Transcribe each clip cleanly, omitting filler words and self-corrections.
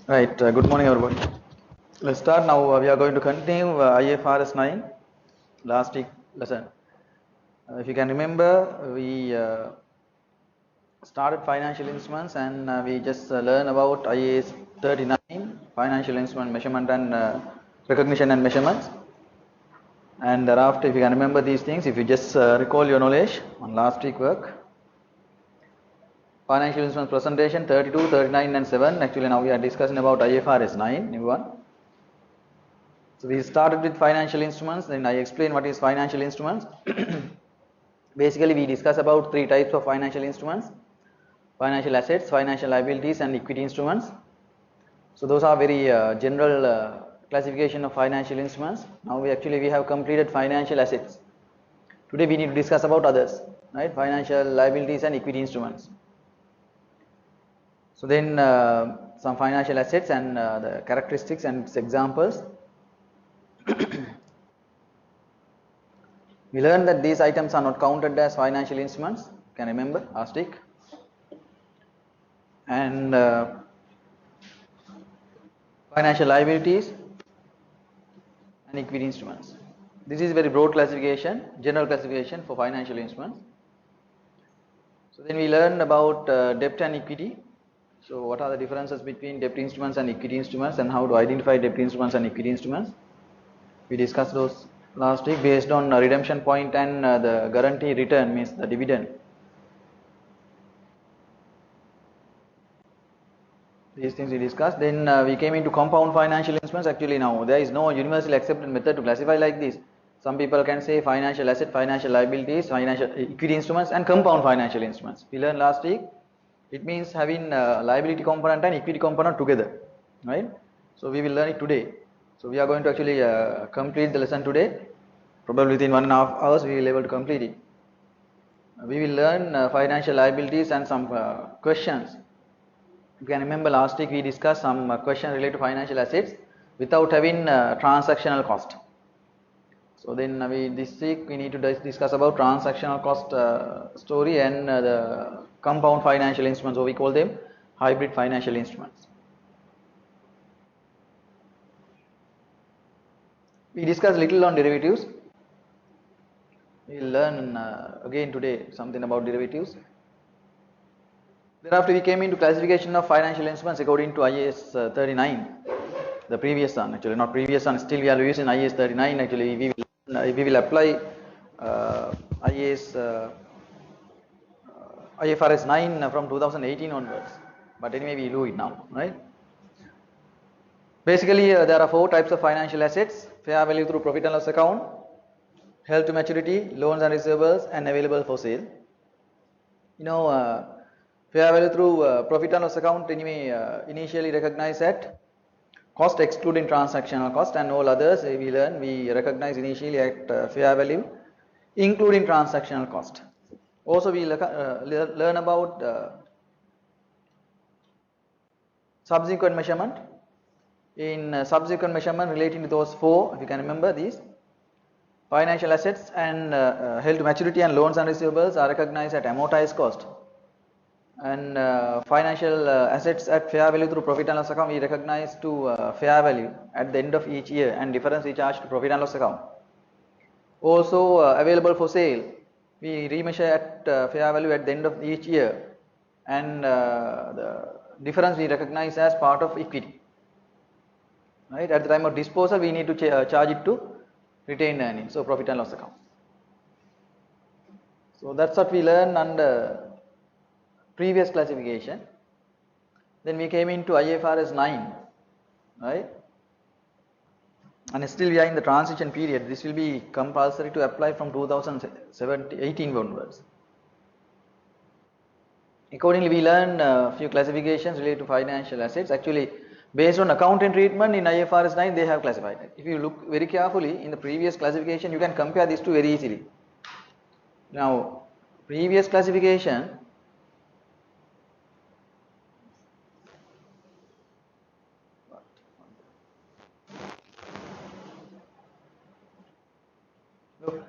Right, good morning everybody. Let's start now. We are going to continue IFRS 9, last week lesson. If you can remember, we started financial instruments and we just learned about IAS 39, financial instrument measurement and recognition and measurements. And thereafter, if you can remember these things, if you just recall your knowledge on last week work, financial instruments presentation 32, 39 and 7. Actually now we are discussing about IFRS 9, new one. So we started with financial instruments, then I explained what is financial instruments. Basically we discuss about three types of financial instruments: financial assets, financial liabilities and equity instruments. So those are very general classification of financial instruments. Now we have completed financial assets. Today we need to discuss about others, right? Financial liabilities and equity instruments. So then some financial assets and the characteristics and its examples. We learned that these items are not counted as financial instruments. You can remember last week. And financial liabilities and equity instruments. This is very broad classification, general classification for financial instruments. So then we learned about debt and equity. So what are the differences between debt instruments and equity instruments, and how to identify debt instruments and equity instruments. We discussed those last week based on redemption point and the guarantee return, means the dividend. These things we discussed. Then we came into compound financial instruments. Actually now there is no universally accepted method to classify like this. Some people can say financial asset, financial liabilities, financial equity instruments and compound financial instruments. We learned last week. It means having liability component and equity component together, right? So we will learn it today. So we are going to actually complete the lesson today. Probably within 1.5 hours we will be able to complete it. We will learn financial liabilities and some questions. You can remember last week we discussed some questions related to financial assets without having transactional cost. So then this week we need to discuss about transactional cost story and the compound financial instruments, so we call them hybrid financial instruments. We discussed little on derivatives. We will learn again today something about derivatives. Thereafter we came into classification of financial instruments according to IAS 39, the previous one. Actually not previous one, still we are using IAS 39. Actually we will apply IFRS 9 from 2018 onwards, but anyway we do it now, right? Basically there are four types of financial assets: fair value through profit and loss account, held to maturity, loans and receivables, and available for sale. Fair value through profit and loss account anyway initially recognized at cost excluding transactional cost, and all others we recognize initially at fair value including transactional cost. Also we learn about subsequent measurement. In subsequent measurement relating to those four, if you can remember these, financial assets and held to maturity and loans and receivables are recognized at amortized cost, and financial assets at fair value through profit and loss account we recognize to fair value at the end of each year, and difference we charge to profit and loss account. Also available for sale we remeasure at fair value at the end of each year, and the difference we recognize as part of equity, right? At the time of disposal we need to charge it to retained earnings, so profit and loss account. So that's what we learned under previous classification. Then we came into IFRS 9, right? And still we are in the transition period. This will be compulsory to apply from 2018 onwards. Accordingly we learn a few classifications related to financial assets. Actually based on accounting treatment in IFRS 9 they have classified it. If you look very carefully in the previous classification, you can compare these two very easily. Now previous classification, look,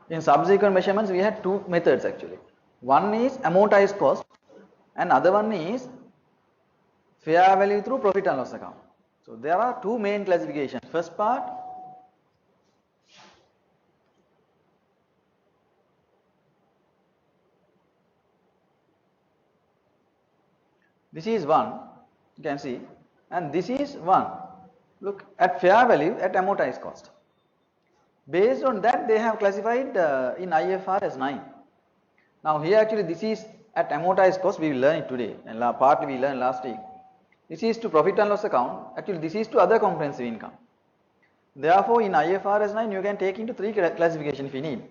in subsequent measurements we had two methods actually. One is amortized cost and other one is fair value through profit and loss account. So there are two main classifications. First part, this is one, you can see, and this is one. Look at fair value at amortized cost. Based on that, they have classified in IFRS 9. Now here actually this is at amortized cost, we will learn it today, and partly we learned last week. This is to profit and loss account, actually this is to other comprehensive income. Therefore in IFRS 9 you can take into three classification if you need.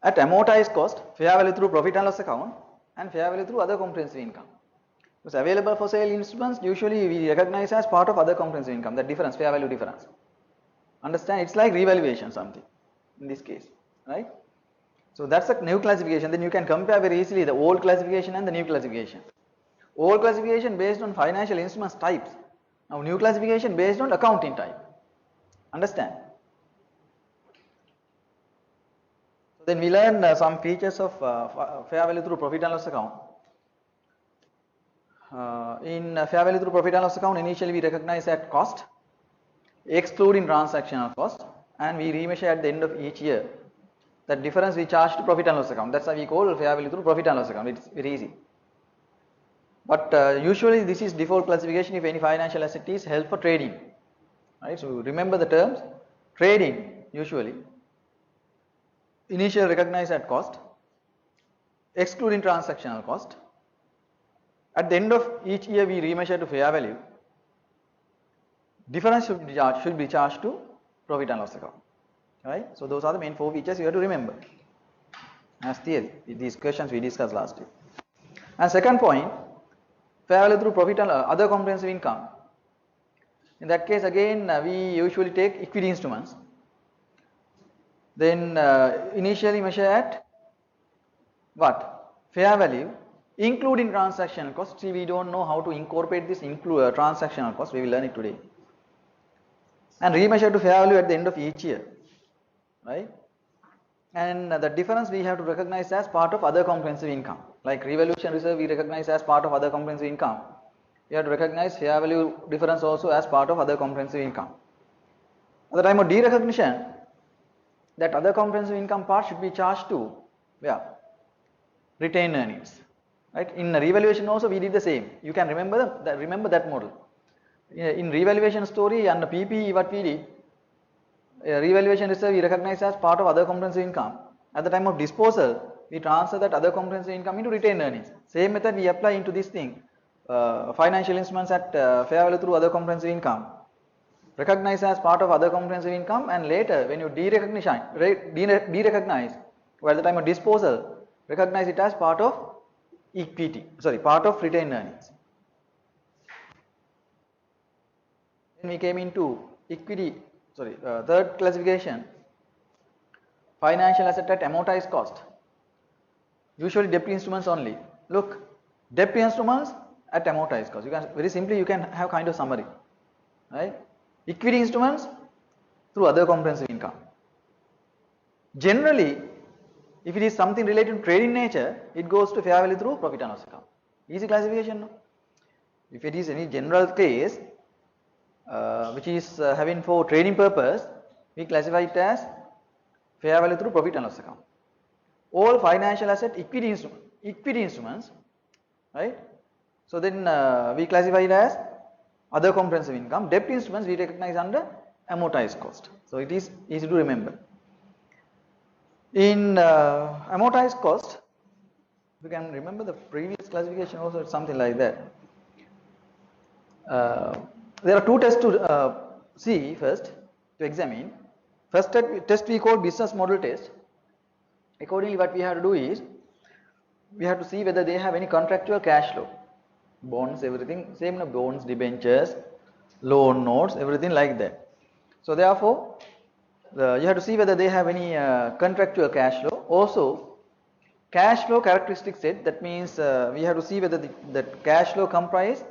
At amortized cost, fair value through profit and loss account, and fair value through other comprehensive income. Because available for sale instruments usually we recognize as part of other comprehensive income, the difference, fair value difference. Understand? It's like revaluation something in this case, right? So that's a new classification. Then you can compare very easily the old classification and the new classification. Old classification based on financial instruments types. Now new classification based on accounting type. Understand? So then we learn some features of fair value through profit and loss account. In fair value through profit and loss account, initially we recognize at cost, excluding transactional cost, and we remeasure at the end of each year. That difference we charge to profit and loss account. That's why we call fair value through profit and loss account. It's very easy. But usually this is default classification if any financial asset is held for trading. Right? So remember the terms. Trading usually initially recognized at cost, excluding transactional cost. At the end of each year we remeasure to fair value. Difference should be charged to profit and loss account. Right? So those are the main four features you have to remember as theory. These questions we discussed last week. And second point, fair value through profit and other comprehensive income. In that case again we usually take equity instruments. Then initially measure at what? Fair value including transactional cost. See, we don't know how to incorporate this include transactional cost. We will learn it today. And remeasure to fair value at the end of each year. Right? And the difference we have to recognize as part of other comprehensive income. Like revaluation reserve we recognize as part of other comprehensive income. We have to recognize fair value difference also as part of other comprehensive income. At the time of derecognition, that other comprehensive income part should be charged to retained earnings. Right? In revaluation also we did the same. You can remember that model. In revaluation story and the PPE what we did, revaluation reserve we recognize as part of other comprehensive income. At the time of disposal, we transfer that other comprehensive income into retained earnings. Same method we apply into this thing, financial instruments at fair value through other comprehensive income. Recognize as part of other comprehensive income, and later when you derecognize, or at the time of disposal, recognize it as part of equity, part of retained earnings. Then we came into equity. Third classification, financial asset at amortized cost. Usually debt instruments only. Look, debt instruments at amortized cost. You can very simply you can have kind of summary, right? Equity instruments through other comprehensive income. Generally, if it is something related to trading nature, it goes to fair value through profit and loss account. Easy classification, no? If it is any general case, which is having for trading purpose, we classify it as fair value through profit and loss account. All financial asset equity instruments, right? So then we classify it as other comprehensive income. Debt instruments we recognize under amortized cost. So it is easy to remember. In amortized cost, you can remember the previous classification also, it's something like that. There are two tests to see first, to examine. First test we call business model test. Accordingly what we have to do is, we have to see whether they have any contractual cash flow. Bonds, everything, same bonds, debentures, loan notes, everything like that. So therefore, you have to see whether they have any contractual cash flow. Also, cash flow characteristic set, that means we have to see whether the cash flow comprise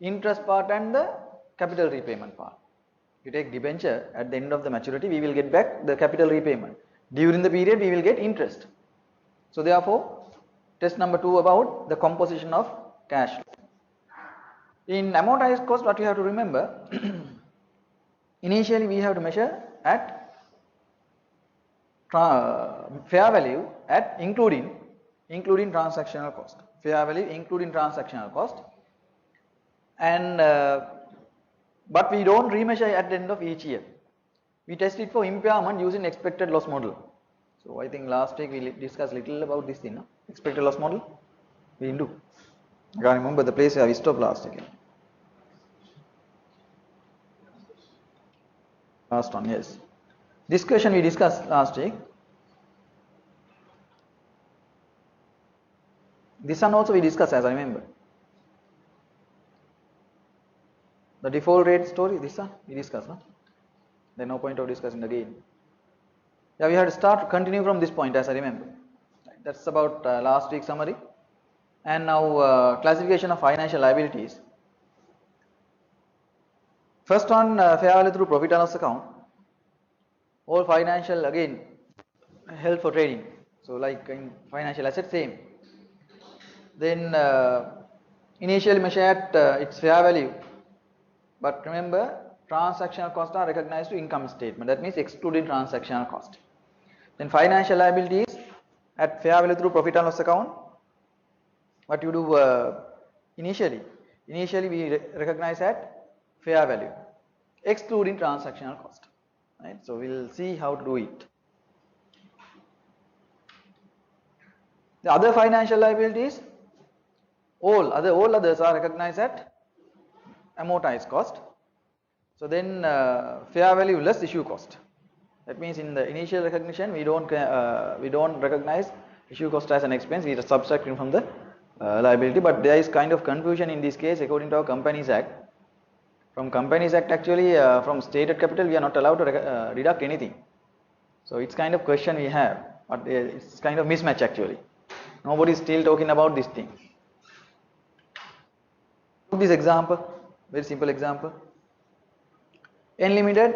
interest part and the capital repayment part. You take debenture, at the end of the maturity we will get back the capital repayment. During the period we will get interest. So therefore, test number 2 about the composition of cash flow. In amortized cost, what you have to remember, initially we have to measure at fair value at including transactional cost, fair value including transactional cost, and but we don't remeasure at the end of each year. We test it for impairment using expected loss model. So I think last week we discussed little about this thing, no? Expected loss model. We didn't do. I can't remember the place where we stopped last week. Last one, yes. This question we discussed last week. This one also we discussed, as I remember. The default rate story, this one we discussed, no? There's no point of discussing again. Yeah, we have to continue from this point, as I remember. That's about last week's summary. And now classification of financial liabilities. First one, fair value through profit and loss account. All financial, again, held for trading. So like in financial assets, same. Then initially measure at its fair value. But remember, transactional costs are recognized to income statement. That means excluding transactional cost. Then financial liabilities at fair value through profit and loss account. What you do initially we recognize at fair value, excluding transactional cost. Right? So we'll see how to do it. The other financial liabilities, all others are recognized at amortized cost. So then fair value less issue cost. That means in the initial recognition we don't recognize issue cost as an expense. We subtract it from the liability. But there is kind of confusion in this case according to our Companies Act. From Companies Act, actually from stated capital we are not allowed to deduct anything. So it's kind of question we have, but it's kind of mismatch actually. Nobody is still talking about this thing. This example, very simple example. N Limited,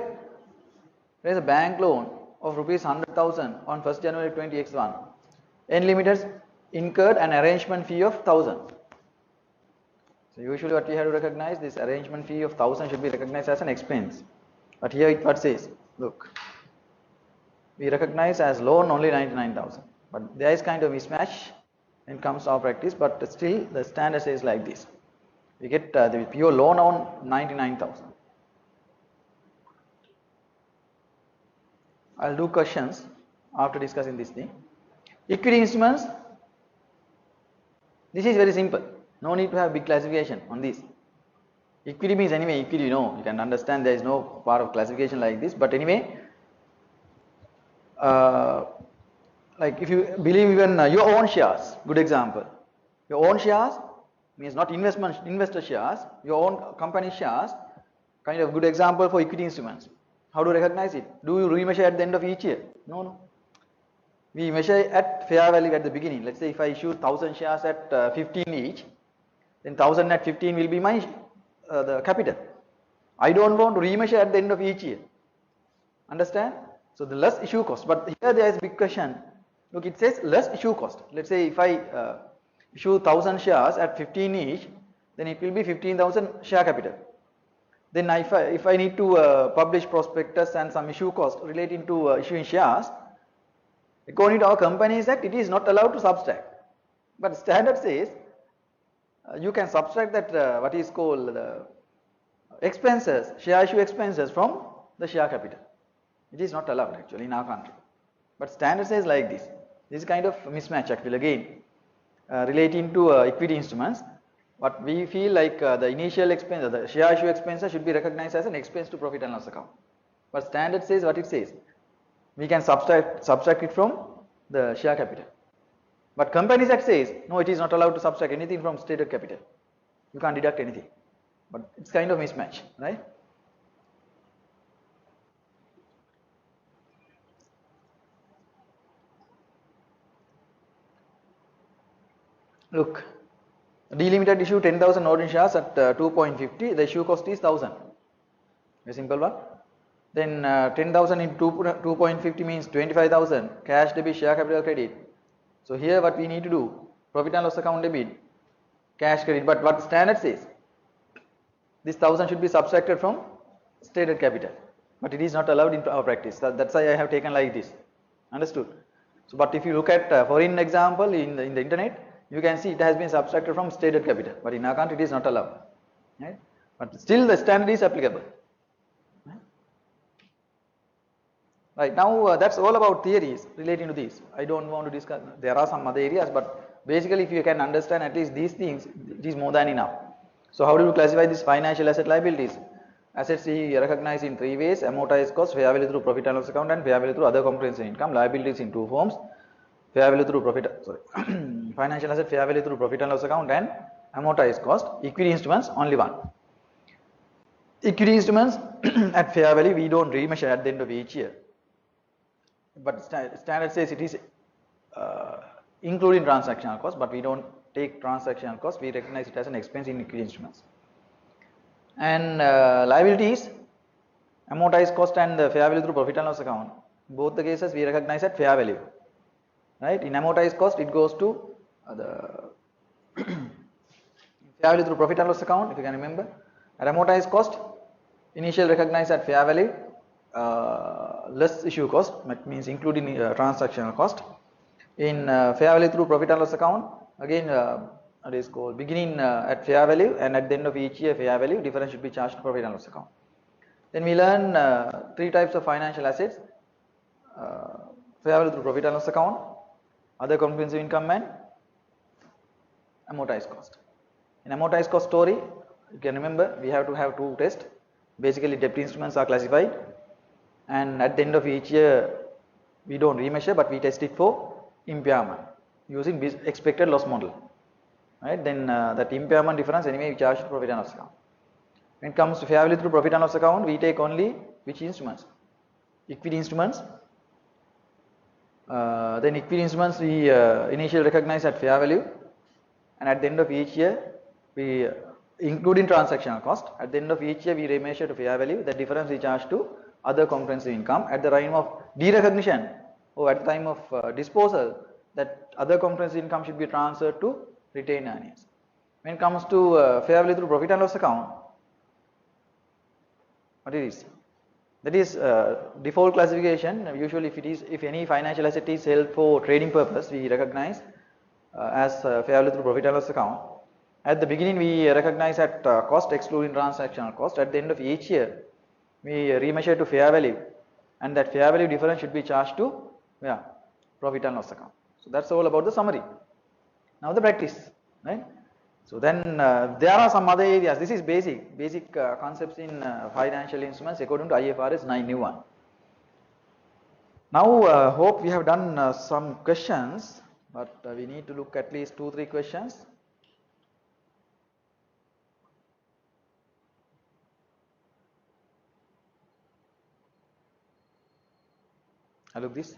there is a bank loan of rupees 100,000 on 1st January 20X1. N Limited incurred an arrangement fee of 1,000. So usually what we have to recognize, this arrangement fee of 1,000 should be recognized as an expense. But here it what says, look, we recognize as loan only 99,000. But there is kind of mismatch when it comes to our practice, but still the standard says like this. We get the pure loan on 99,000. I'll do questions after discussing this thing. Equity instruments, this is very simple. No need to have big classification on this. Equity means anyway, equity, you can understand there is no part of classification like this. But anyway, like if you believe even your own shares, good example. Your own shares means not investor shares, your own company shares, kind of good example for equity instruments. How to recognize it? Do you remeasure at the end of each year? No. We measure at fair value at the beginning. Let's say if I issue 1,000 shares at 15 each, then 1,000 at 15 will be my the capital. I don't want to remeasure at the end of each year. Understand? So the less issue cost. But here there is a big question. Look, it says less issue cost. Let's say if I issue 1,000 shares at 15 each, then it will be 15,000 share capital. Then if I need to publish prospectus and some issue cost relating to issuing shares, according to our Companies Act, it is not allowed to subtract. But standard says you can subtract that what is called expenses, share issue expenses from the share capital. It is not allowed actually in our country. But standard says like this. This is kind of mismatch actually again relating to equity instruments. But we feel like the initial expense, the share issue expenses should be recognized as an expense to profit and loss account. But standard says what it says. We can subtract it from the share capital. But Companies Act says, no, it is not allowed to subtract anything from stated capital. You can't deduct anything. But it's kind of mismatch, right? Look, D Limited issue 10,000 ordinary shares at 2.50. The issue cost is 1,000. A simple one. Then 10,000 into 2.50 means 25,000. Cash debit, share capital credit. So here what we need to do, profit and loss account debit, cash credit. But what standard says, this 1000 should be subtracted from stated capital, but it is not allowed in our practice. That's why I have taken like this. Understood? So, but if you look at foreign example in the internet, you can see it has been subtracted from stated capital, but in our country it is not allowed. Right? But still the standard is applicable. Right, now that's all about theories relating to this. I don't want to discuss, there are some other areas, but basically if you can understand at least these things, it is more than enough. So how do you classify these financial asset liabilities? Assets we recognize in three ways: amortized cost, fair value through profit and loss account, and fair value through other comprehensive income. Liabilities in two forms: fair value through financial asset fair value through profit and loss account, and amortized cost. Equity instruments, only one. Equity instruments at fair value we don't remeasure at the end of each year, but standard says it is including transactional cost, but we don't take transactional cost, we recognize it as an expense in equity instruments. And liabilities, amortized cost and fair value through profit and loss account, both the cases we recognize at fair value. Right? In amortized cost it goes to the fair value through profit and loss account, if you can remember. At amortized cost, initial recognized at fair value, less issue cost, that means including transactional cost. In fair value through profit and loss account, again it is called beginning at fair value, and at the end of each year fair value, difference should be charged to profit and loss account. Then we learn three types of financial assets: fair value through profit and loss account, other comprehensive income, and amortized cost. In amortized cost story, you can remember we have to have two tests. Basically debt instruments are classified, and at the end of each year we don't remeasure, but we test it for impairment using expected loss model. Right? Then that impairment difference anyway we charge to profit and loss account. When it comes to fair value through profit and loss account, we take only which instruments? Equity instruments. Then equity instruments we initially recognize at fair value, and at the end of each year we including transactional cost, at the end of each year we remeasure to fair value. The difference we charge to other comprehensive income. At the time of derecognition or at the time of disposal, that other comprehensive income should be transferred to retained earnings. When it comes to fair value through profit and loss account, what it is? That is default classification. Usually if any financial asset is held for trading purpose, we recognize as fair value through profit and loss account. At the beginning we recognize at cost excluding transactional cost. At the end of each year we remeasure to fair value, and that fair value difference should be charged to profit and loss account. So that's all about the summary. Now the practice, right? So then there are some other areas. This is basic concepts in financial instruments according to IFRS 9 new one. Now hope we have done some questions, but we need to look at least 2-3 questions. Look this,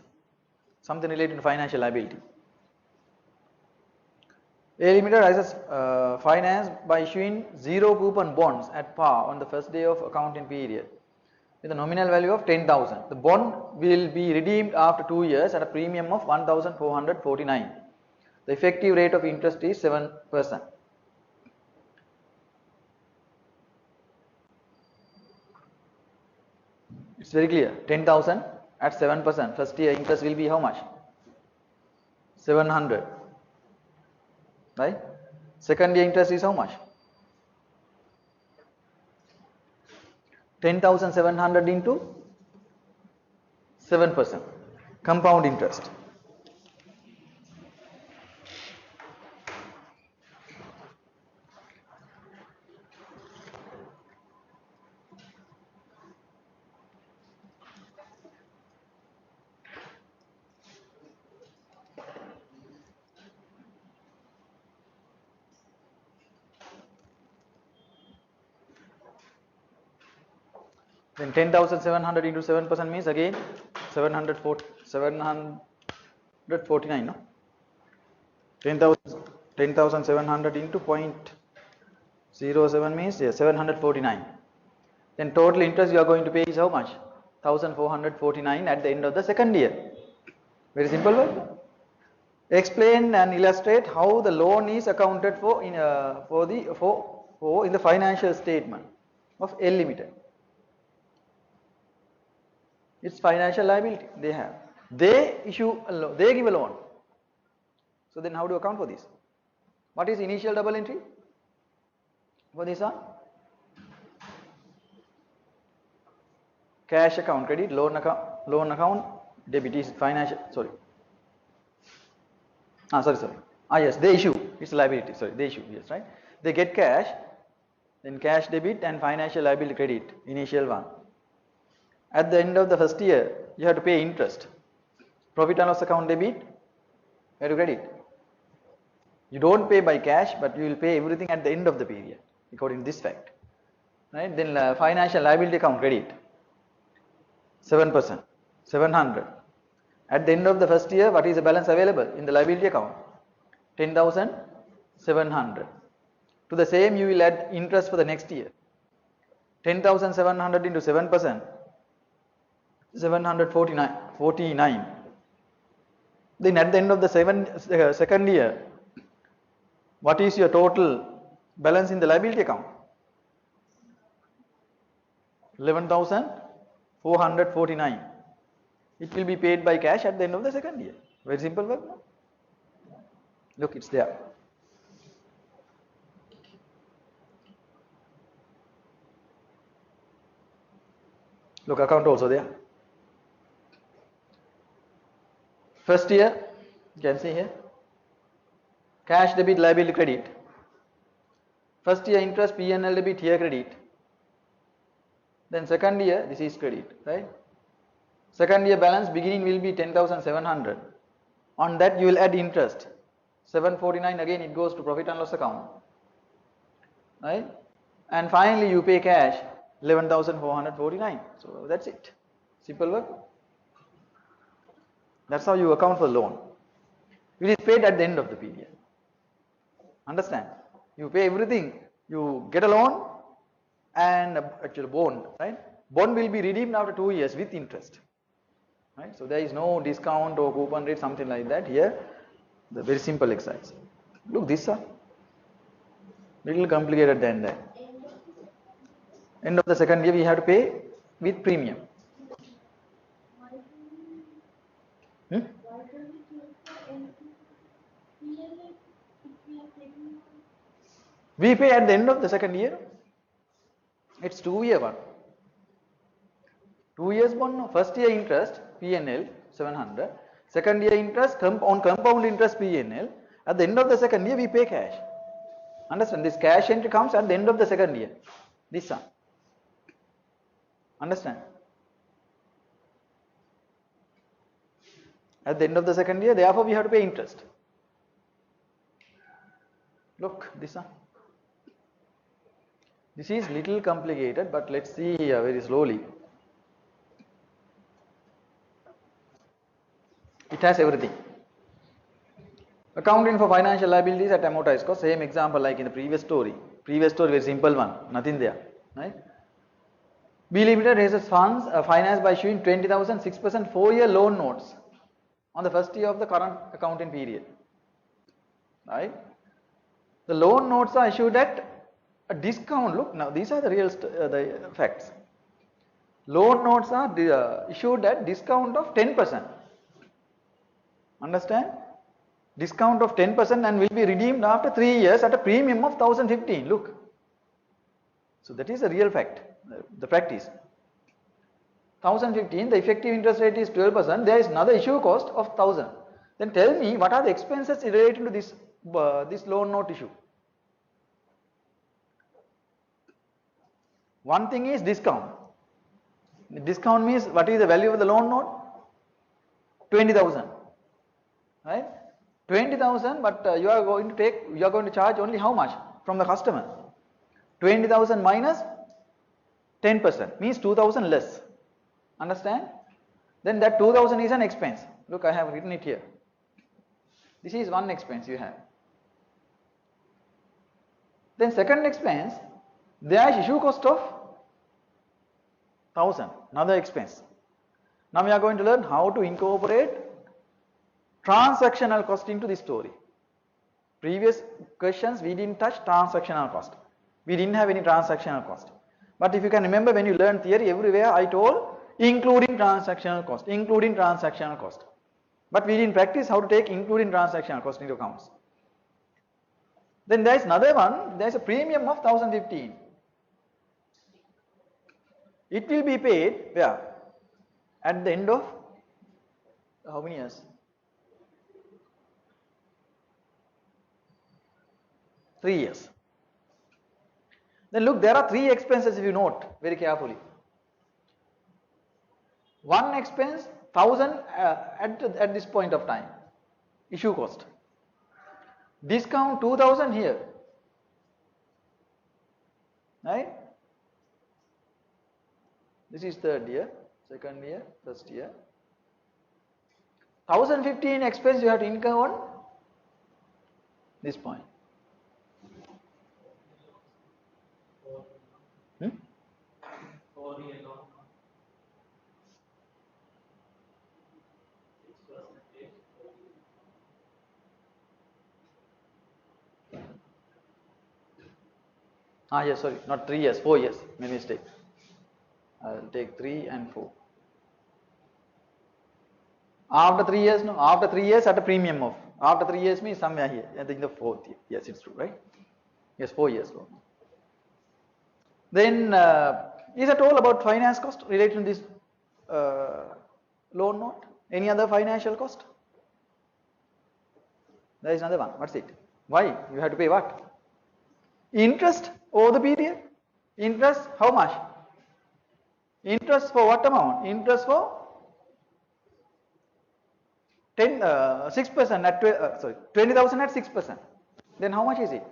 something related to financial liability. A Limited raises finance by issuing 0 coupon bonds at par on the first day of accounting period with a nominal value of 10,000. The bond will be redeemed after 2 years at a premium of 1,449. The effective rate of interest is 7%. It's very clear. 10,000 at 7%. First year interest will be how much? 700. Right? Second year interest is how much? 10,700 into 7%. Compound interest. Then 10,700 into 7% means again 749, no? 10,700 into 0.07 means 749. Then total interest you are going to pay is how much? 1,449 at the end of the second year. Very simple word. Explain and illustrate how the loan is accounted for in for in the financial statement of L Limited. It's financial liability they have. They issue a loan, they give a loan. So then how do you account for this? What is initial double entry for this one? Cash account credit, loan account debit is financial, sorry. Sorry. Yes, they issue, it's liability, sorry, they issue, yes, right? They get cash, then cash debit and financial liability credit, initial one. At the end of the first year, you have to pay interest. Profit and loss account debit, you have to credit. You don't pay by cash, but you will pay everything at the end of the period, according to this fact. Right? Then financial liability account credit, 7%, 700. At the end of the first year, what is the balance available in the liability account? 10,700. To the same, you will add interest for the next year. 10,700 into 7%, 749. Then at the end of the second year, what is your total balance in the liability account? 11,449. It will be paid by cash at the end of the second year. Very simple work. Look, it's there. Look, account also there. First year, you can see here. Cash debit, liability credit. First year interest, P&L debit, here credit. Then second year, this is credit, right? Second year balance beginning will be 10,700. On that you will add interest. 749 again it goes to profit and loss account. Right? And finally you pay cash 11,449. So that's it. Simple work. That's how you account for loan. It is paid at the end of the period. Understand? You pay everything. You get a loan and actually bond, right? Bond will be redeemed after 2 years with interest. Right? So there is no discount or coupon rate, something like that. Here, the very simple exercise. Look, this are little complicated than that. End of the second year, we have to pay with premium. We pay at the end of the second year. It's 2 year one. 2 years bond, no. First year interest, P&L 700. Second year interest on compound interest P&L. At the end of the second year, we pay cash. Understand? This cash entry comes at the end of the second year. This one. Understand? At the end of the second year, therefore we have to pay interest. Look, this one. This is little complicated, but let's see here very slowly. It has everything. Accounting for financial liabilities at amortized cost, same example like in the previous story. Previous story, very simple one, nothing there, right? B Limited raises funds financed by issuing 20,000 6% 4-year loan notes on the first year of the current accounting period, right? The loan notes are issued at a discount. Look, now these are the real the facts. Loan notes are issued at discount of 10%. Understand? Discount of 10% and will be redeemed after 3 years at a premium of 1,015. Look. So that is the real fact, the practice. 1,015, the effective interest rate is 12%. There is another issue cost of 1,000. Then tell me what are the expenses related to this this loan note issue. One thing is discount. Discount means what is the value of the loan note? 20,000. Right? 20,000, but you are going to charge only how much from the customer? 20,000 minus 10% means 2,000 less. Understand? Then that 2,000 is an expense. Look, I have written it here. This is one expense you have. Then second expense, there is issue cost of 1,000, another expense. Now we are going to learn how to incorporate transactional cost into this story. Previous questions we didn't touch transactional cost. We didn't have any transactional cost. But if you can remember, when you learn theory, everywhere I told including transactional cost, including transactional cost. But we didn't practice how to take including transactional cost into account. Then there is another one, there is a premium of 1015. It will be paid where? At the end of how many years? 3 years. Then look, there are 3 expenses if you note very carefully. One expense 1000 at this point of time, issue cost. Discount 2000 here, right? This is third year, second year, first year. 1015 expense you have to incur on this point. Yes, sorry, not 3 years, 4 years, my mistake. I'll take 3 and 4. After 3 years, no, after 3 years at a premium of, after 3 years means somewhere here, I think the 4th year. Yes, it's true, right? Yes, 4 years loan. Then, is at all about finance cost related to this loan note? Any other financial cost? There is another one. What's it? Why? You have to pay what? Interest over the period. Interest, how much? Interest for what amount? Interest for 6% at 20,000 at 6%. Then how much is it?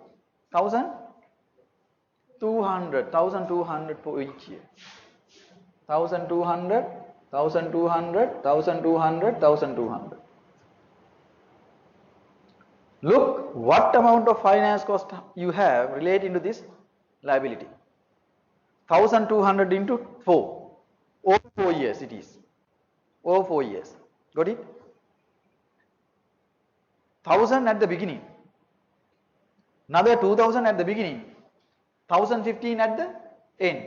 1,200 for each year. 1,200, 1,200, 1,200, 1,200. Look what amount of finance cost you have relating to this liability. 1,200 into 4. Over 4 years it is. Over 4 years. Got it? 1,000 at the beginning. Another 2,000 at the beginning. 1,015 at the end.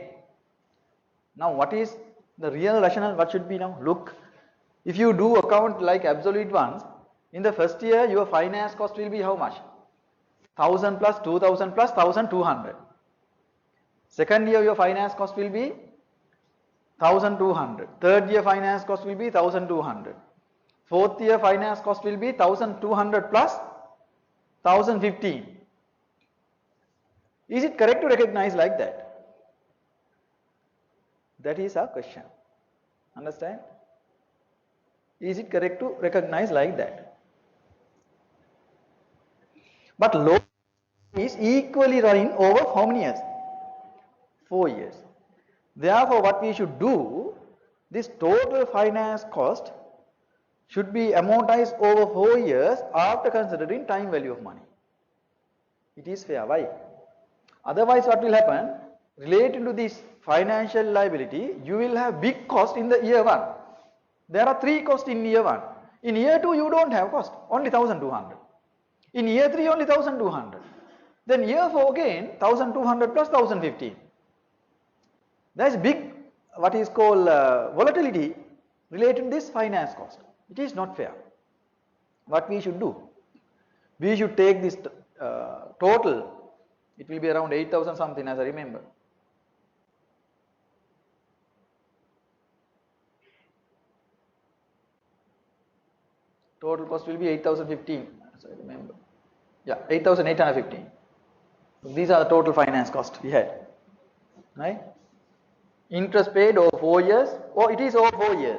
Now what is the real rationale? What should be now? Look, if you do account like absolute ones, in the first year your finance cost will be how much? 1,000 plus 2,000 plus 1,200. Second year your finance cost will be 1,200. Third year finance cost will be 1,200. Fourth year finance cost will be 1,200 plus 1,015. Is it correct to recognize like that? That is our question. Understand? Is it correct to recognize like that? But loan is equally running over how many years? 4 years. Therefore, what we should do, this total finance cost should be amortized over 4 years after considering time value of money. It is fair. Why? Otherwise, what will happen? Related to this financial liability, you will have big cost in the year 1. There are 3 costs in year 1. In year 2, you don't have cost, only 1,200. In year 3, only 1,200. Then year 4 again, 1,200 plus 1,015. There is big, what is called volatility related to this finance cost. It is not fair. What we should do? We should take this total, it will be around 8,000 something as I remember. Total cost will be 8,015 as I remember. Yeah, 8,815. So these are the total finance cost we had. Right? Interest paid over 4 years, or it is over 4 years.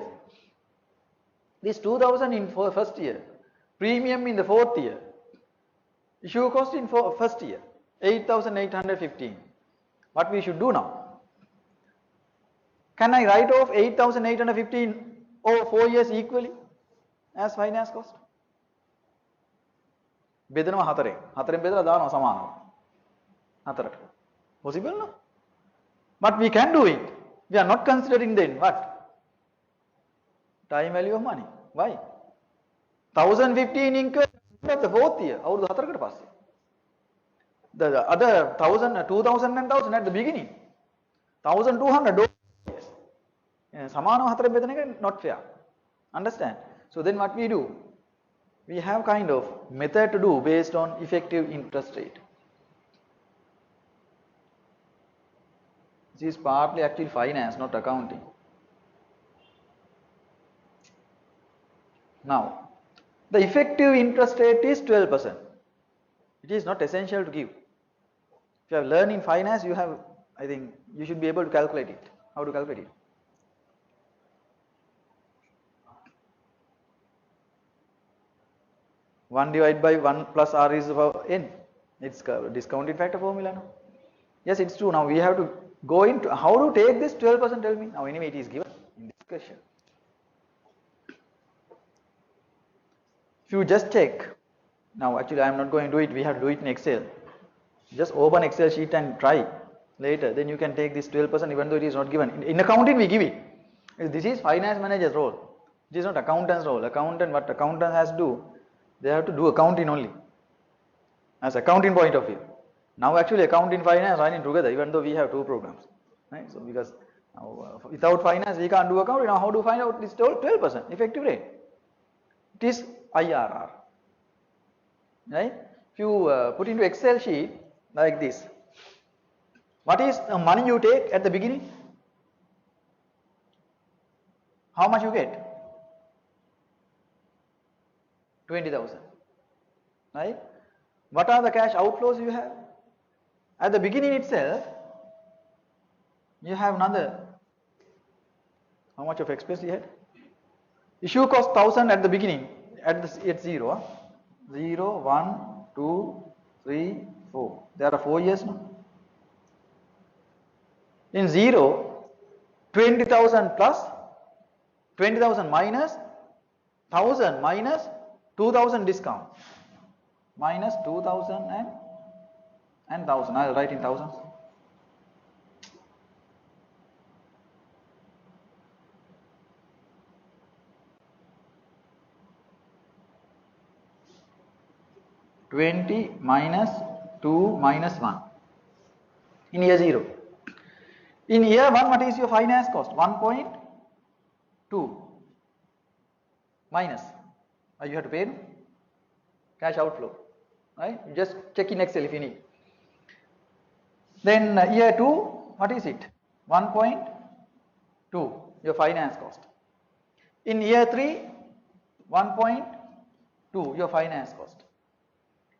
This 2,000 in first year, premium in the 4th year, issue cost in first year, 8,815. What we should do now? Can I write off 8,815 over 4 years equally as finance cost? බෙදනවා 4ෙන්. 4ෙන් බෙදලා දානවා සමානව. 4ට. Possible no? But we can do it. We are not considering then what? Time value of money. Why? 1,015 incurred at the 4th year. අවුරුදු 4කට පස්සේ. the other 1000, 2000 and 1000 at the beginning. 1200. Samana hatara betana එක not fair. Understand? So then what we do? We have kind of method to do based on effective interest rate. This is partly actually finance, not accounting. Now, the effective interest rate is 12%. It is not essential to give. If you have learned in finance, you have, I think, you should be able to calculate it. How to calculate it? One divided by 1 plus r is about n. It's a discounted factor formula now. Yes, it's true. Now we have to go into how to take this 12%. Tell me. Now anyway, it is given in this question. If you just check, now actually I am not going to do it. We have to do it in Excel. Just open Excel sheet and try later. Then you can take this 12% even though it is not given. In accounting we give it. This is finance manager's role. It is not accountant's role. What accountant has to do, they have to do accounting only. As accounting point of view. Now actually accounting finance running together even though we have two programs. Right? So because without finance we can't do accounting. Now how to find out this 12% effective rate? It is IRR. Right? If you put into Excel sheet like this, what is the money you take at the beginning? How much you get? 20,000. Right? What are the cash outflows you have? At the beginning itself, you have another. How much of expense you had? Issue cost 1000 at the beginning. At 0. 0, 1, 2, 3, 4. There are 4 years now. In 0, 20,000 plus 20,000 minus 1000 minus 2000 discount minus 2000 and 1000. I will write in thousands. $20 minus 2 minus 1 in year 0. In year 1, what is your finance cost? 1.2 minus. You have to pay cash outflow. Right? You just check in Excel if you need. Then year 2, what is it? 1.2 your finance cost. In year 3, 1.2 your finance cost.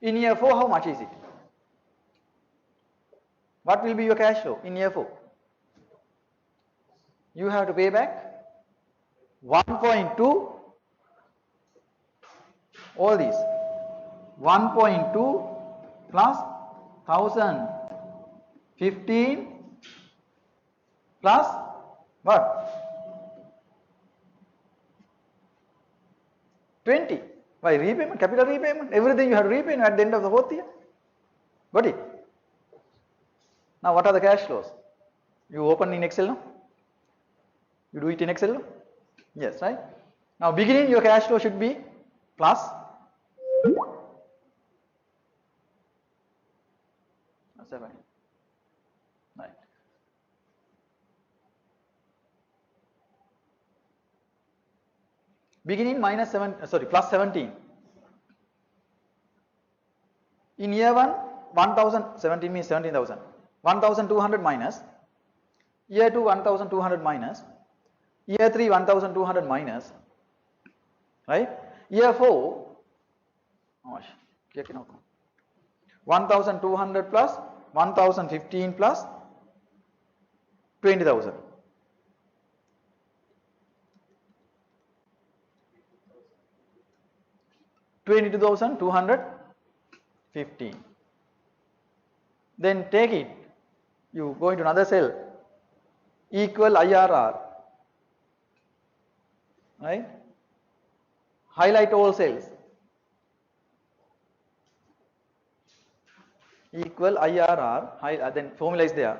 In year 4, how much is it? What will be your cash flow in year 4? You have to pay back 1.2, all these. 1.2 plus 1015 plus what? 20. By repayment, capital repayment, everything you have to repay at the end of the 4th year. Got it? Now what are the cash flows? You open in Excel now? You do it in Excel now? Yes, right? Now beginning your cash flow should be plus 7. Right. Beginning minus 7, plus 17. In year 1, 1017 means 17,000. 1,200 minus. Year 2, 1,200 minus. Year 3, 1,200 minus. Right? Year 4, how much? 1,200 plus 1,015 plus 20,000. 22,215. Then take it. You go into another cell. Equal IRR. Right? Highlight all cells. Equal IRR. Then formula is there.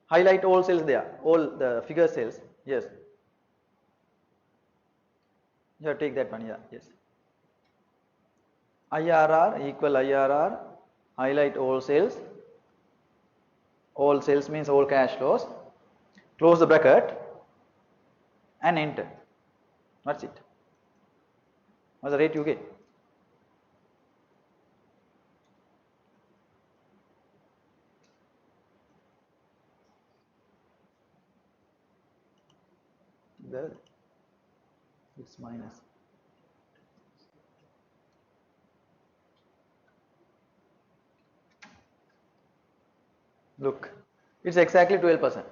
Highlight all cells there. All the figure cells. Yes. You have to take that one. Yeah. Yes. IRR equal IRR. Highlight all cells. All sales means all cash flows. Close the bracket and enter. That's it. What's the rate you get? There, it's minus. Look, it's exactly 12%.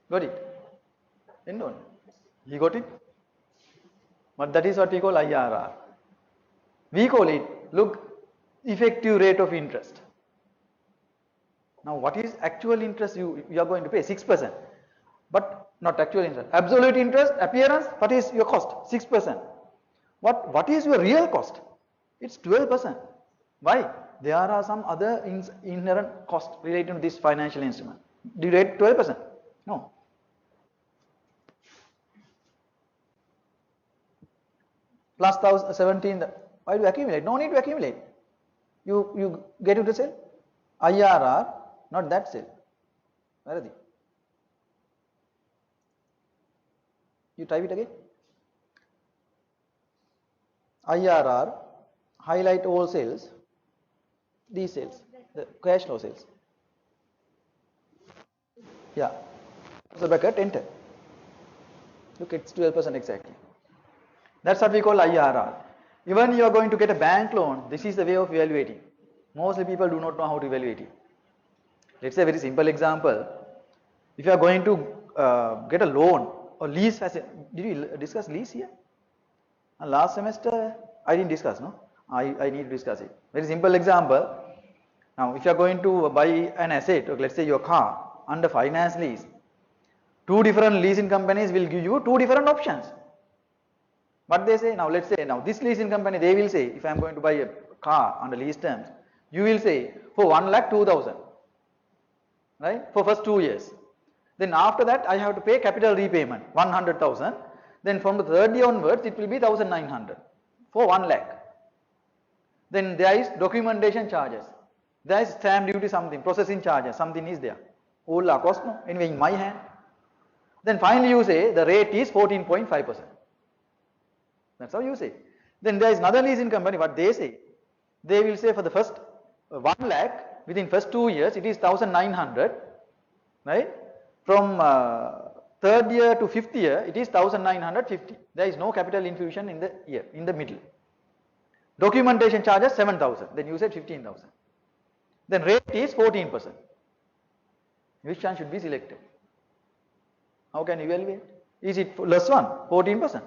Got it? End on. You got it? But that is what we call IRR. We call it, look, effective rate of interest. Now what is actual interest you are going to pay? 6%. But not actual interest. Absolute interest, appearance, what is your cost? 6%. What is your real cost? It's 12%. Why? There are some other inherent costs related to this financial instrument. Do you rate 12%? No. Plus 17, why do you accumulate? No need to accumulate. You get into the cell. IRR, not that cell. Where are they? You type it again. IRR, highlight all cells, these cells, the cash flow cells. Yeah. So bracket, enter. Look, it's 12% exactly. That's what we call IRR. Even you are going to get a bank loan, this is the way of evaluating. Mostly people do not know how to evaluate it. Let's say a very simple example. If you are going to get a loan or lease facility, did you discuss lease here? Last semester I didn't discuss, no? I need to discuss it. Very simple example. Now if you are going to buy an asset, or let's say your car under finance lease, two different leasing companies will give you two different options. What they say, now let's say, now this leasing company, they will say, if I am going to buy a car under lease terms, you will say for 1,02,000, right, for first 2 years. Then after that I have to pay capital repayment 100,000. Then from the third year onwards it will be 1,900 for 1 lakh. Then there is documentation charges, there is stamp duty something, processing charges, something is there. All are cost, no? Anyway in my hand. Then finally you say the rate is 14.5%. That's how you say. Then there is another leasing company, what they say, they will say for the first 1 lakh, within first 2 years it is 1,900, right? From third year to fifth year it is 1,950. There is no capital infusion in the year, in the middle. Documentation charges 7,000, then you said 15,000. Then rate is 14%. Which one should be selected? How can you evaluate? Is it less one? 14%.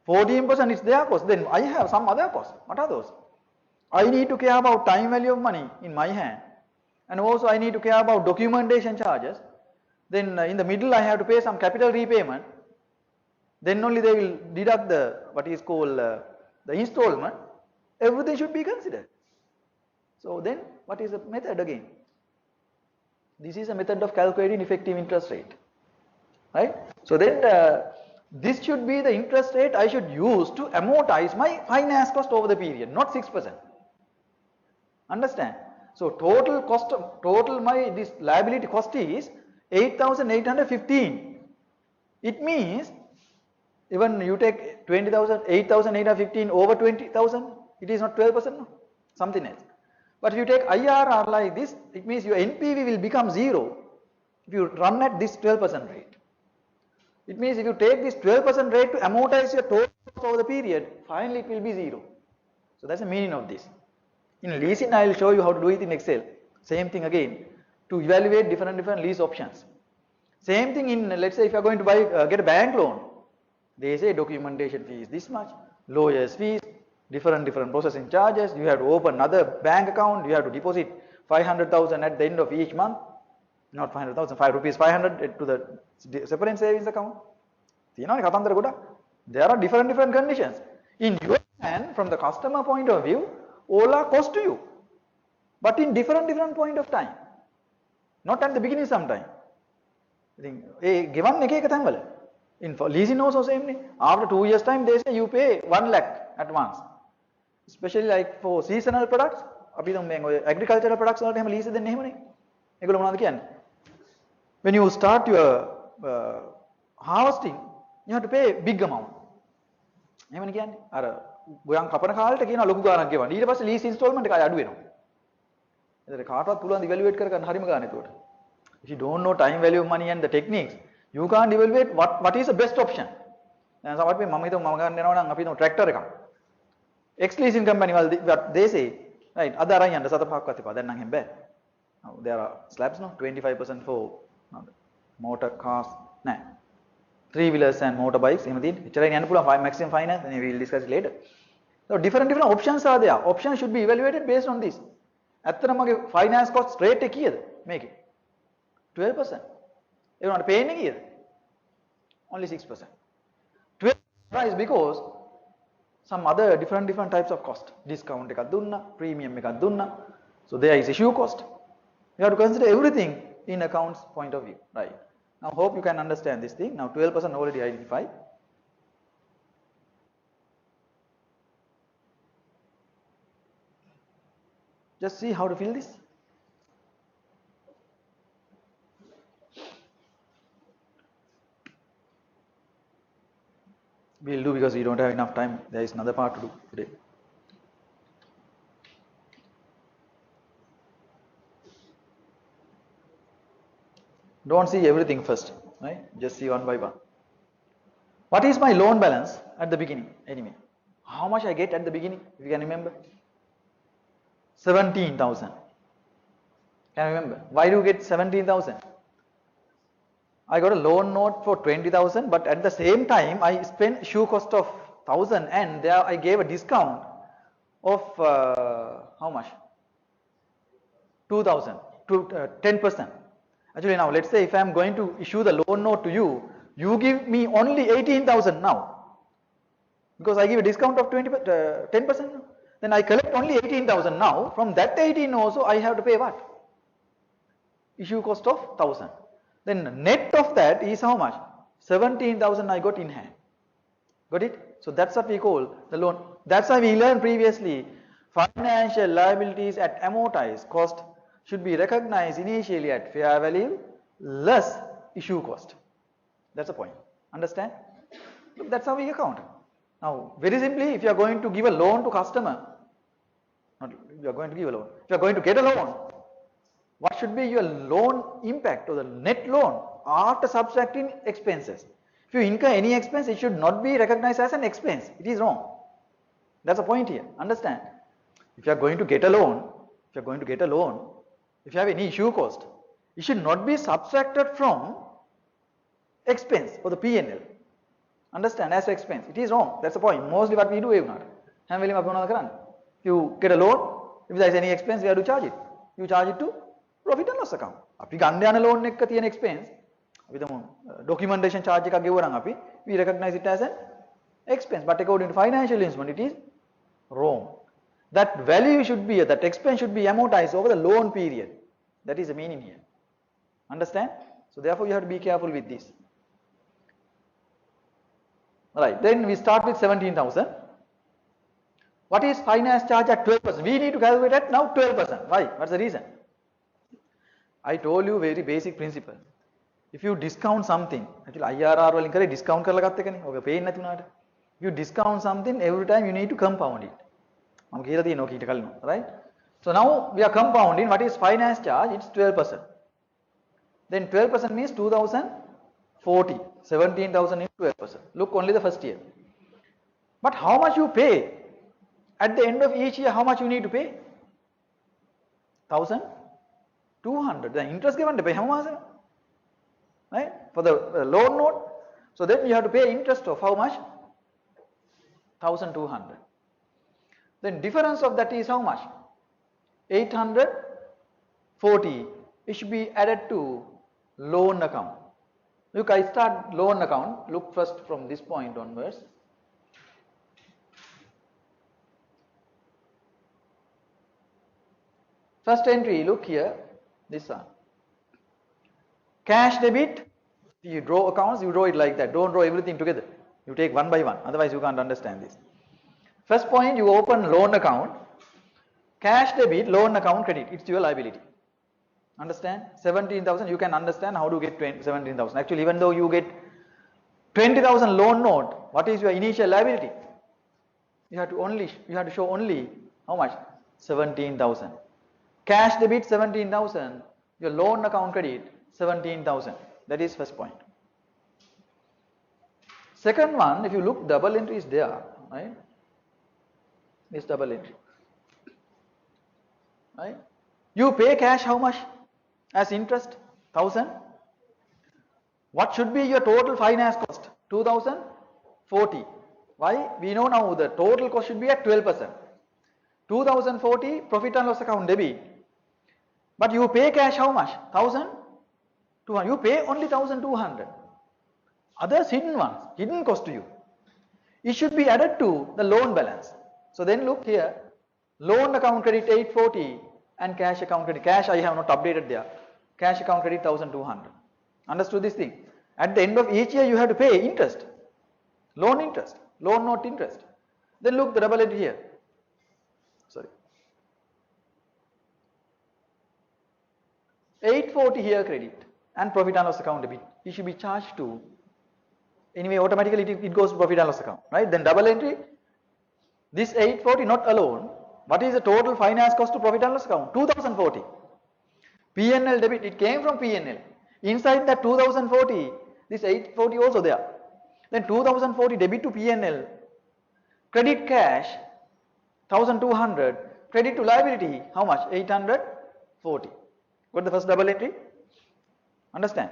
14% is their cost. Then I have some other costs. What are those? I need to care about time value of money in my hand, and also I need to care about documentation charges. Then in the middle I have to pay some capital repayment. Then only they will deduct the what is called the installment. Everything should be considered. So then what is the method again? This is a method of calculating effective interest rate, right? So then this should be the interest rate I should use to amortize my finance cost over the period, not 6%. Understand? So total cost, total my this liability cost is 8,815. It means even you take 20,000, 8,815 over 20,000, it is not 12%, no, something else. But if you take IRR like this, it means your NPV will become 0 if you run at this 12% rate. It means if you take this 12% rate to amortize your total cost over the period, finally it will be 0. So that's the meaning of this. In leasing I will show you how to do it in Excel. Same thing again, to evaluate different lease options. Same thing in, let's say if you are going to buy get a bank loan, they say documentation fee is this much, lawyers fees, different processing charges, you have to open another bank account, you have to deposit 500,000 at the end of each month, not 500,000, 5 rupees 500 to the separate savings account. There are different conditions. In your hand, from the customer point of view, all are cost to you, but in different point of time, not at the beginning sometime. I think given in leasing also same thing. After 2 years time they say you pay 1 lakh at once. Especially like for seasonal products, agricultural products වලට එහෙම lease දෙන්නේ එහෙමනේ. ඒගොල්ලෝ මොනවද කියන්නේ? When you start your harvesting, you have to pay big amount. එහෙමනේ කියන්නේ. අර ගොයන් කපන කාලෙට කියනවා ලොකු ගාණක් ගෙවන්න. ඊට පස්සේ lease installment එක අඩු වෙනවා. එතන කාටවත් පුළුවන් evaluate කර ගන්න හරිම ගන්න ඒකට. If you don't know time value of money and the techniques, you can't evaluate what is the best option. දැන් සමහරවිට මම හිතුවා මම ගන්න යනවා නම් අපි හිතමු tractor එකක්. Ex leasing company වල they say right අද අරන් යන්න සත පහක්වත් එපා. දැන් නම් එහෙම බෑ. Now there are slabs no 25% for motor cars නෑ. Three wheelers and motorbikes එහෙම තියෙන්නේ. එච්චරයි යන්න පුළුවන් maximum finance and we will discuss it later. So different options are there. Options should be evaluated based on this. ඇත්තටම මගේ finance cost rate එක කීයද මේකේ? 12%. ඒ වුණාට pay එක කීයද? Only 6%. 12% is because some other different types of cost. Discount එකක් දුන්නා, premium එකක් දුන්නා. So there is issue cost. You have to consider everything in accounts point of view, right? Now hope you can understand this thing. Now 12% already identified. Just see how to fill this. We'll do because we don't have enough time. There is another part to do today. Don't see everything first, right? Just see one by one. What is my loan balance at the beginning? Anyway, how much I get at the beginning? If you can remember, 17,000. Can you remember? Why do you get 17,000? I got a loan note for 20,000, but at the same time I spent issue cost of 1,000, and there I gave a discount of how much? 2,000 to 10%. Actually, now let's say if I am going to issue the loan note to you, you give me only 18,000 now, because I give a discount of 10%. Then I collect only 18,000 now. From that 18 also I have to pay what? Issue cost of 1,000. Then net of that is how much? 17,000 I got in hand. Got it? So that's what we call the loan. That's why we learned previously. Financial liabilities at amortized cost should be recognized initially at fair value less issue cost. That's the point. Understand? Look, that's how we account. Now, very simply, if you are going to give a loan to customer, not if you are going to give a loan, if you are going to get a loan, what should be your loan impact or the net loan after subtracting expenses? If you incur any expense, it should not be recognized as an expense. It is wrong. That's the point here. Understand? If you are going to get a loan, if you have any issue cost, it should not be subtracted from expense or the P&L. Understand? As expense. It is wrong. That's the point. Mostly what we do is not. If you get a loan, if there is any expense, we have to charge it. You charge it to profit and loss account. අපි ගන්න යන loan එකක තියෙන expense, අපි තමු documentation charge එකක් ගෙවුවා නම් අපි we recognize it as an expense, but according to financial instrument it is wrong. That value should be, that expense should be amortized over the loan period. That is the meaning here. Understand? So therefore you have to be careful with this. Right, then we start with 17,000. What is finance charge at 12%? We need to calculate at now 12%. Why? What's the reason? I told you very basic principle. If you discount something, actually IRR වලින් කරේ discount කරලා ගත්ත එකනේ. ඔක පේන්නේ නැති උනාට. If you discount something, every time you need to compound it. මම කියලා තියෙනවා කීට කලින්, right? So now we are compounding. What is finance charge? It's 12%. Then 12% means 2,040. 17,000 into 12%. Look, only the first year. But how much you pay? At the end of each year, how much you need to pay? 1,200. The interest given to pay how much? Right? For the loan note. So then you have to pay interest of how much? 1,200. Then difference of that is how much? 840. It should be added to loan account. Look, I start loan account. Look first from this point onwards. First entry, look here, this one. Cash debit, you draw accounts, you draw it like that. Don't draw everything together. You take one by one, otherwise you can't understand this. First point, you open loan account. Cash debit, loan account credit, it's your liability. Understand? 17,000, you can understand how to get 17,000. Actually, even though you get 20,000 loan note, what is your initial liability? You have to show only how much? 17,000. Cash debit 17,000. Your loan account credit 17,000. That is first point. Second one, if you look, double entry is there, right? This double entry, right? You pay cash how much as interest? 1,000. What should be your total finance cost? 2,040. Why? We know now the total cost should be at 12%. 2,040 profit and loss account debit. But you pay cash how much? 1,200. You pay only 1,200. Others hidden ones, hidden cost to you. It should be added to the loan balance. So then look here, loan account credit 840 and cash account credit. Cash I have not updated there. Cash account credit 1,200. Understood this thing? At the end of each year you have to pay interest. Loan note interest. Then look the double entry here. Sorry. 840 here credit and profit and loss account debit. It should be charged to, anyway automatically it goes to profit and loss account, right? Then double entry, this 840 not alone. What is the total finance cost to profit and loss account? 2,040. P&L debit, it came from P&L. Inside that 2,040, this 840 also there. Then 2,040 debit to P&L, credit cash 1,200, credit to liability how much? 840. Got the first double entry? Understand?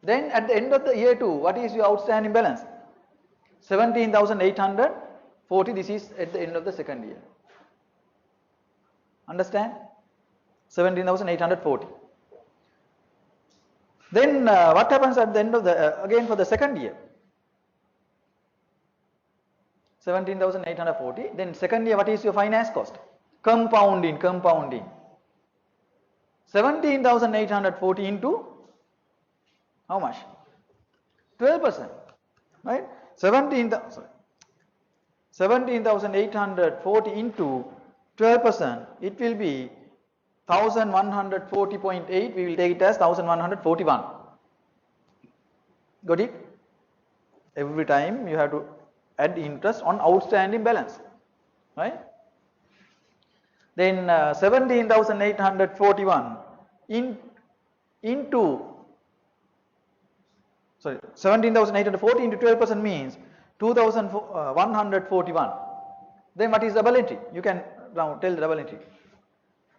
Then at the end of the year 2, what is your outstanding balance? 17,840. This is at the end of the second year. Understand? 17,840. Then what happens at the end of the, again for the second year? 17,840. Then second year, what is your finance cost? Compounding. 17,840 into how much? 12%, right? 17,840 into 12%, it will be 1,140.8. We will take it as 1,141. Got it? Every time you have to add interest on outstanding balance, right? Then 17,841 into 17,840 into 12% means 2,141. Then what is double entry? You can now tell the double entry.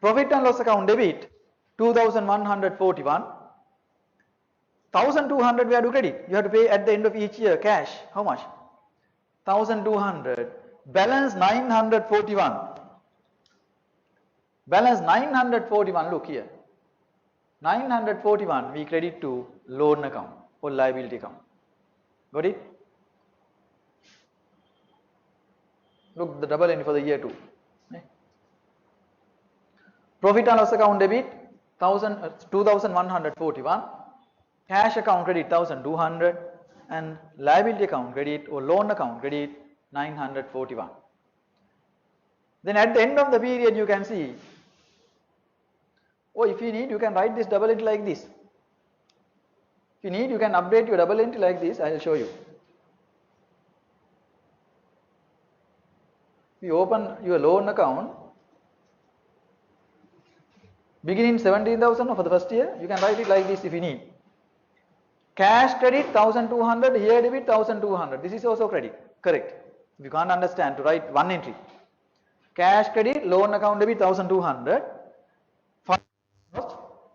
Profit and loss account debit 2,141. 1,200 we have to credit. You have to pay at the end of each year cash. How much? 1,200. Balance 941. Balance 941. Look here. 941 we credit to loan account or liability account. Got it? Look the double entry for the year 2. Profit and loss account debit 2,141. Cash account credit 1,200 and liability account credit or loan account credit 941. Then at the end of the period you can see, if you need you can write this double entry like this. If you need you can update your double entry like this. I will show you. If you open your loan account, beginning 17,000 for the first year, you can write it like this if you need. Cash credit 1,200, here debit 1,200. This is also credit. Correct. If you can't understand, to write one entry. Cash credit, loan account debit 1,200.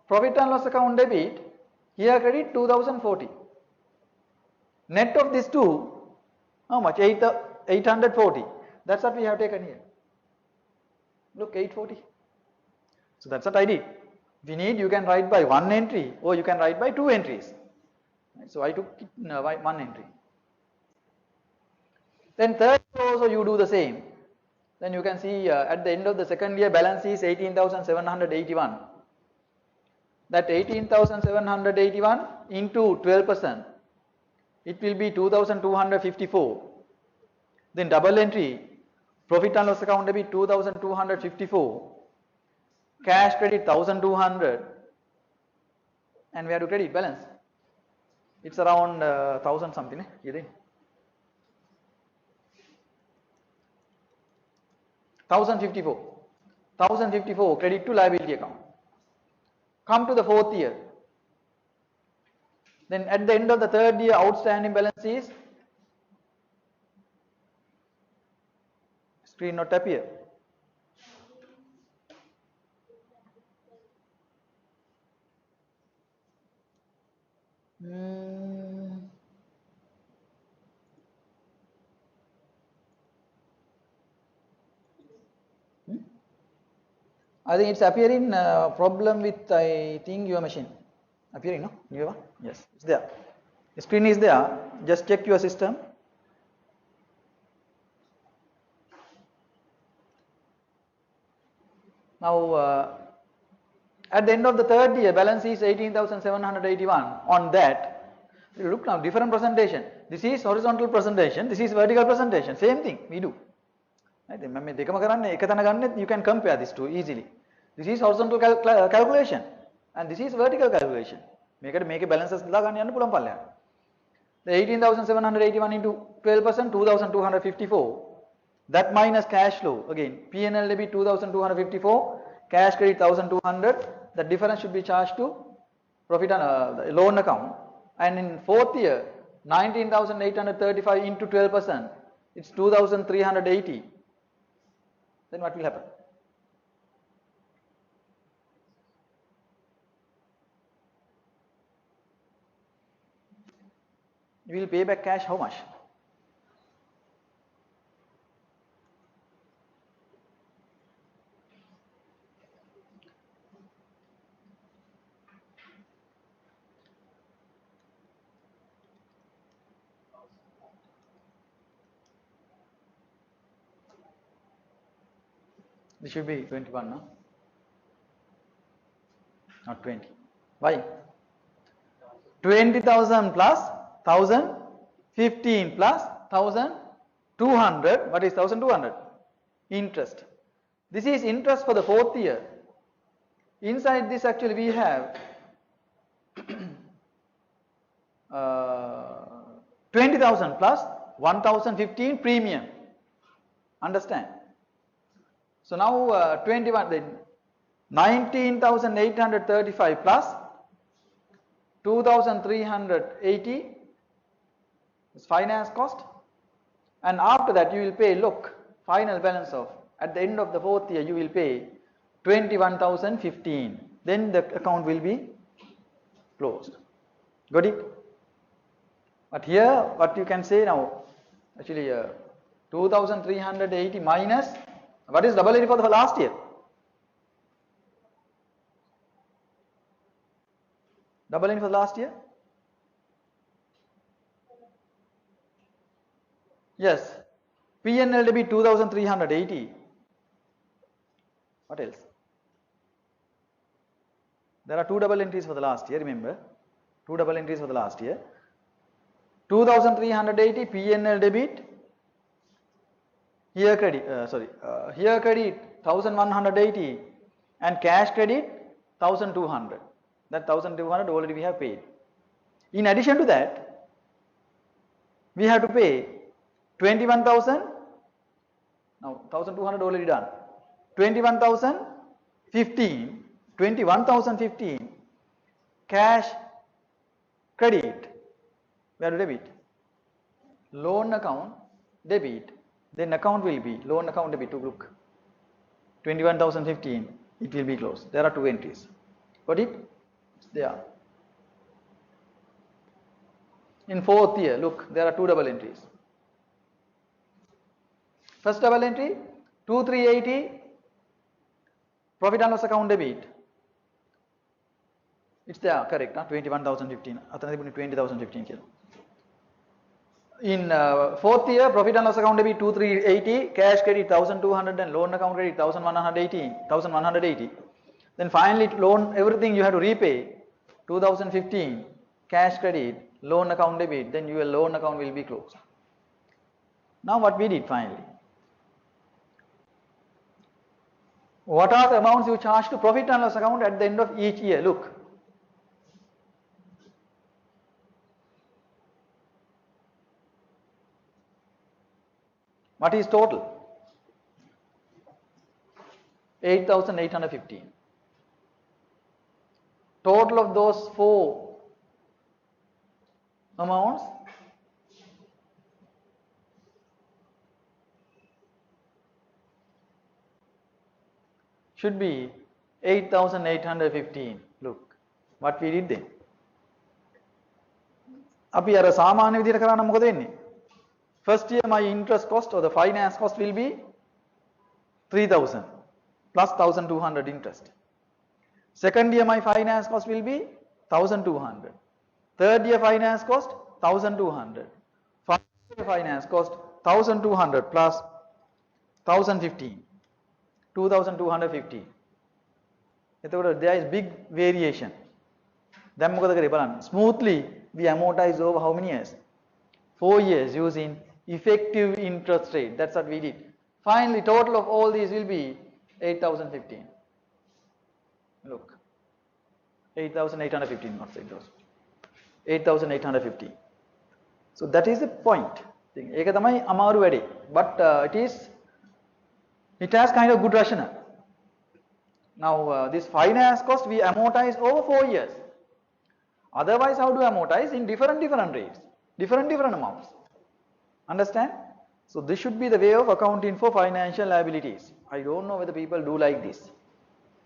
Profit and loss account debit, here credit 2,040. Net of these two, how much? 840. That's what we have taken here. Look, 840. So that's what I did. If you need, you can write by one entry or you can write by two entries. So I took one entry. Then third also you do the same. Then you can see at the end of the second year balance is 18,781. That 18,781 into 12%, it will be 2,254. Then double entry, profit and loss account debit 2,254. cash credit 1200, and we have to credit balance. It's around 1000 something. You think? 1054. 1054 credit to liability account. Come to the fourth year. Then at the end of the third year, outstanding balance is, screen not appear. I think it's appearing problem with, I think, your machine. Appearing, no? Your one? Yes, it's there. The screen is there. Just check your system. Now, at the end of the third year, balance is 18,781. On that, look now, different presentation. This is horizontal presentation. This is vertical presentation. Same thing we do. Right? You can compare these two easily. This is horizontal calculation, and this is vertical calculation. Make a balances. The 18,781 into 12%, 2,254. That minus cash flow, again, P&L debit 2,254, cash credit 1,200. The difference should be charged to profit and loan account. And in fourth year, 19,835 into 12%, it's 2,380. Then what will happen? You will pay back cash how much? This should be 21, no? Not 20. Why? 20,000 plus 1,000, 15 plus 1,200. What is 1,200? Interest. This is interest for the fourth year. Inside this, actually, we have 20,000 plus 1,015 premium. Understand? So now 21, then 19,835 plus 2,380 is finance cost, and after that you will pay, look, final balance of, at the end of the fourth year you will pay 21,015. Then the account will be closed. Got it? But here what you can say now, actually 2,380 minus, what is double entry for the last year? Double entry for the last year? Yes. P&L debit 2,380. What else? There are two double entries for the last year, remember? Two double entries for the last year. 2,380 P&L debit. Here credit, here credit 1,180 and cash credit 1,200. That 1,200 already we have paid. In addition to that, we have to pay 21,000. Now 1,200 already done. 21,015 cash credit. We have to debit. Loan account debit. Then account will be loan account debit to look 21,015. It will be closed. There are two entries. Got it? It's there. In fourth year, look, there are two double entries. First double entry 2,380 profit and loss account debit. It's there, correct? 21,015. 20,015. In fourth year, profit and loss account debit 2,380, cash credit 1,200 and loan account credit 1,180. Then finally loan, everything you have to repay 2,015, cash credit, loan account debit, then your loan account will be closed. Now what we did finally? What are the amounts you charge to profit and loss account at the end of each year? Look. What is total? 8,815. Total of those four amounts should be 8,815. Look what we did then. අපි අර සාමාන්‍ය විදිහට කරා නම් මොකද වෙන්නේ? First year my interest cost or the finance cost will be 3,000 plus 1,200 interest. Second year my finance cost will be 1,200. Third year finance cost 1,200. Fourth year finance cost 1,200 plus 1,015. 2,250. එතකොට there is big variation. දැන් මොකද කරේ බලන්න. Smoothly we amortize over how many years? 4 years using effective interest rate. That's what we did. Finally total of all these will be 8,015. Look. 8,815 not 8,000. 8,815. So that is the point. ඒක තමයි අමාරු වැඩේ. But it has kind of good rationale. Now this finance cost we amortize over 4 years. Otherwise how do you amortize? In different rates, different amounts. Understand? So this should be the way of accounting for financial liabilities. I don't know whether people do like this,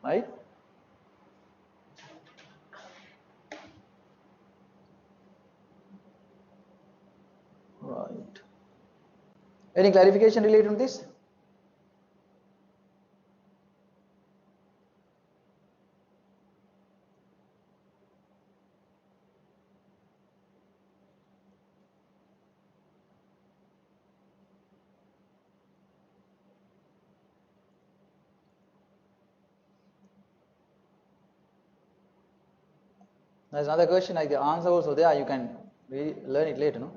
right? Right. Any clarification related to this? There's another question, like the answer also there, you can learn it later, no?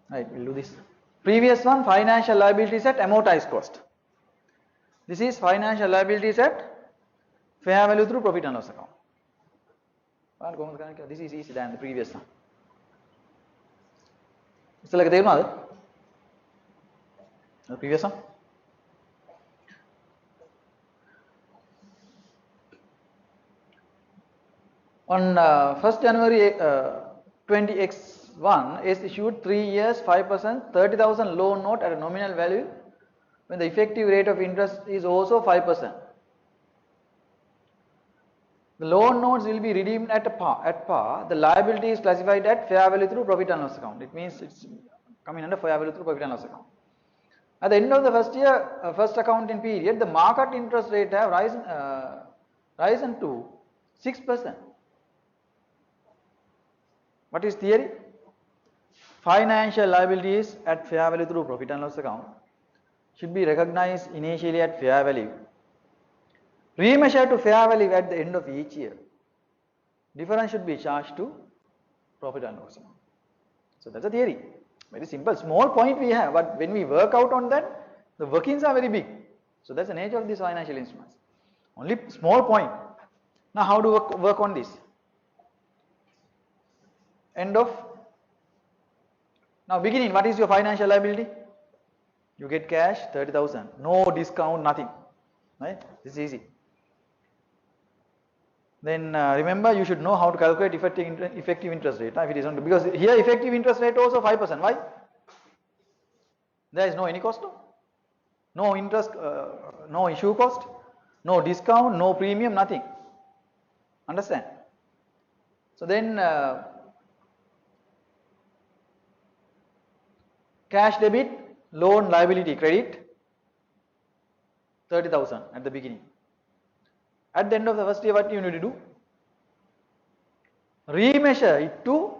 Right, we'll do this. Previous one, financial liabilities at amortized cost. This is financial liabilities at fair value through profit and loss account. This is easier than the previous one. ඉස්සෙල්ලා එක තේරුණාද? The previous one? On 1st January 20X1 is issued 3 years 5% 30,000 loan note at a nominal value when the effective rate of interest is also 5%. The loan notes will be redeemed at par. The liability is classified at fair value through profit and loss account. It means it's coming under fair value through profit and loss account. At the end of the first accounting period, the market interest rate have risen to 6%. What is theory? Financial liabilities at fair value through profit and loss account should be recognized initially at fair value, remeasured to fair value at the end of each year. Difference should be charged to profit and loss account. So that's a theory. Very simple, small point we have, but when we work out on that, the workings are very big. So that's the nature of these financial instruments. Only small point. Now how do we work on this? End of. Now beginning, what is your financial liability? You get cash 30,000, no discount, nothing, right? This is easy. Then remember, you should know how to calculate effective interest rate. If it is on, because here effective interest rate also 5%. Why? There is no any cost, no interest, no issue cost, no discount, no premium, nothing. Understand? So then cash debit, loan liability credit 30,000 at the beginning. At the end of the first year, what you need to do? Remeasure it to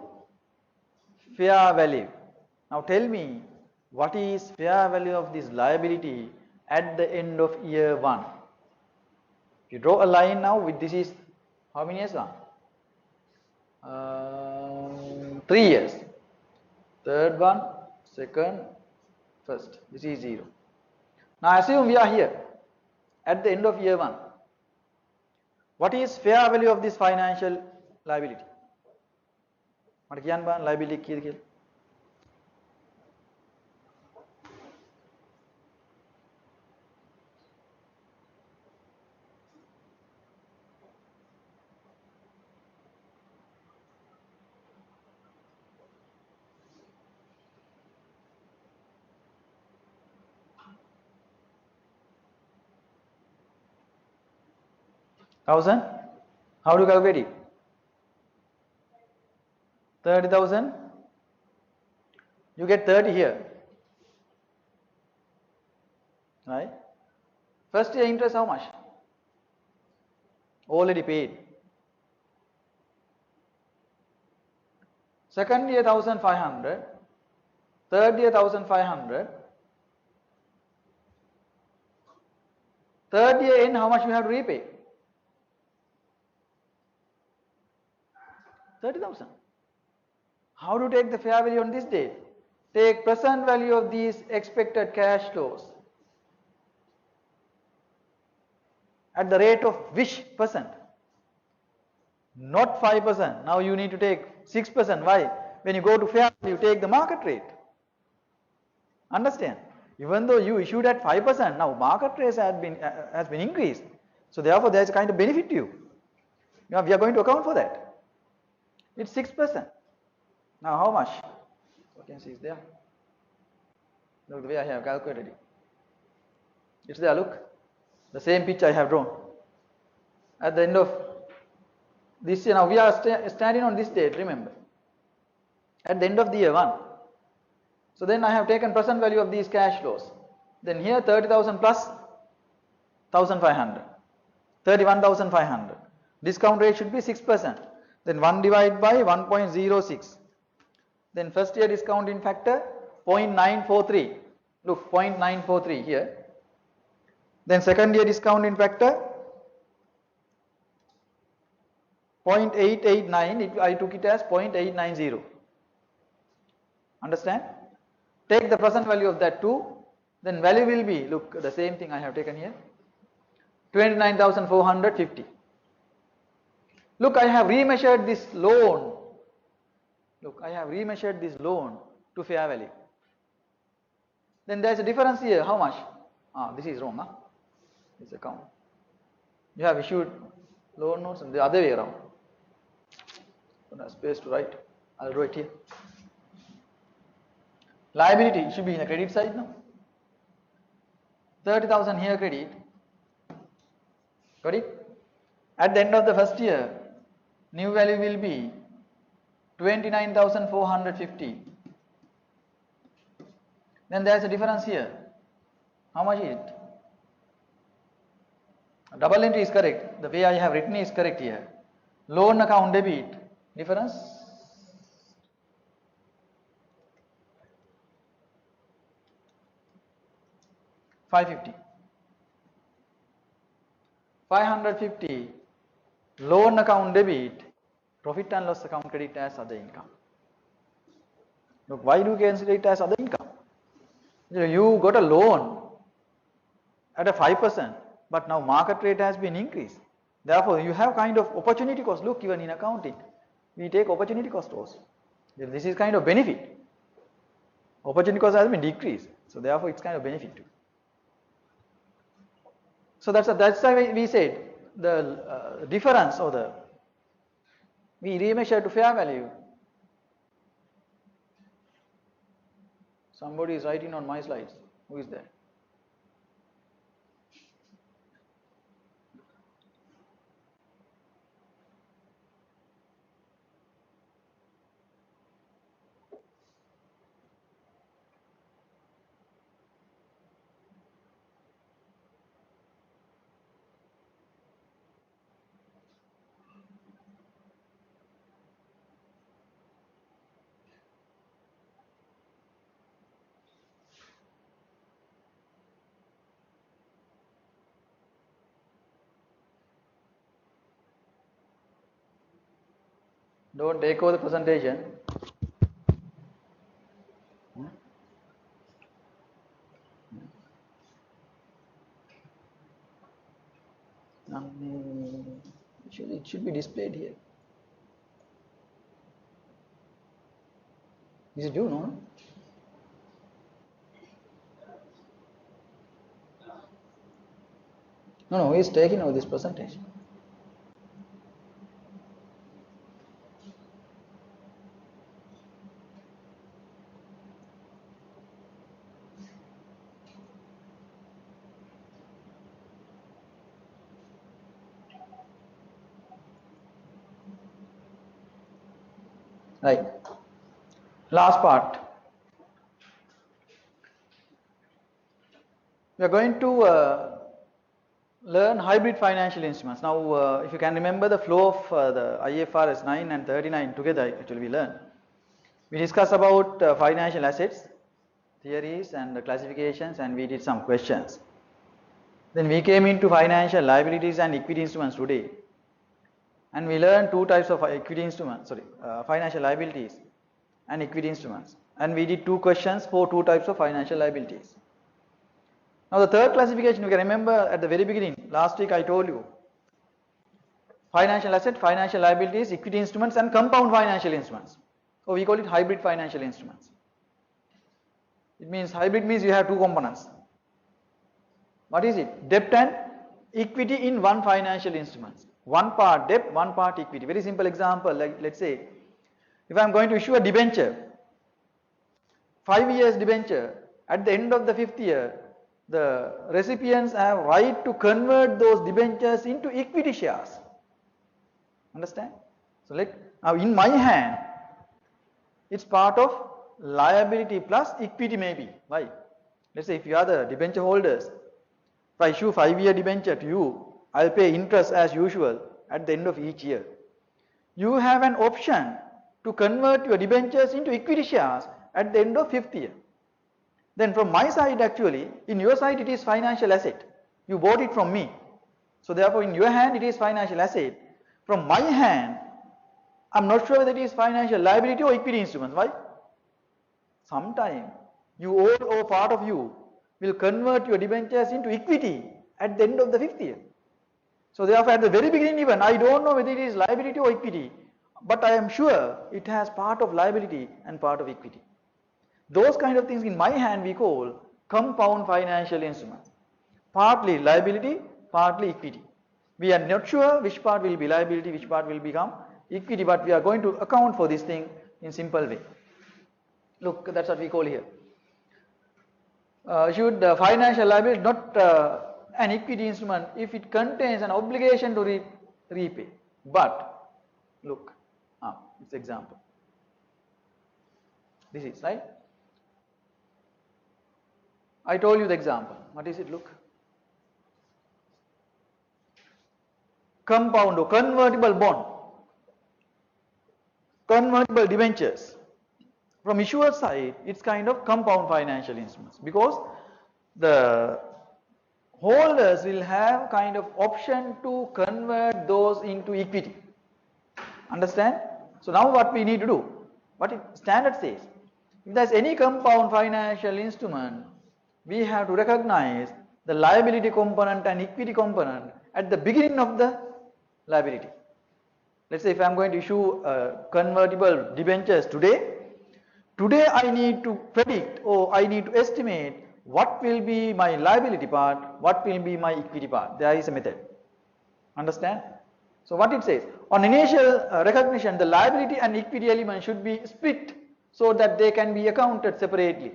fair value. Now tell me, what is fair value of this liability at the end of year 1? You draw a line now with this is how many years now? 3 years. Third one, second, first. This is 0. Now assume we are here at the end of year 1. What is fair value of this financial liability? මට කියන්න බලන්න liability කීයද කියලා. 1000. How do you calculate it? 30,000. You get 30 here, right? First year interest how much? Already paid. Second year 1,500. Third year 1,500. Third year in how much you have to repay? 30,000. How to take the fair value on this date? Take present value of these expected cash flows at the rate of which percent? Not 5%. Now you need to take 6%. Why? When you go to fair value, you take the market rate. Understand? Even though you issued at 5%, now market rate has been increased. So therefore there is a kind of benefit to you. Now we are going to account for that. It's 6%. Now how much? Vacancy is there. Look the way I have calculated it. It's there, look. The same picture I have drawn. At the end of this year, now we are standing on this date, remember. At the end of the year 1. So then I have taken present value of these cash flows. Then here 30,000 plus 1,500. 31,500. Discount rate should be 6%. Then 1 divided by 1.06. Then first year discounting factor 0.943. Look, 0.943 here. Then second year discounting factor 0.889. I took it as 0.890. Understand? Take the present value of that too. Then value will be, look, the same thing I have taken here, 29,450. Look, I have remeasured this loan. Look, I have remeasured this loan to fair value. Then there is a difference here. How much? This is wrong. Huh? This account. You have issued loan notes and the other way around. Don't have space to write. I'll draw it here. Liability should be in the credit side now. 30,000 here credit. Got it? At the end of the first year, new value will be 29,450. Then there is a difference here. How much is it? Double entry is correct. The way I have written is correct here. Loan account debit. Difference? $550. 550 loan account debit, profit and loss account credit as other income. Look, why do you consider it as other income? You got a loan at a 5%, but now market rate has been increased. Therefore, you have kind of opportunity cost. Look, even in accounting, we take opportunity cost also. This is kind of benefit. Opportunity cost has been decreased, so therefore it's kind of benefit too. So that's why we said the difference or we remeasure to fair value. Somebody is writing on my slides. Who is that? Don't take over the presentation. It should be displayed here. Is it you, no? No, he is taking over this presentation. Right. Last part. We are going to learn hybrid financial instruments. Now, if you can remember the flow of the IFRS 9 and 39 together, actually we learn. We discussed about financial assets, theories and classifications, and we did some questions. Then we came into financial liabilities and equity instruments today. And we learned two types of equity instruments, financial liabilities and equity instruments. And we did two questions for two types of financial liabilities. Now the third classification, you can remember at the very beginning, last week I told you, financial asset, financial liabilities, equity instruments and compound financial instruments. So we call it hybrid financial instruments. It means hybrid means you have two components. What is it? Debt and equity in one financial instruments. One part debt, one part equity. Very simple example, like let's say, if I am going to issue a debenture, 5 years debenture, at the end of the 5th year, the recipients have right to convert those debentures into equity shares. Understand? So now in my hand, it's part of liability plus equity maybe. Why? Let's say if you are the debenture holders, if I issue 5-year debenture to you, I'll pay interest as usual at the end of each year. You have an option to convert your debentures into equity shares at the end of 5th year. Then from my side actually, in your side it is financial asset. You bought it from me. So therefore in your hand it is financial asset. From my hand, I'm not sure whether it is financial liability or equity instruments. Why? Sometime you or part of you will convert your debentures into equity at the end of the 5th year. So therefore at the very beginning even, I don't know whether it is liability or equity, but I am sure it has part of liability and part of equity. Those kind of things in my hand we call compound financial instruments. Partly liability, partly equity. We are not sure which part will be liability, which part will become equity, but we are going to account for this thing in simple way. Look, that's what we call here. Should financial liability not an equity instrument if it contains an obligation to repay? But look, it's example. This is right. I told you the example. What is it? Look. Compound or convertible bond. Convertible debentures. From issuer side, it's kind of compound financial instruments because the holders will have kind of option to convert those into equity. Understand? So now what we need to do, what standard says, if there's any compound financial instrument, we have to recognize the liability component and equity component at the beginning of the liability. Let's say if I'm going to issue convertible debentures today I need to predict or I need to estimate what will be my liability part, what will be my equity part. There is a method. Understand? So what it says, on initial recognition, the liability and equity element should be split so that they can be accounted separately.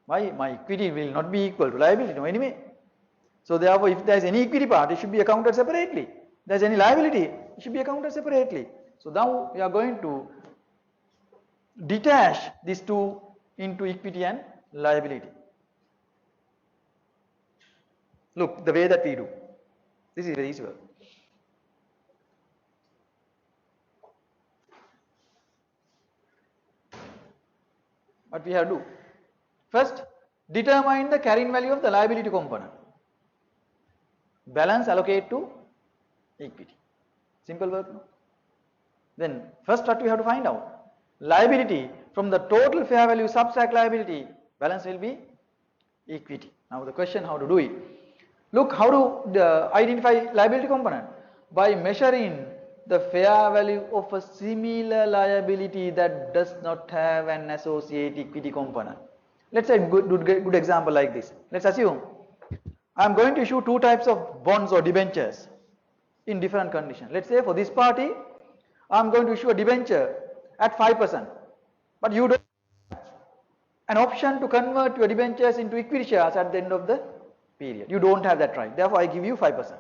Why? My equity will not be equal to liability, no anyway. So therefore, if there is any equity part, it should be accounted separately. If there is any liability, it should be accounted separately. So now we are going to detach these two into equity and liability. Look, the way that we do. This is very easy work. What we have to do? First, determine the carrying value of the liability component. Balance allocate to equity. Simple work, no? Then first what we have to find out? Liability from the total fair value subtract liability, balance will be equity. Now the question how to do it? Look how to identify liability component by measuring the fair value of a similar liability that does not have an associated equity component. Let's say good example like this. Let's assume I am going to issue two types of bonds or debentures in different conditions. Let's say for this party I am going to issue a debenture at 5%, but you don't have an option to convert your debentures into equity shares at the end of the period. You don't have that right. Therefore, I give you 5%.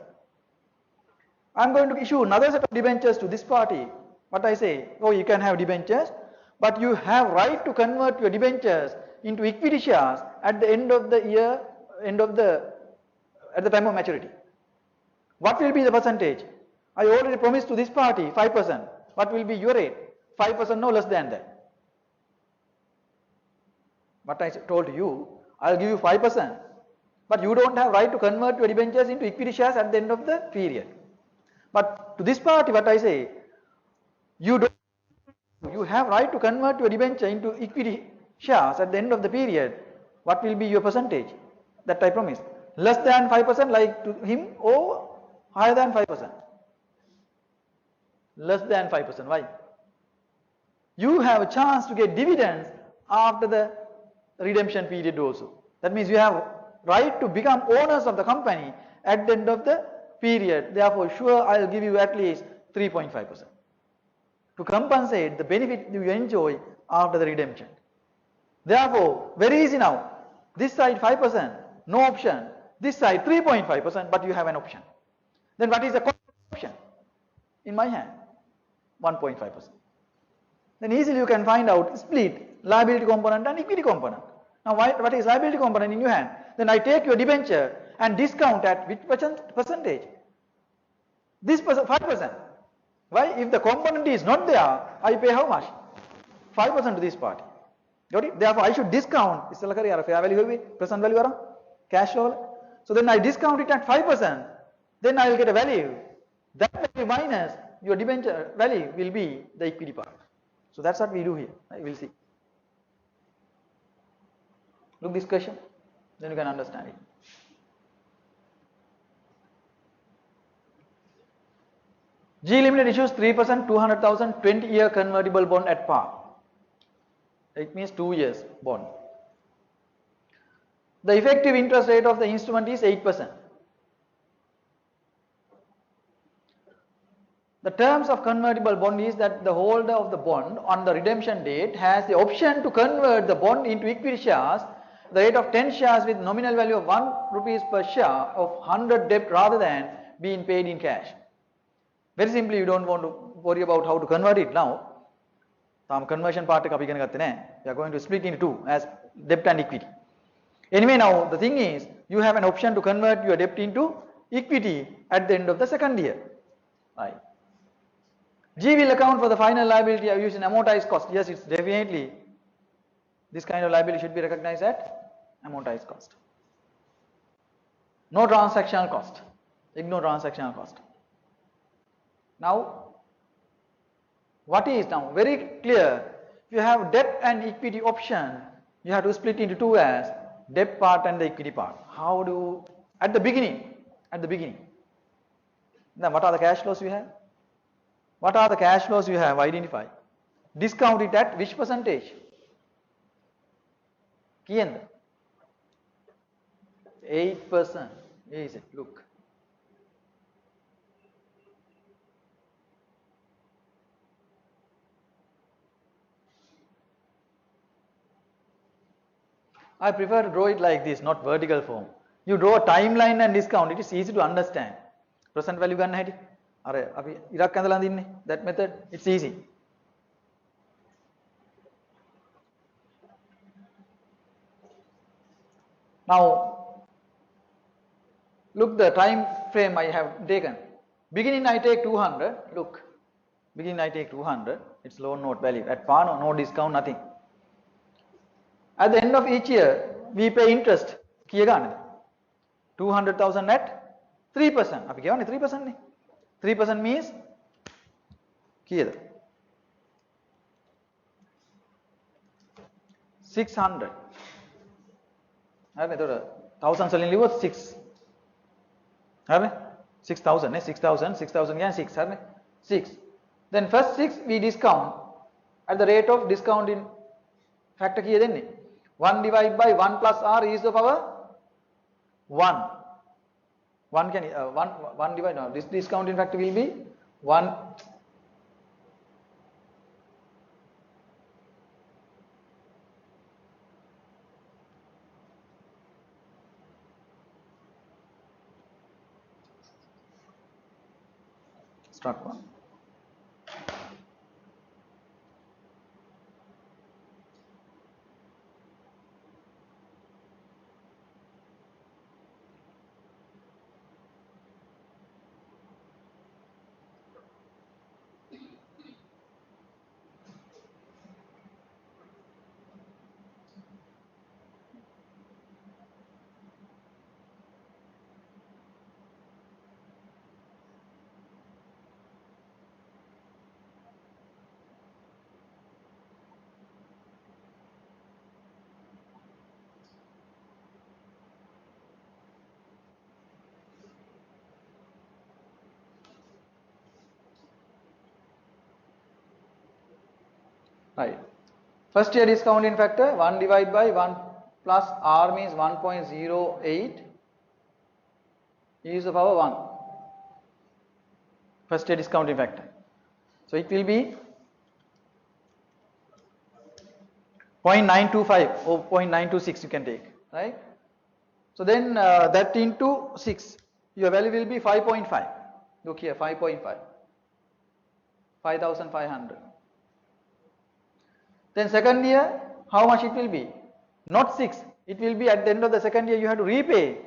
I am going to issue another set of debentures to this party. But I say, oh, you can have debentures, but you have right to convert your debentures into equity shares at the end of the year, at the time of maturity. What will be the percentage? I already promised to this party 5%. What will be your rate? 5%, no less than that. What I told you, I'll give you 5%. But you don't have right to convert your debentures into equity shares at the end of the period. But to this party, what I say, you have right to convert your debenture into equity shares at the end of the period. What will be your percentage? That I promise. Less than 5% like to him or higher than 5%? Less than 5%. Why? You have a chance to get dividends after the redemption period also. That means you have right to become owners of the company at the end of the period. Therefore, sure, I will give you at least 3.5% to compensate the benefit you enjoy after the redemption. Therefore, very easy now. This side 5%, no option. This side 3.5%, but you have an option. Then what is the option? In my hand, 1.5%. Then easily you can find out split liability component and equity component. Now what is liability component in your hand? Then I take your debenture and discount at which percentage? This 5%. Why? If the component is not there, I pay how much? 5% to this party. Got it? Therefore, I should discount. Fair value, present value, cash flow. So then I discount it at 5%. Then I will get a value. That value minus your debenture value will be the equity part. So that's what we do here. We will see. Look this question, then you can understand it. G Limited issues 3% 200,000 20-year convertible bond at par. It means 2 years bond. The effective interest rate of the instrument is 8%. The terms of convertible bond is that the holder of the bond on the redemption date has the option to convert the bond into equity shares, the rate of 10 shares with nominal value of 1 rupees per share of 100 debt rather than being paid in cash. Very simply, you don't want to worry about how to convert it now. Conversion part we are going to split into two as debt and equity. Anyway, now the thing is, you have an option to convert your debt into equity at the end of the second year. Right. G will account for the final liability using amortized cost. Yes, it's definitely this kind of liability should be recognized at amortized cost. No transactional cost. Ignore transactional cost. Now, what is now very clear? If you have debt and equity option, you have to split into two as debt part and the equity part. How do at the beginning? Then what are the cash flows you have? What are the cash flows you have identified? Discount it at which percentage? 8%. Is it? Look. I prefer to draw it like this, not vertical form. You draw a timeline and discount, it is easy to understand. Present value ganna heti. Are api irak ඇඳලා දින්නේ. That method, it's easy. Now, look the time frame I have taken. Beginning I take 200, look. Beginning I take 200, it's loan note value. At par, no discount, nothing. At the end of each year, we pay interest. 200,000 at 3%. අපි කියවනේ 3% නේ. 3% means කීයද? 600. හරිනේ. එතකොට 1000 වලින් ලිව්වොත් 6. Have we? 6,000, 6,000 and 6, have we? 6. Then first 6 we discount at the rate of discount in factor kiya denne. 1 divided by 1 plus r is the power 1. 1 can 1 divided, no, this discount in factor will be 1. Start 1. Right. First year discounting factor 1 divided by 1 plus r means 1.08 e to the power 1. First year discounting factor. So it will be 0.925 or 0.926 you can take, right? So then that into 6, your value will be 5.5. Look here, 5.5, 5,500. Then second year, how much it will be? Not 6, it will be at the end of the second year you have to repay.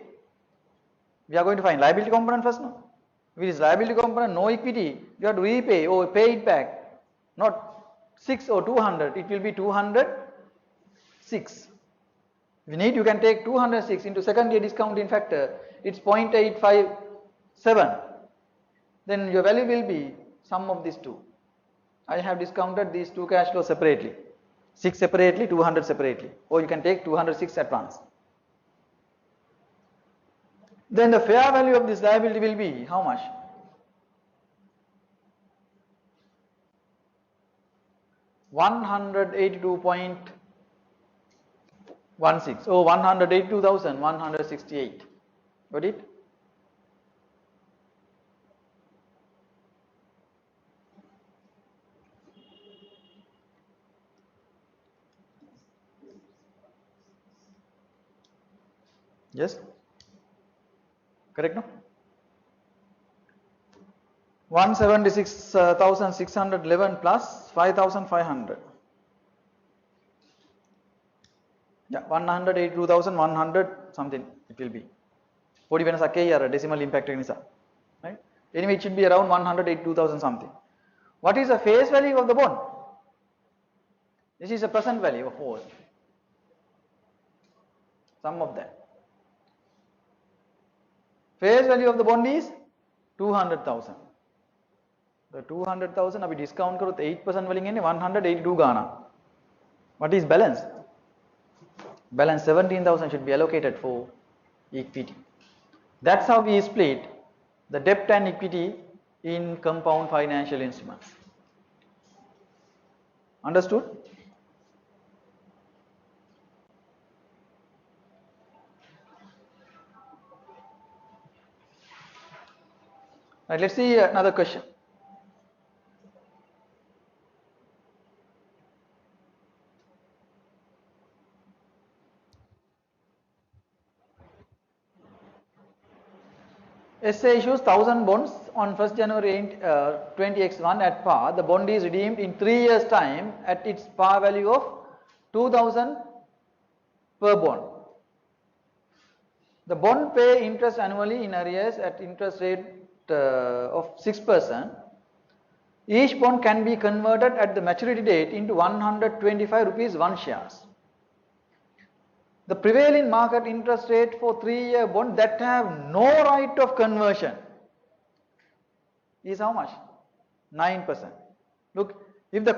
We are going to find liability component first, no? If it is liability component, no equity, you have to repay or pay it back. Not 6 or 200, it will be 206. If you need, you can take 206 into second year discounting factor, it's 0.857. Then your value will be sum of these two. I have discounted these two cash flows separately. 6 separately, 200 separately, or you can take 206 at once. Then the fair value of this liability will be how much? $182.16 or 182,168. Got it? Yes? Correct, no? 176,611 plus 5,500. Yeah, 182,100 something it will be. 40 වෙනස අකේ අර decimal impact එක නිසා. Right? Anyway, it should be around 182,000 something. What is the face value of the bond? This is the present value of all. Sum of that. Face value of the bond is 200,000. The 200,000 අපි discount කරොත් 8% වලින් එන්නේ 182 ගාණක්. What is balance? Balance 17,000 should be allocated for equity. That's how we split the debt and equity in compound financial instruments. Understood? Right, let's see another question. SA issues 1,000 bonds on 1st January 20x1 at par. The bond is redeemed in 3 years time at its par value of 2,000 per bond. The bond pay interest annually in arrears at interest rate of 6%. Each bond can be converted at the maturity date into 125 rupees 1 shares. The prevailing market interest rate for 3-year bond that have no right of conversion is how much? 9%. Look, if the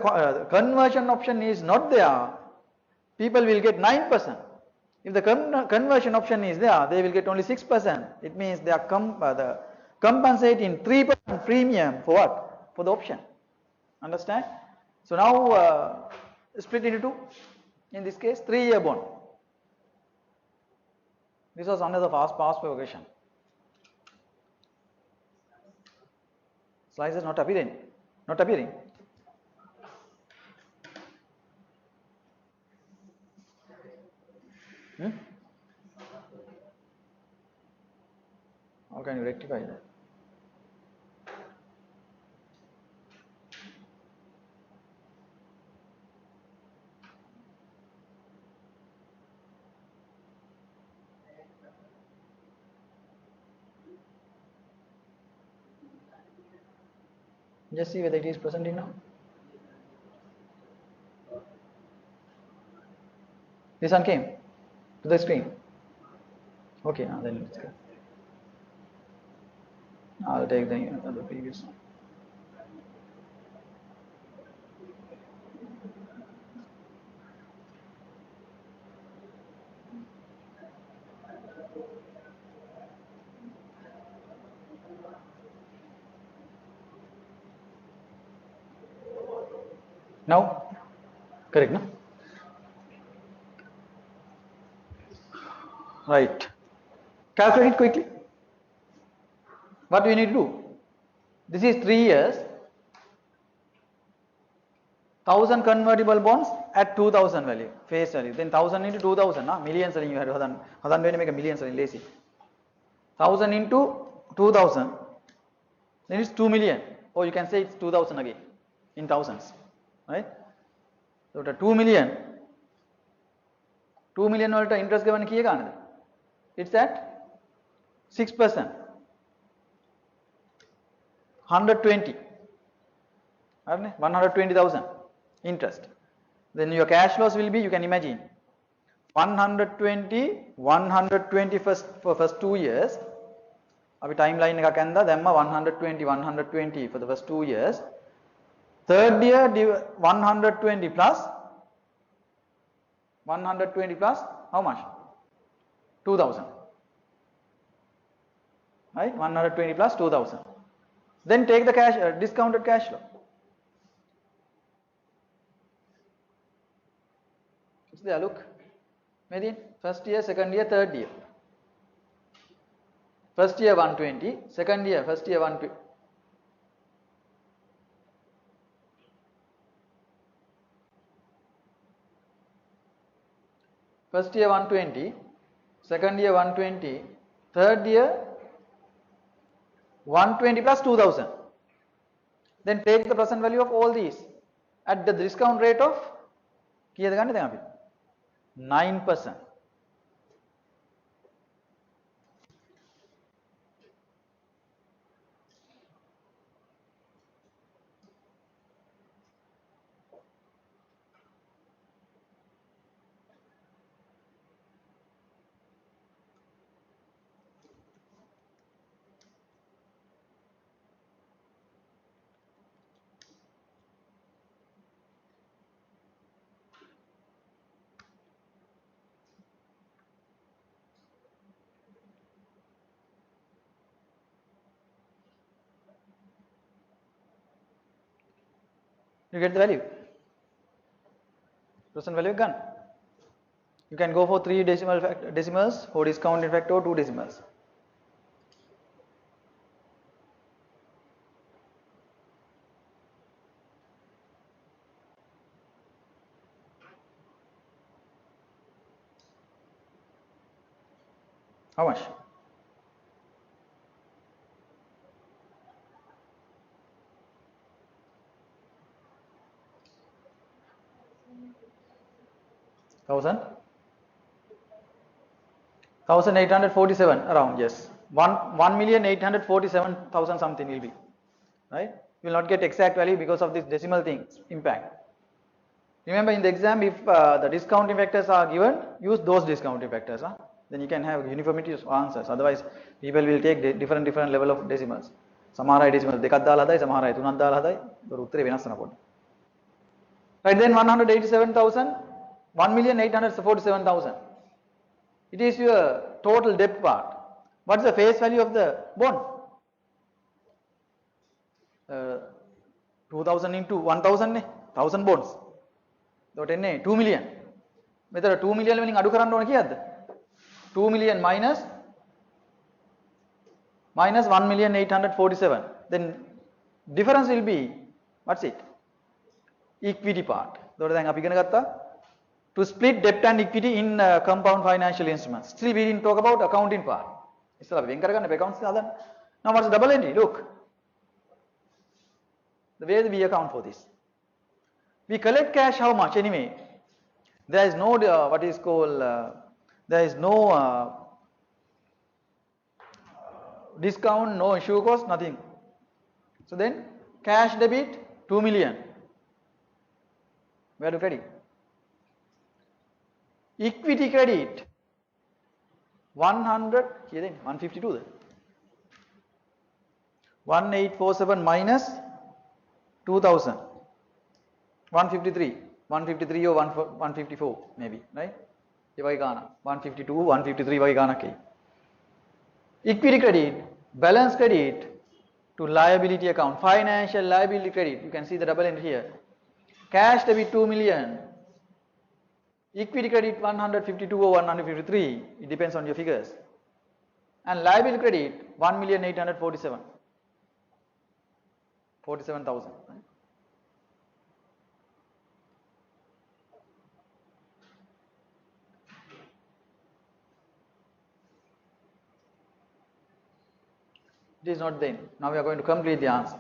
conversion option is not there, people will get 9%. If the conversion option is there, they will get only 6%. It means they are the compensating 3% premium for what? For the option. Understand? So now split into two. In this case, 3-year bond. This was under the past progression. Slides is not appearing. Not appearing. How can you rectify that? Just see whether it is presenting now. This one came to the screen. Okay, now then let's go. I'll take the previous one. Now, correct, no? Right. Calculate it quickly. What do you need to do? This is 3 years. 1000 convertible bonds at 2000 value, face value. Then 1000 into 2000, millions you have to make a millions lazy. 1000 into 2000, then it's 2 million. Or you can say it's 2000 again in thousands, right? So the 2 million interest given kiya it's at 6%, 120, 120,000 interest. Then your cash flows will be, you can imagine, 120 for first 2 years. Our timeline එක කැන්දා දැම්ම 120 for the first 2 years. Third year 120 plus how much? 2000. Right? 120 plus 2000. Then take the cash discounted cash flow. It's there, look. Maybe first year, second year, third year. First year 120, second year, first year 120. First year 120, second year 120, third year 120 plus 2000. Then take the present value of all these at the discount rate of 9%. You get the value. Present value gone. You can go for 3 decimals, 4 discounted factor, 2 decimals. How much? Thousand? 1847 around, yes. 1,847,000 something will be. Right? You will not get exact value because of this decimal thing impact. Remember in the exam, if the discounting factors are given, use those discounting factors. Then you can have uniformity of answers. Otherwise, people will take different level of decimals. Samara decimal දෙකක් දාලා හදයි, සමහර අය තුනක් දාලා හදයි. ඒක උත්තරේ වෙනස් වෙනවා පොඩ්ඩක්. Right, then 187,000, 1,847,000. It is your total debt part. What is the face value of the bond? 2000 into 1000 ne 1000 bonds. එතකොට එන්නේ 2 million. මෙතන 2 million වලින් අඩු කරන්න ඕන කීයක්ද? 2 million minus 1,847,000. Then difference will be what's it? Equity part. එතකොට දැන් අපි ඉගෙන ගත්තා to split debt and equity in compound financial instruments. Still we didn't talk about accounting part. ඉස්සලා අපි වෙන් කරගන්න accounts හදන්න. Now what's the double entry? Look. The way we account for this. We collect cash how much anyway? There is no what is called there is no discount, no issue cost, nothing. So then cash debit 2 million. Where to credit? Equity credit 100 here then 152 then 1847 minus 2000 153 or 154 maybe, right? ඒ වගේ ගානක් 152 153 වගේ ගානක් එයි. Equity credit, balance credit to liability account, financial liability credit. You can see the double entry here. Cash debit 2 million. Equity credit 152 or 153. It depends on your figures. And liability credit 1,847,000. 47,000. Right? It is not then. Now we are going to complete the answer.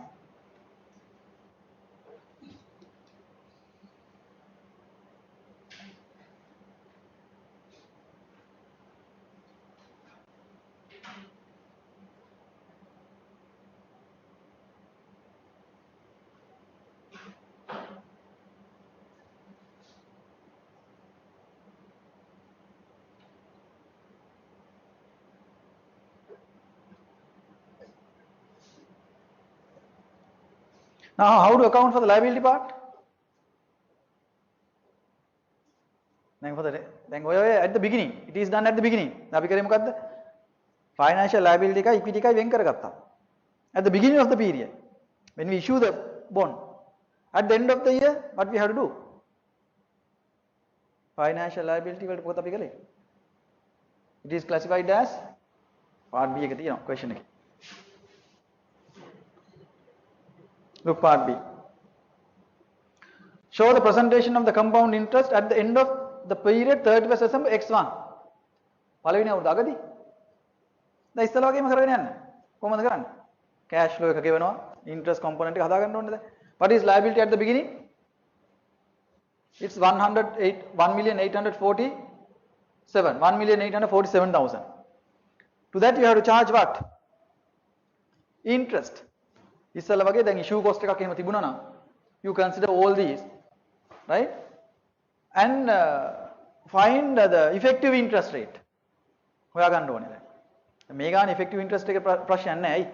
Now how to account for the liability part? Then at the beginning, it is done at the beginning. අපි කරේ මොකද්ද? Financial liability එකයි equity එකයි වෙන් කරගත්තා. At the beginning of the period, when we issue the bond, at the end of the year, what we have to do? Financial liability වලට පොත අපි කළේ. It is classified as part B එක තියෙනවා question එකේ. Look part B. Show the presentation of the compound interest at the end of the period 31st December x1. පළවෙනි අවුරුද්ද අගදී. දැන් ඉස්සෙල්ලා වගේම කරගෙන යන්න. කොහොමද කරන්නේ? cash flow එක ගෙවනවා, interest component එක හදාගන්න ඕනේ දැන්. What is liability at the beginning? It's 1,847,000. To that you have to charge what? Interest. ඉස්සෙල්ලා වගේ දැන් issue cost එකක් එහෙම තිබුණා නම් you consider all these, right? And find the effective interest rate. හොයා ගන්න ඕනේ දැන්. මේ ගාන effective interest එක ප්‍රශ්නයක් නැහැ. ඇයි?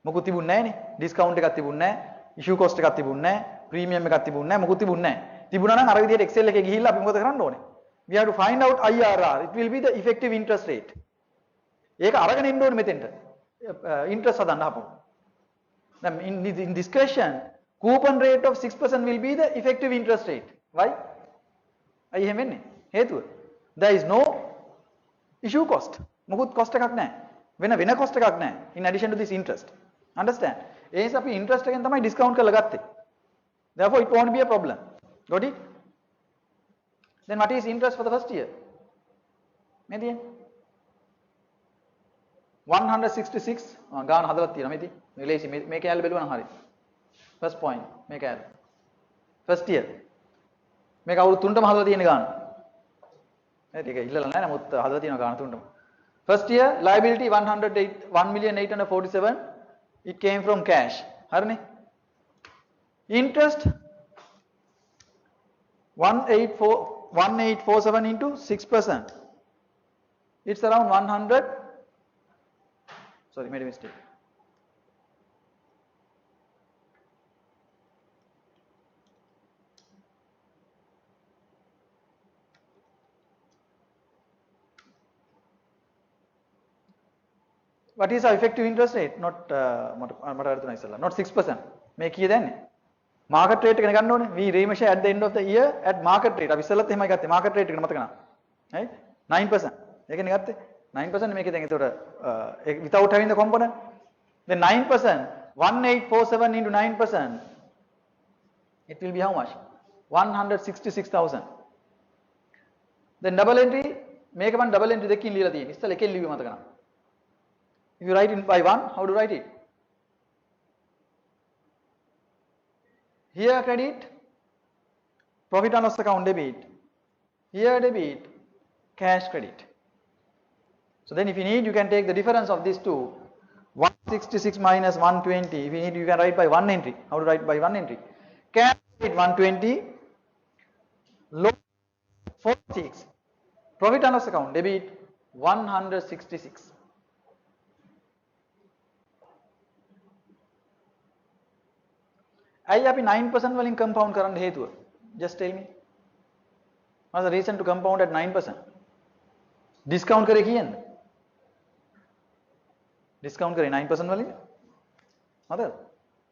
මොකුත් තිබුණ නැහැනේ. discount එකක් තිබුණ නැහැ. issue cost එකක් තිබුණ නැහැ. premium එකක් තිබුණ නැහැ. මොකුත් තිබුණ නැහැ. තිබුණා නම් අර විදිහට excel එකේ ගිහිල්ලා අපි මොකද කරන්න ඕනේ? We have to find out IRR. It will be the effective interest rate. ඒක අරගෙන ඉන්න ඕනේ මෙතෙන්ට. interest හදන්න අපෝ. Then in this question, coupon rate of 6% will be the effective interest rate. Why? ඇයි එහෙම වෙන්නේ? හේතුව. There is no issue cost. මොකුත් cost එකක් නැහැ. වෙන cost එකක් නැහැ. In addition to this interest. Understand? ඒ නිසා අපි interest එකෙන් තමයි discount කරලා ගත්තේ. Therefore it won't be a problem. Got it? Then what is interest for the first year? මේ තියෙන්නේ 166 ගාන හදලා තියෙනවා මේ තියෙන්නේ. මේ ලේසි මේ කැලේ බැලුවා නම් හරි. First point මේ කැලේ. First year. මේක අවුරුදු 3ටම හදලා තියෙන ගාන. නේද? ඒක ඉල්ලලා නැහැ නමුත් හදලා තියෙන ගාන 3ටම. First year liability 1,847. It came from cash. හරිනේ? Interest 1847 into 6%. It's around 100. Sorry, made a mistake. What is our effective interest rate? Not not 6%. Make it then. Market rate එක ගන්න ඕනේ. We remeasure at the end of the year at market rate. අපි ඉස්සෙල්ලත් එහෙමයි ගත්තේ. Market rate එක මතක නැහැ. Right? 9%. ඒකනේ ගත්තේ. 9% මේකේ දැන් ඒතකොට without having the component. Then 9%, 1847 into 9%. It will be how much? 166,000. Then double entry, මේක මම double entry දෙකකින් ලියලා තියෙන්නේ. ඉස්සෙල්ලා එකෙන් ලිව්වේ මතක නැහැ. If you write it by 1, how do you write it? Here credit, profit and loss account debit. Here debit, cash credit. So then if you need, you can take the difference of these two. 166 minus 120. If you need, you can write by one entry. How to write by one entry? Cash credit 120, loan 46. Profit and loss account debit 166. ඇයි අපි 9% වලින් compound කරන්න හේතුව? Just tell me. What's the reason to compound at 9%? Discount කරේ කියන්න. Discount කරේ 9% වලින්. හරිද?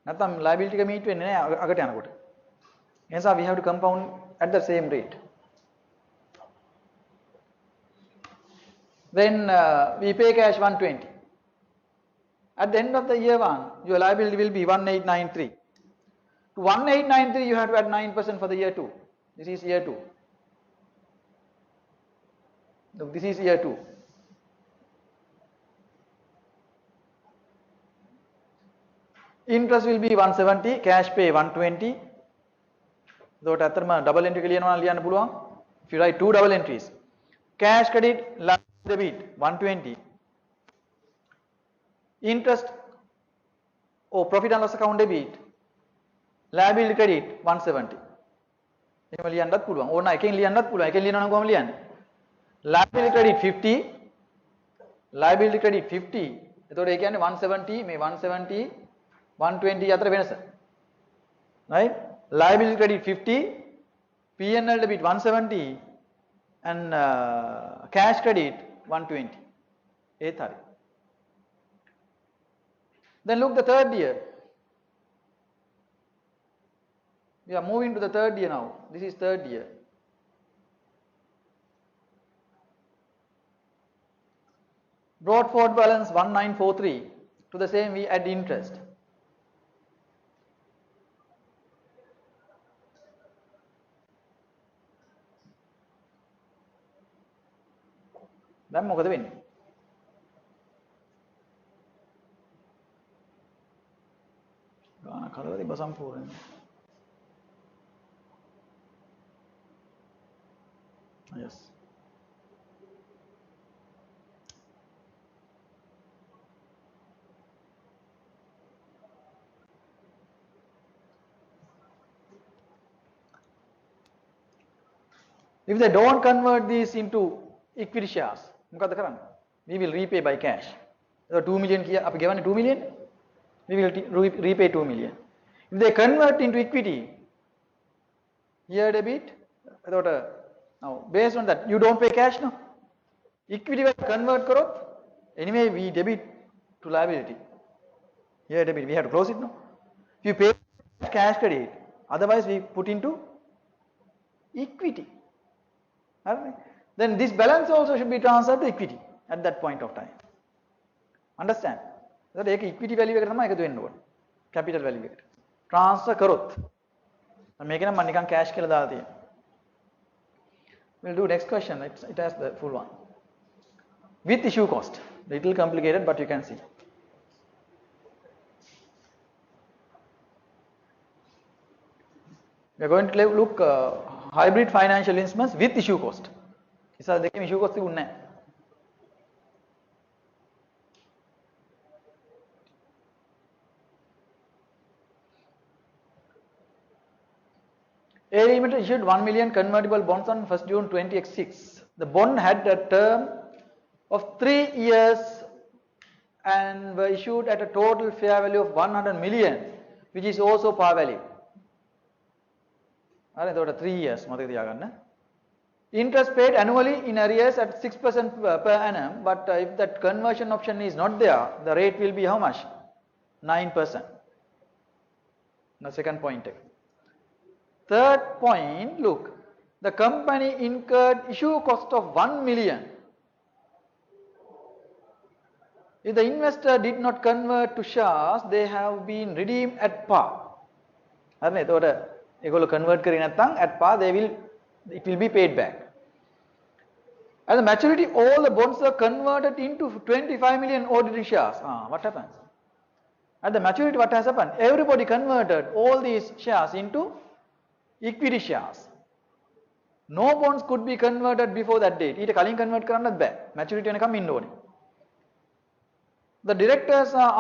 නැත්නම් liability එක meet වෙන්නේ නැහැ අගට යනකොට. ඒ නිසා we have to compound at the same rate. Then we pay cash 120. At the end of the year 1, your liability will be 1893. To 1893 you have to add 9% for the year 2. This is year 2. Look, this is year 2. Interest will be 170, cash pay 120. එතකොට අතරම double entry එක ලියනවා නම් ලියන්න පුළුවන්. If you write two double entries. Cash credit, debit 120. Interest or profit and loss account debit. Liability credit 170. එහෙම ලියන්නත් පුළුවන්. ඕන එකෙන් ලියන්නත් පුළුවන්. එකෙන් ලියනවා නම් කොහොම ලියන්නේ? Liability credit 50. Liability credit 50. එතකොට ඒ කියන්නේ 170 මේ 170 120 අතර වෙනස. Right? Liability credit 50. P&L debit 170 and cash credit 120. ඒත් හරි. Then look the third year. We are moving to the third year now. This is third year. Brought forward balance 1943. To the same we add interest. දැන් මොකද වෙන්නේ? ගාන කලවද තිබ්බ සම්පූර්ණයෙන්. Yes. If they don't convert these into equity shares, මොකද කරන්නේ? We will repay by cash. So 2 million කිය අපි ගෙවන්නේ 2 million. We will repay 2 million. If they convert into equity, here debit. එතකොට now based on that you don't pay cash no. Equity will convert කරොත් anyway we debit to liability. Here debit we have to close it no. If you pay cash credit, otherwise we put into equity. Alright. Then this balance also should be transferred to equity at that point of time. Understand? So ඒක equity value එකට තමයි එකතු වෙන්න ඕනේ. Capital value එකට. Transfer කරොත්. මේක නම් මම නිකන් cash කියලා දාලා තියෙනවා. We'll do next question. It has the full one. With issue cost. Little complicated, but you can see. We are going to look hybrid financial instruments with issue cost. ඉතින් දෙකේම issue cost තිබුණේ නැහැ. A Limited issued 1 million convertible bonds on 1st June 20x6. The bond had a term of 3 years and were issued at a total fair value of 100 million, which is also par value. හරි එතකොට 3 years මතක තියාගන්න. Interest paid annually in arrears at 6% per annum, but if that conversion option is not there, the rate will be how much? 9%. The second point. Third point, look, the company incurred issue cost of 1 million. If the investor did not convert to shares, they have been redeemed at par. හරිනේ එතකොට ඒගොල්ලෝ convert කරේ නැත්නම් at par it will be paid back. At the maturity, all the bonds are converted into 25 million ordinary shares. What happens? At the maturity, what has happened? Everybody converted all these shares into equity shares. No bonds could be converted before that date. ඊට කලින් convert කරන්නත් බෑ. maturity වෙනකම් ඉන්න ඕනේ. The directors are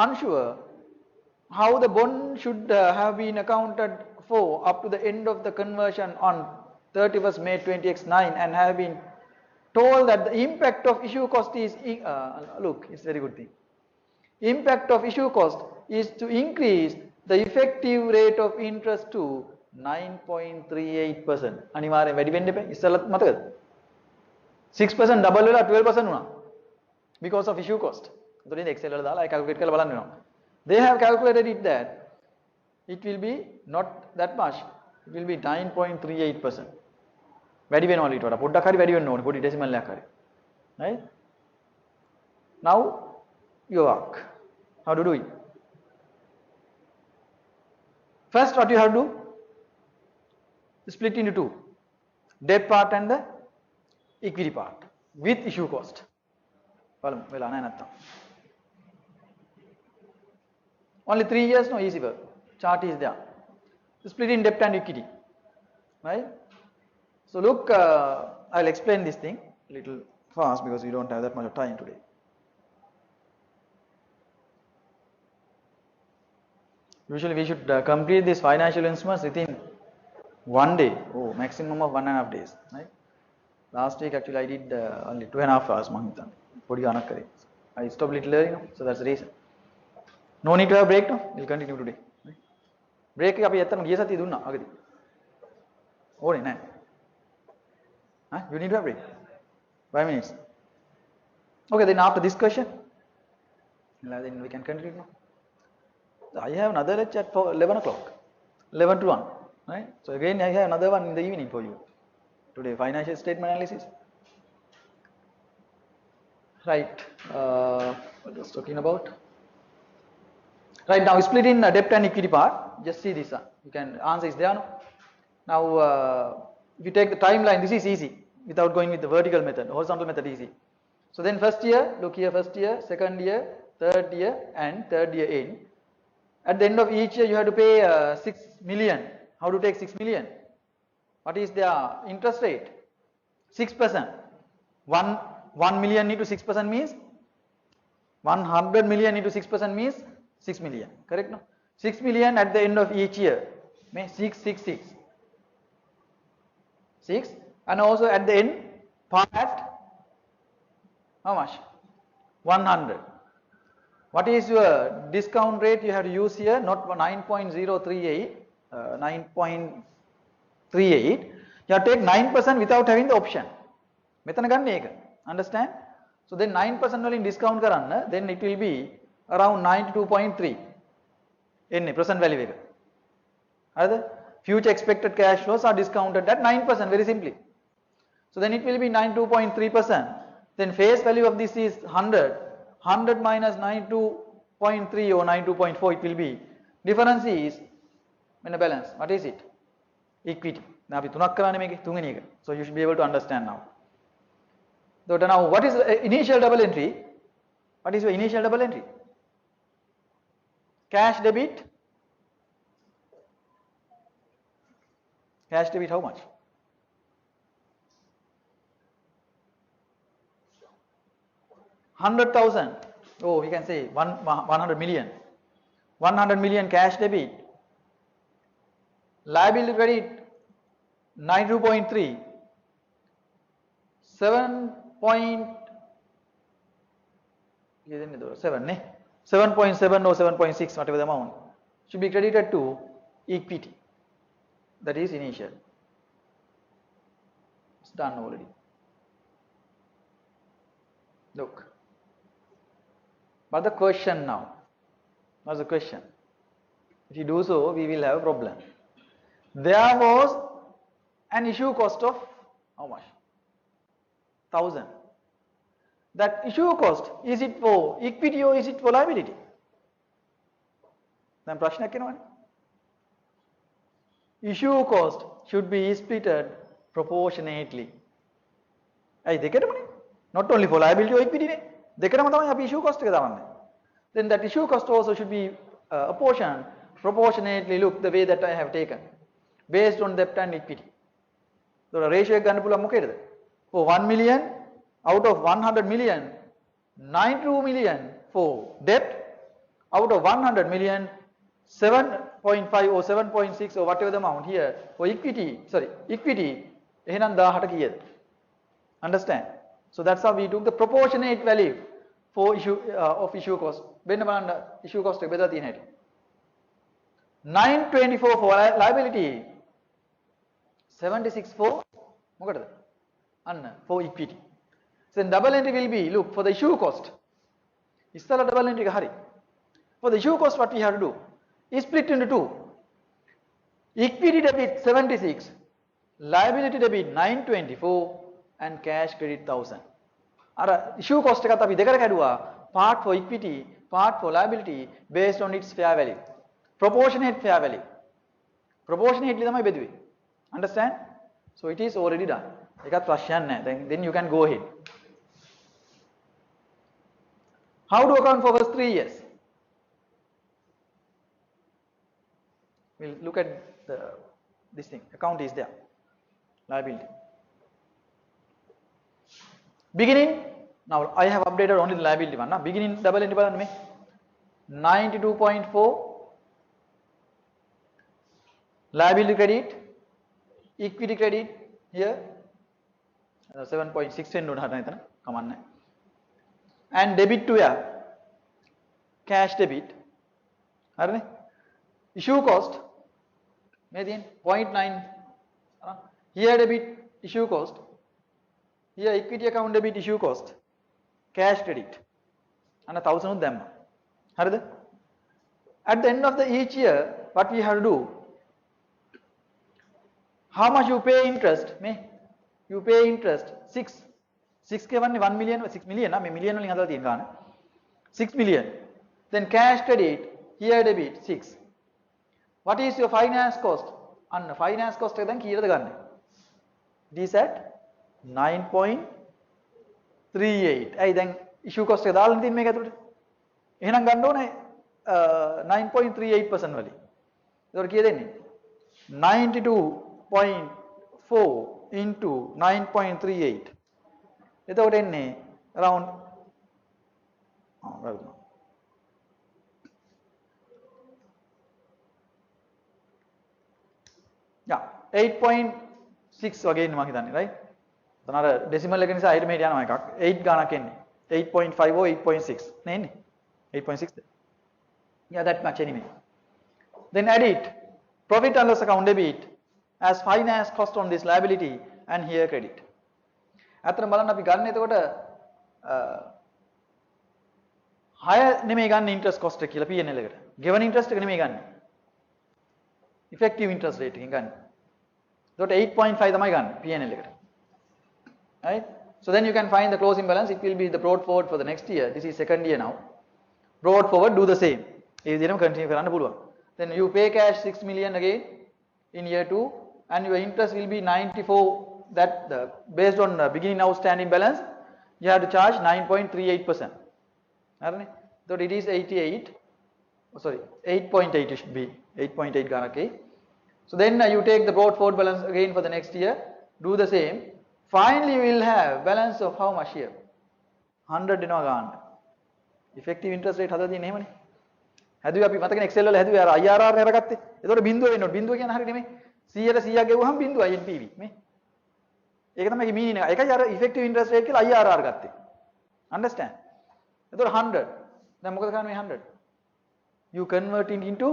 unsure how the bond should have been accounted for up to the end of the conversion on 31st May 20x9 and have been told that the impact of issue cost is, look, it's a very good thing. Impact of issue cost is to increase the effective rate of interest to 9.38%. අනිවාර්යෙන් වැඩි වෙන්න එපා. ඉස්සෙල්ලත් මතකද? 6% double වෙලා 12% වුණා. Because of issue cost. එතකොට ඉතින් Excel වල දාලා ඒක calculate කරලා බලන්න වෙනවා. They have calculated it that it will be not that much. It will be 9.38%. වැඩි වෙනවලු ඊට වඩා. පොඩ්ඩක් හරි වැඩි වෙන්න ඕනේ. පොඩි decimal එකක් හරි. Right? Now your work. How to do it? First, what you have to do? Split into two. Debt part and the equity part with issue cost. Only 3 years, no easy work. Chart is there. Split in debt and equity. Right? So look, I'll explain this thing a little fast because we don't have that much of time today. Usually we should complete these financial instruments within 1 day, maximum of 1.5 days. Right? Last week actually I did only 2.5 hours. I stopped little early, so that's the reason. No need to have break, no? We'll continue today. Right? Break අපි ඇත්තටම ගිය සතියේ දුන්නා අගදී. ඕනේ නැහැ. You need to have break. 5 minutes. Okay, then after this question, then we can continue now. I have another lecture at 11 o'clock, 11 to 1, right? So again I have another one in the evening for you. Today financial statement analysis. Right, what was talking about? Right, now split in debt and equity part. Just see this, you can answer is there. No? Now if you take the timeline, this is easy without going with the vertical method. Horizontal method easy. So then first year, look here, first year, second year, third year and third year end. At the end of each year you have to pay 6 million. How to take 6 million? What is their interest rate? 6%. 1 million into 6% means 100 million into 6% means 6 million. Correct? No? 6 million at the end of each year. 666. 6. And also at the end part at how much? 100. What is your discount rate you have to use here? Not 9.038, 9.38. You have to take 9% without having the option. මෙතන ගන්න ඒක. Understand? So then 9% වලින් discount කරන්න, then it will be around 92.3. එන්නේ present value එක. හරිද? Future expected cash flows are discounted at 9% very simply. So then it will be 92.3%. Then face value of this is 100. 100 minus 92.3 or 92.4 it will be. Difference is in a balance. What is it? Equity. Now so you should be able to understand now. So now what is the initial double entry? What is your initial double entry? Cash debit. Cash debit how much? 100,000. Oh, we can say 100 million. 100 million cash debit. Liability credit 92.3. 7.7 or 7.6, whatever the amount, should be credited to equity. That is initial. It's done already. Look. But the question now, what's the question? If you do so, we will have a problem. There was an issue cost of how much? 1000. That issue cost, is it for equity or is it for liability? Then ප්‍රශ්නයක් එනවනේ. Issue cost should be splitted proportionately. ඇයි දෙකටමනේ? Not only for liability or equity නේ. දෙකටම තමයි අපි issue cost එක දාන්නේ. Then that issue cost also should be apportioned proportionately. Look, the way that I have taken based on debt and equity. So the ratio එක ගන්න පුළුවන් මොකේද? For 1 million out of 100 million, 92 million for debt, out of 100 million, 7.5 or 7.6 or whatever the amount here for equity, equity, එහෙනම් 1000ට කීයද? Understand? So that's how we took the proportionate value for issue of issue cost. වෙන්න බලන්න issue cost එක බෙදලා තියෙන හැටි. 924 for liability, 76 for මොකටද? අන්න for equity. So then double entry will be, look, for the issue cost. ඉස්සලා double entry එක හරි. For the issue cost, what we have to do is split into two. Equity debit 76, liability debit 924, and cash credit 1000. අර issue cost එකත් අපි දෙකට කැඩුවා. Part for equity, part for liability based on its fair value. Proportionate fair value. Proportionately තමයි බෙදුවේ. Understand? So it is already done. එකත් ප්‍රශ්නයක් නැහැ. Then you can go ahead. How to account for first 3 years? We'll look at this thing. Account is there. Liability. Beginning. Now I have updated only the liability one. Now beginning double entry බලන්න මේ 92.4 liability credit, equity credit here 7.6 වෙන්න උඩ හදන්න එතන කමන්නේ. And debit to where? Cash debit. හරිනේ? Issue cost මේ තියෙන 0.9 here debit issue cost, here equity account debit issue cost, cash credit අන්න 1000 උත් දැම්මා. හරිද? At the end of the each year what we have to do, how much you pay interest? මේ you pay interest 6 කියවන්නේ 1 million 6 million නා මේ million වලින් හදලා තියෙන ගාන 6 million. Then cash credit here debit 6. What is your finance cost? අන්න finance cost එක දැන් කීයටද ගන්නෙ? It is at 9.38. ඇයි දැන් issue cost එක දාලා තියෙන්නේ මේක ඇතුළට? එහෙනම් ගන්න ඕනේ 9.38% වලින්. ඒතකොට කීයද එන්නේ? 92.4 into 9.38. එතකොට එන්නේ around yeah 8.6 වගේ ඉන්නේ මම හිතන්නේ right. එතන අර decimal එක නිසා අයිට මෙහෙට යනවා එකක් 8 ගානක් එන්නේ 8.5 or 8.6 නේ එන්නේ 8.6 yeah that much anyway. Then add it profit and loss account debit as finance cost on this liability and here credit. අතන බලන්න අපි ගන්න එතකොට 6 නෙමෙයි ගන්න interest cost එක කියලා P&L එකට. given interest එක නෙමෙයි ගන්න. effective interest rate එකෙන් ගන්න. එතකොට 8.5 තමයි ගන්න P&L එකට. Right? So then you can find the closing balance. It will be the brought forward for the next year. This is second year now. Brought forward, do the same. ඒ විදිහටම continue කරන්න පුළුවන්. Then you pay cash 6 million again in year 2 and your interest will be 94. That based on beginning outstanding balance, you have to charge 9.38%. So it is 88. Oh, sorry, 8.8 it should be 8.8 ganake. So then you take the brought forward balance again for the next year. Do the same. Finally, you will have balance of how much here? 100 දෙනවා ගන්න. Effective interest rate හදලා තියෙන්නේ එහෙමනේ. හැදුවේ අපි මතකනේ Excel වල හැදුවේ අර IRR හරගත්තේ. ඒතකොට බිඳුව වෙන්න ඕනේ. බිඳුව කියන්නේ හරිය නෙමෙයි. 100ට 100ක් ගෙවුවහම බිඳුවයි NPV මේ. ඒක තමයි ඒකේ මීනින් එක. ඒකයි අර effective interest rate කියලා IRR ගත්තේ. Understand? එතකොට 100. දැන් මොකද කරන්නේ 100? You convert it into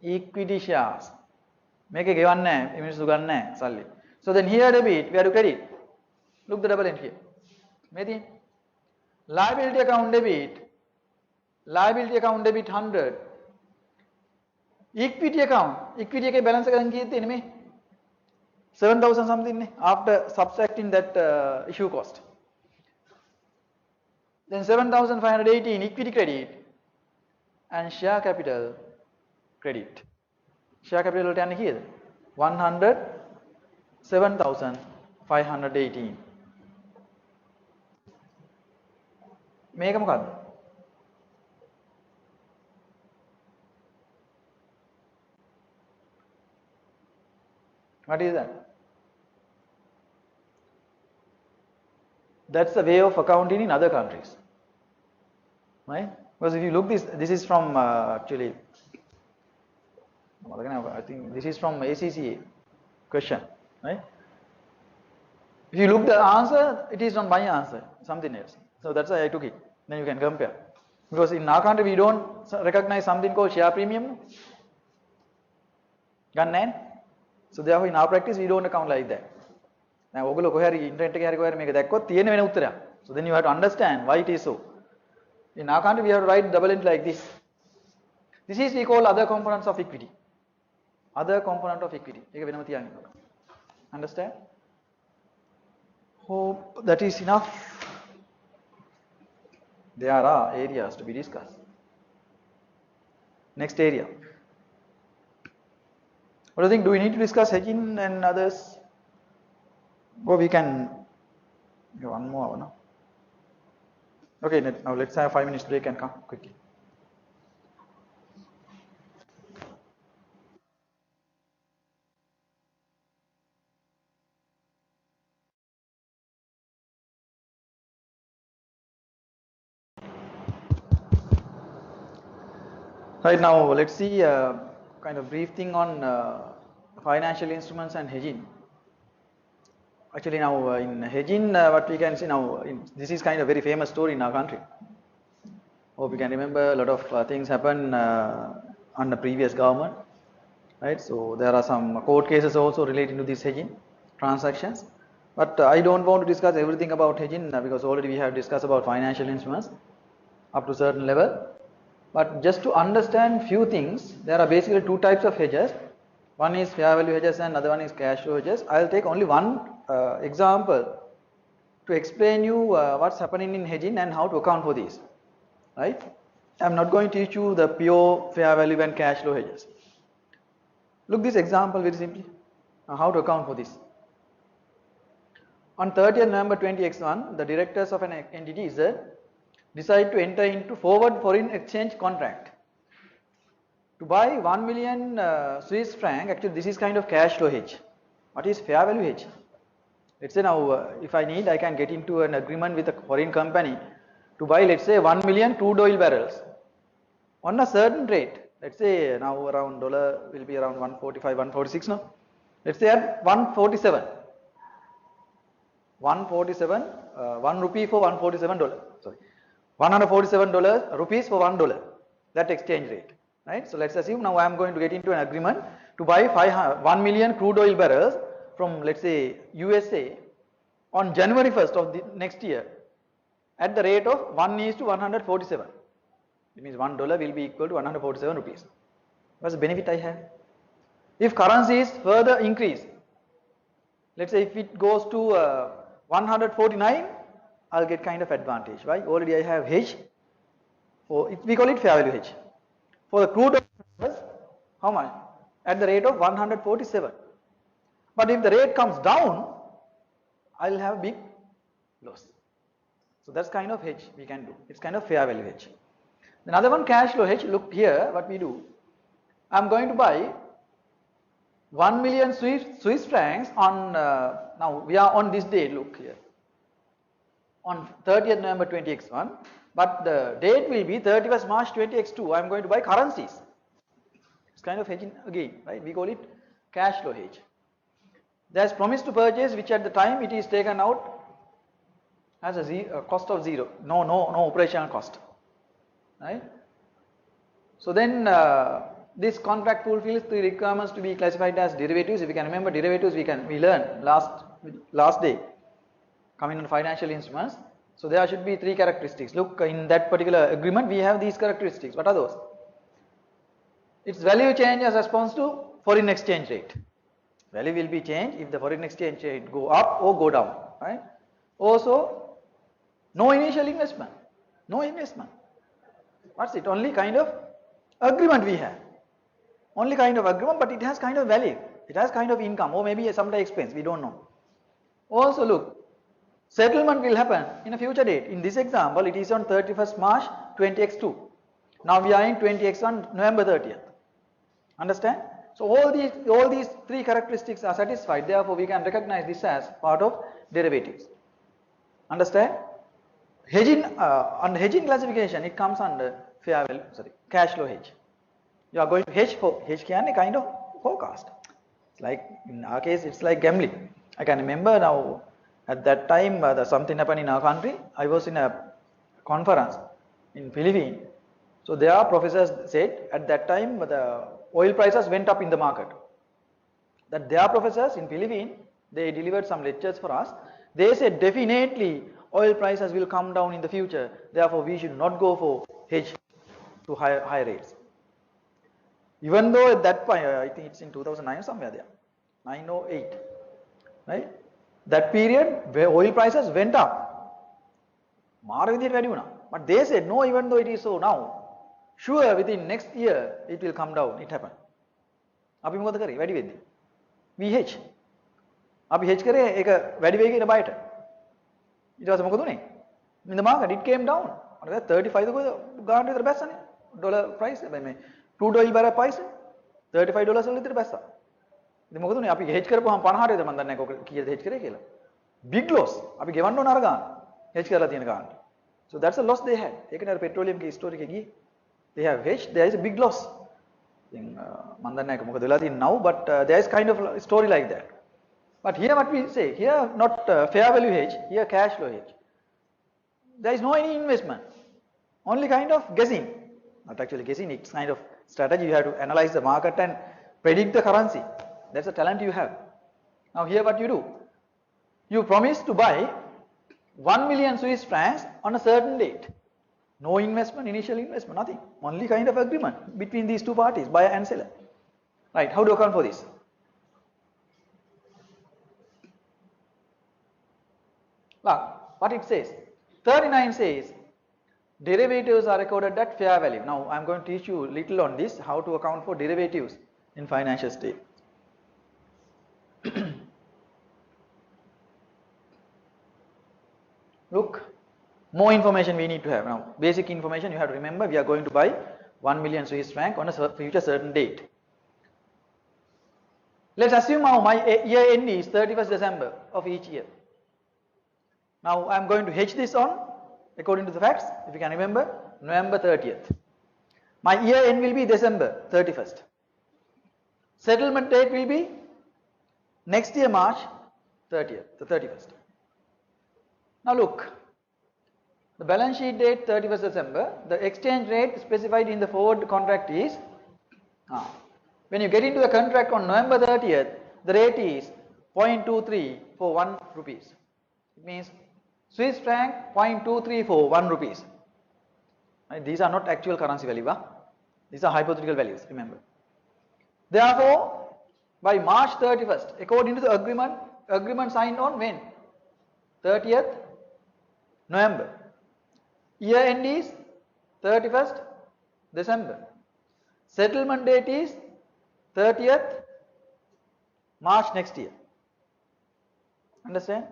equity shares. මේකේ ගෙවන්නේ නැහැ. මේ මිනිස්සු ගන්න නැහැ සල්ලි. So then here debit, we have to credit. Look the double entry here. Methi. Liability account debit 100. Equity account balance එක කීයද මේ 7,000 something after subtracting that issue cost. Then 7,518 equity credit and share capital credit. Share capital වලට යන්නේ කීයද? 107,518. මේක මොකද්ද? What is that? That's the way of accounting in other countries, right? Because if you look this is from actually, I think this is from ACCA question, right? If you look the answer, it is not my answer, something else. So that's why I took it. Then you can compare. Because in our country we don't recognize something called share premium. So therefore in our practice we don't account like that. Now ඔගොල්ලෝ කොහේ හරි internet එකේ හරි කොහේ හරි මේක දැක්කොත් තියෙන වෙන උත්තරයක්. So then you have to understand why it is so. In our country we have to write double entry like this. This is we call other components of equity. Other component of equity. ඒක වෙනම තියන්න. Understand? Hope that is enough. There are areas to be discussed. Next area. What do you think? Do we need to discuss hedging and others? Or we can go one more hour now. Okay, now let's have 5 minutes break and come quickly. Right now, let's see kind of brief thing on financial instruments and hedging. Actually, now in hedging, what we can see now, this is kind of very famous story in our country. Hope you can remember a lot of things happened under previous government, right? So there are some court cases also relating to this hedging transactions. But I don't want to discuss everything about hedging because already we have discussed about financial instruments up to a certain level. But just to understand few things, there are basically two types of hedges. One is fair value hedges and other one is cash flow hedges. I will take only one example to explain you what's happening in hedging and how to account for these. Right? I am not going to teach you the pure fair value and cash flow hedges. Look this example very simply. How to account for this. On 30th November 20x1, the directors of an entity Z decide to enter into forward foreign exchange contract to buy 1 million Swiss franc. Actually, this is kind of cash flow hedge. What is fair value hedge? Let's say now, if I need, I can get into an agreement with a foreign company to buy, let's say, 1 million crude oil barrels on a certain rate. Let's say now around dollar will be around 145, 146 now. Let's say at 147. 147, 1 rupee for $147. Sorry, $147 rupees for $1. That exchange rate. Right? So let's assume now I am going to get into an agreement to buy 1 million crude oil barrels from, let's say, USA on January 1st of the next year at the rate of 1:147. It means $1 will be equal to 147 rupees. What's the benefit I have? If currencies further increase, let's say if it goes to 149, I'll get kind of advantage. Why? Already I have hedge. We call it fair value hedge. For the crude oil, how much? At the rate of 147. But if the rate comes down, I'll have big loss. So that's kind of hedge we can do. It's kind of fair value hedge. Another one, cash flow hedge. Look here, what we do. I'm going to buy 1 million Swiss francs on, now we are on this day, look here, on 30th November 20x1, but the date will be 31st March 20x2. I'm going to buy currencies. It's kind of hedging again, right? We call it cash flow hedge. There's promise to purchase, which at the time it is taken out as a cost of zero, no operational cost, right? So then this contract fulfills the requirements to be classified as derivatives. If you can remember derivatives, we learned last day coming on financial instruments. So there should be three characteristics. Look, in that particular agreement we have these characteristics. What are those? Its value change as response to foreign exchange rate. Value will be changed if the foreign exchange rate go up or go down, right? Also, no initial investment. No investment. What's it? Only kind of agreement we have. Only kind of agreement, but it has kind of value. It has kind of income or maybe some expense, we don't know. Also look, settlement will happen in a future date. In this example, it is on 31st March 20x2. Now we are in 20x1 November 30th. Understand? So all these three characteristics are satisfied. Therefore, we can recognize this as part of derivatives. Understand? Hedging under hedging classification, it comes under cash flow hedge. You are going to hedge for hedge can kind of forecast. It's like in our case, it's like gambling. I can remember now at that time something happened in our country. I was in a conference in Philippines. So their professors said at that time the oil prices went up in the market. That their professors in Philippines, they delivered some lectures for us. They said definitely oil prices will come down in the future. Therefore, we should not go for hedge to high rates. Even though at that point, I think it's in 2009 somewhere there, 9 or 8, right? That period where oil prices went up. But they said no, even though it is so now, sure within next year it will come down. It happened. We hedge. අපි hedge කරේ ඒක වැඩි වෙගෙන බයට. ඊට පස්සේ මොකද උනේ? In the market it came down. අර 35 ගානට විතර බැස්සනේ. ඩොලර් ප්‍රයිස් මේ crude oil barrel price $35 වල විතර බැස්සා. ඉතින් මොකද උනේ? අපි hedge කරපුවාම 50ට විතර මම දන්නේ නැහැ කීයද hedge කරේ කියලා. Big loss. අපි ගෙවන්න ඕන අර ගාන. hedge කරලා තියෙන ගානට. So that's a loss they had. ඒකනේ අර petroleum ගේ story එකේ ගියේ. They have hedged, there is a big loss. ඉතින් මම දන්නේ නැහැ මොකද වෙලා තියෙන්නේ now, but there is kind of a story like that. But here what we say, here not fair value hedge, here cash flow hedge. There is no any investment, only kind of guessing. Not actually guessing, it's kind of strategy. You have to analyze the market and predict the currency. That's a talent you have. Now here what you do, you promise to buy 1 million Swiss francs on a certain date. No investment, initial investment, nothing. Only kind of agreement between these two parties, buyer and seller. Right, how do you account for this? Look, what it says, 39 says, derivatives are recorded at fair value. Now, I am going to teach you a little on this, how to account for derivatives in financial statements. Look, more information we need to have. Now, basic information you have to remember, we are going to buy 1 million Swiss franc on a future certain date. Let's assume now my year end is 31st December of each year. Now I am going to hedge this on, according to the facts, if you can remember, November 30th. My year end will be December 31st. Settlement date will be next year March 30th, the 31st. Now look, the balance sheet date 31st December, the exchange rate specified in the forward contract is, when you get into the contract on November 30th, the rate is 0.23 for 1 rupees. It means Swiss franc 0.23 for 1 rupees. Right? These are not actual currency value. These are hypothetical values, remember. Therefore, by March 31st, according to the agreement signed on when? 30th November. Year end is 31st December. Settlement date is 30th March next year. Understand?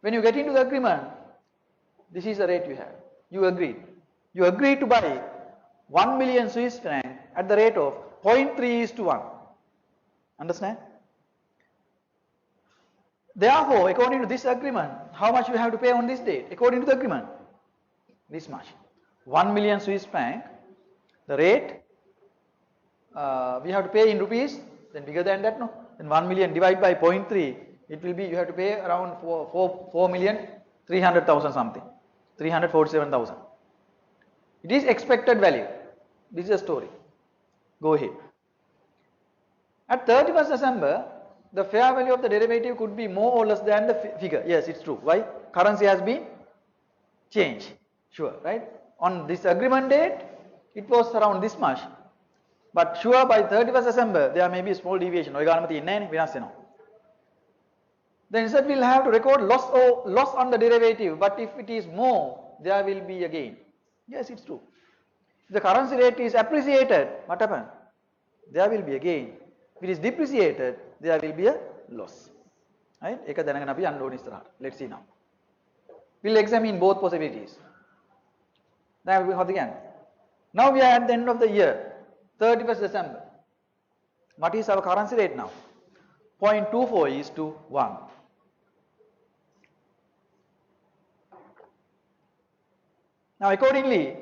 When you get into the agreement, this is the rate you have. You agreed. You agreed to buy 1 million Swiss franc at the rate of 0.3:1. Understand? Therefore, according to this agreement, how much you have to pay on this date? According to the agreement, this much. 1 million Swiss franc, the rate, we have to pay in rupees, then bigger than that, no? Then 1 million divided by 0.3, it will be, you have to pay around 4,300,000 something, 347,000. It is expected value. This is a story. Go ahead. At 31st December, the fair value of the derivative could be more or less than the figure. Yes, it's true. Why? Currency has been changed. Sure, right? On this agreement date, it was around this much. But sure, by 31st December, there may be a small deviation. Then instead we'll have to record loss on the derivative. But if it is more, there will be a gain. Yes, it's true. If the currency rate is appreciated, what happens? There will be a gain. If it is depreciated, there will be a loss. Right? Let's see now. We'll examine both possibilities. That will be again. Now we are at the end of the year, 31st December. What is our currency rate now? 0.24 is to 1. Now accordingly,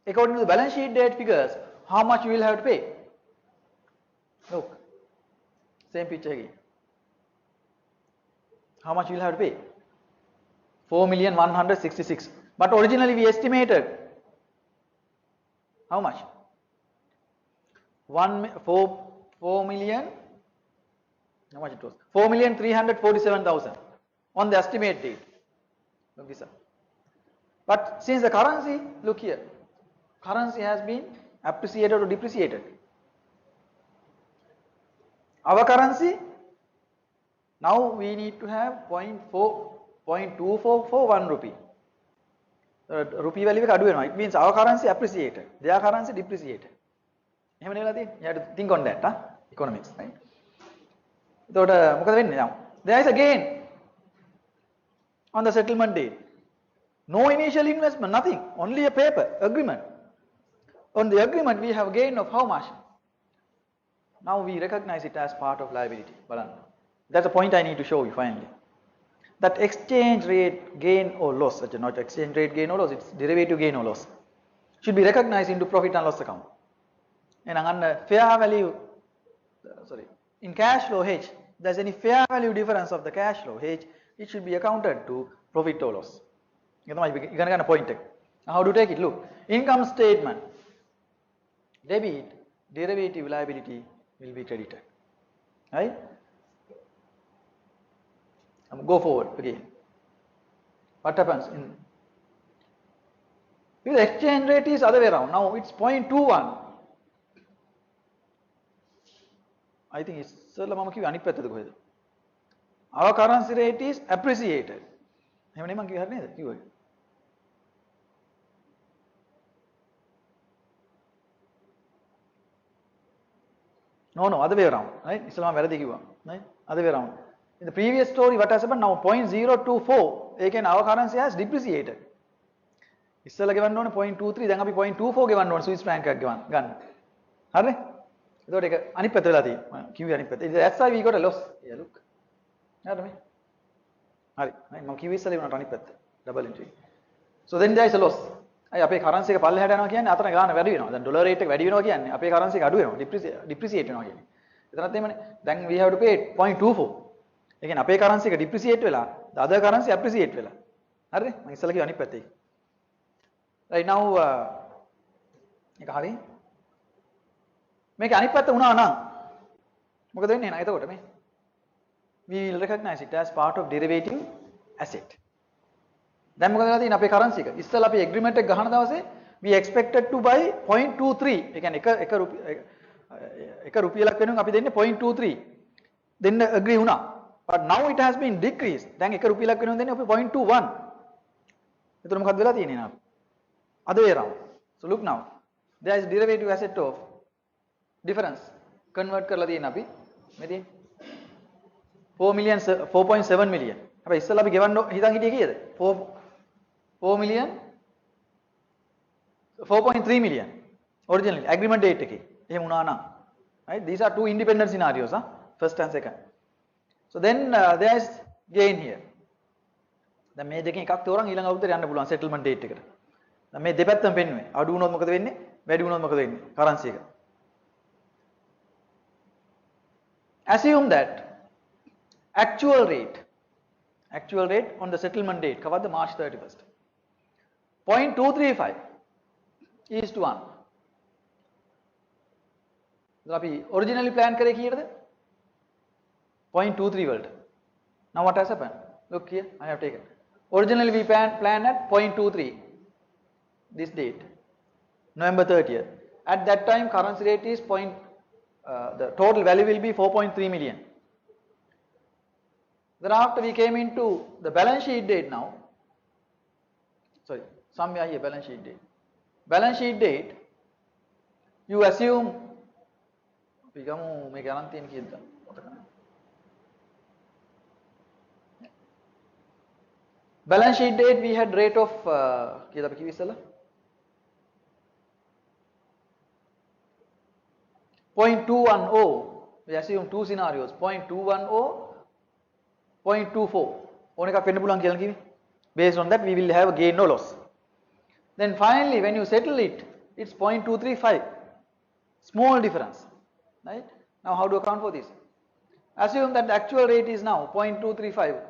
according to the balance sheet date figures, how much you will have to pay? Look, same picture again. How much you will have to pay? 4,166,000. But originally we estimated how much? 4 million. How much it was? 4,347,000 on the estimate date. Look this up. But since the currency, look here, currency has been appreciated or depreciated. Our currency, now we need to have 0.24 for 1 rupee. Rupee value it means our currency appreciated, their currency depreciated. You have to think on that, economics, right? So there is a gain on the settlement date. No initial investment, nothing, only a paper agreement. On the agreement we have a gain of how much? Now we recognize it as part of liability. That's a point I need to show you finally. That exchange rate gain or loss, not exchange rate gain or loss, it's derivative gain or loss, should be recognized into profit and loss account. And under fair value, in cash flow hedge, there's any fair value difference of the cash flow hedge, it should be accounted to profit or loss. You're going to point it. How to take it? Look, income statement, debit, derivative liability will be credited. Right? Go forward again. What happens in? If the exchange rate is other way around, now it's 0.21. I think it's our currency rate is appreciated. No, other way around, right? Right? Other way around. In the previous story, what has happened now? 0.024. Again, our currency has depreciated. ඉස්සෙල්ලා ගෙවන්න ඕනේ 0.23 දැන් අපි 0.24 ගෙවන්න ඕනේ Swiss Frank එකක් ගන්න. හරිනේ? එතකොට ඒක අනිත් පැත්ත වෙලා තියෙනවා. කිව්වේ අනිත් පැත්ත. That's why we got a loss. Yeah, look. හරිද මේ? හරි. මම කිව්වේ ඉස්සෙල්ලා වුණාට අනිත් පැත්ත. double entry. So then there is a loss. අය අපේ currency එක පල්ලෙහාට යනවා කියන්නේ අතන ගාන වැඩි වෙනවා. දැන් ඩොලර් රේට් එක වැඩි වෙනවා කියන්නේ අපේ currency එක අඩු වෙනවා. depreciate වෙනවා කියන්නේ. එතනත් එහෙමනේ. දැන් we have to pay 0.24. ඒ කියන්නේ අපේ currency එක depreciate වෙලා the other currency appreciate වෙලා. හරිනේ? මම ඉස්සෙල්ලා කිව්වේ අනිත් පැත්තේ. Right now එක හරි මේක අනිත් පැත්ත වුණා නම් මොකද වෙන්නේ නේද එතකොට මේ we will recognize it as part of derivative asset. දැන් මොකද වෙලා තියෙන්නේ අපේ currency එක ඉස්සෙල්ලා අපි agreement එක ගහන දවසේ we expected to buy 0.23 ඒ කියන්නේ එක රුපියලක් වෙනුවෙන් අපි දෙන්නේ 0.23 දෙන්න agree වුණා. But now it has been decreased. දැන් එක රුපියලක් වෙනුවෙන් දෙන්නේ අපි 0.21. එතකොට මොකක්ද වෙලා තියෙන්නේ නා other way around. So look now, there is derivative asset of difference. Convert කරලා තියෙන අපි මේ තියෙන්නේ 4 million 4.7 million. හැබැයි ඉස්සෙල්ලා අපි ගෙවන්න හිතන් හිටියේ කීයද? 4 million 4.3 million originally agreement date එකේ. එහෙම වුණා නම්. Right? These are two independent scenarios, first and second. So then there is gain here. දැන් මේ දෙකෙන් එකක් තෝරන් ඊළඟ අවුරුද්දට යන්න පුළුවන් settlement date එකට. දැන් මේ දෙපැත්තම පෙන්වන්නේ. අඩු වුණොත් මොකද වෙන්නේ? වැඩි වුණොත් මොකද වෙන්නේ? currency එක. Assume that actual rate on the settlement date කවද්ද March 31st 0.235 is to 1. Originally planned kare kiyada 0.23 volt. Now what has happened? Look here, I have taken. Originally we planned at 0.23 this date, November 30th. At that time currency rate is the total value will be 4.3 million. Then after we came into the balance sheet date now, sorry, somewhere here balance sheet date. Balance sheet date, you assume balance sheet date we had rate of 0.210. We assume two scenarios 0.210, 0.24. Based on that we will have a gain or loss. Then finally when you settle it, it's 0.235. Small difference, right? Now how to account for this? Assume that the actual rate is now 0.235.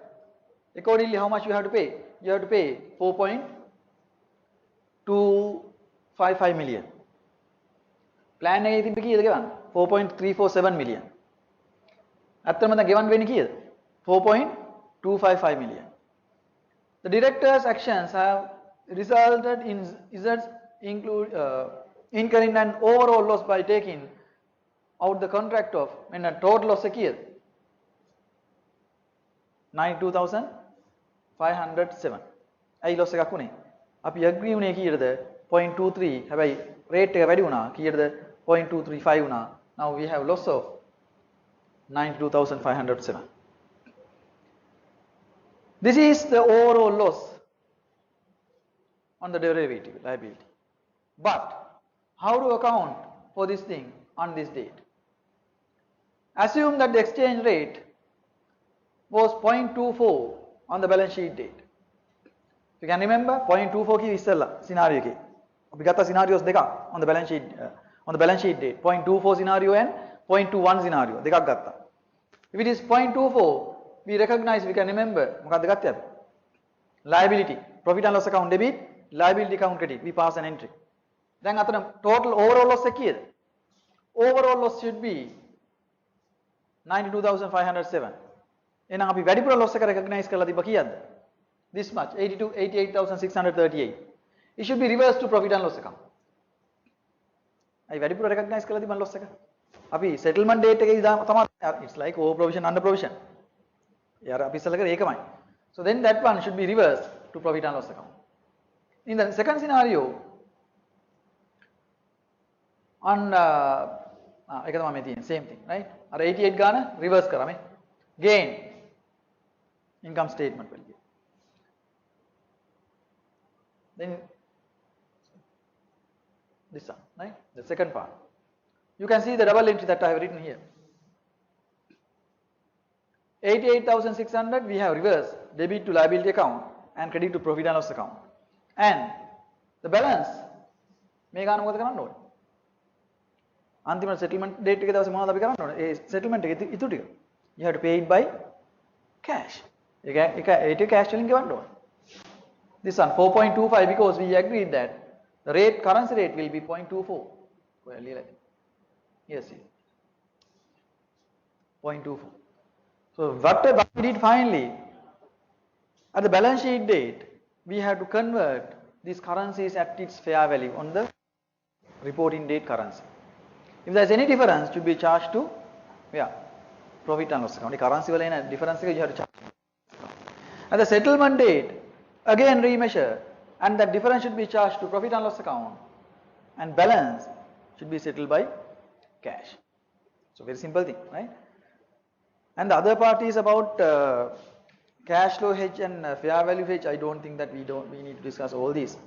Accordingly, how much you have to pay? You have to pay 4.255 million. Plan A is 4.347 million. Attamata given when here 4.255 million. The director's actions have resulted in incurring an overall loss by taking out the contract of a total loss here 92,507. I loss එකක් උනේ. අපි agree උනේ කීයටද 0.23. හැබැයි rate එක වැඩි වුණා. කීයටද 0.235 වුණා. Now we have loss of 92,507. This is the overall loss on the derivative liability. But how to account for this thing on this date? Assume that the exchange rate was 0.24 on the balance sheet date. You can remember 0.24 ki issalla scenario ki. Api gatta scenarios dekak on the balance sheet date. 0.24 scenario and 0.21 scenario dekak gatta. If it is 0.24, we recognize, we can remember මොකක්ද ගත්තේ අපි? Liability, profit and loss account debit, liability account credit. We pass an entry. දැන් අතන total overall loss එක කීයද? Overall loss should be 92,507. එහෙනම් අපි වැඩිපුර loss එක recognize කරලා තිබ්බ කීයක්ද? This much, 88,638. It should be reversed to profit and loss account. අයි වැඩිපුර recognize කරලා තිබ්බ loss එක. අපි settlement date එකේ තමයි it's like over provision under provision. යාර අපි ඉස්සෙල්ලා කරේ ඒකමයි. So then that one should be reversed to profit and loss account. In the second scenario, on එක තමයි මේ තියෙන්නේ same thing, right? අර 88 ගාන reverse කරා මේ gain income statement වල. Then this one, right? The second part. You can see the double entry that I have written here. 88,600 we have reversed debit to liability account and credit to profit and loss account. And the balance මේ ගාන මොකද කරන්න ඕනේ? අන්තිම settlement date එක දවසේ මොනවද අපි කරන්න ඕනේ? ඒ settlement එක ඉතුරු ටික. You have to pay it by cash. ඒක cash වලින් ගෙවන්න ඕනේ. This one 4.25 because we agreed that the rate currency rate will be 0.24. Well, yes, 0.24. So what we did finally, at the balance sheet date, we have to convert these currencies at its fair value on the reporting date currency. If there is any difference, it should be charged to profit and loss account. The currency vela ena difference එක you have to charge. At the settlement date, again remeasure, and that difference should be charged to profit and loss account, and balance should be settled by cash. So very simple thing, right? And the other part is about cash flow hedge and fair value hedge. I don't think that we need to discuss all these.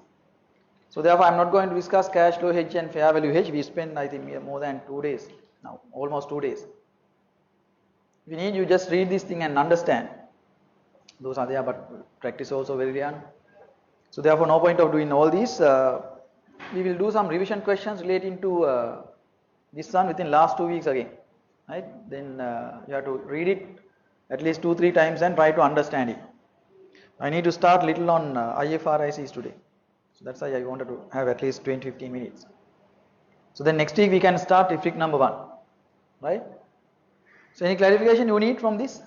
So therefore, I'm not going to discuss cash flow hedge and fair value hedge. We spent, I think, more than 2 days now, almost 2 days. If you need, you just read this thing and understand. Those are there, but practice also very rare. So therefore, no point of doing all these. We will do some revision questions relating to this one within last 2 weeks again. Right? Then you have to read it at least 2-3 times and try to understand it. I need to start little on IFRICs today. So that's why I wanted to have at least 20-15 minutes. So then next week we can start IFRIC number 1. right? So any clarification you need from this?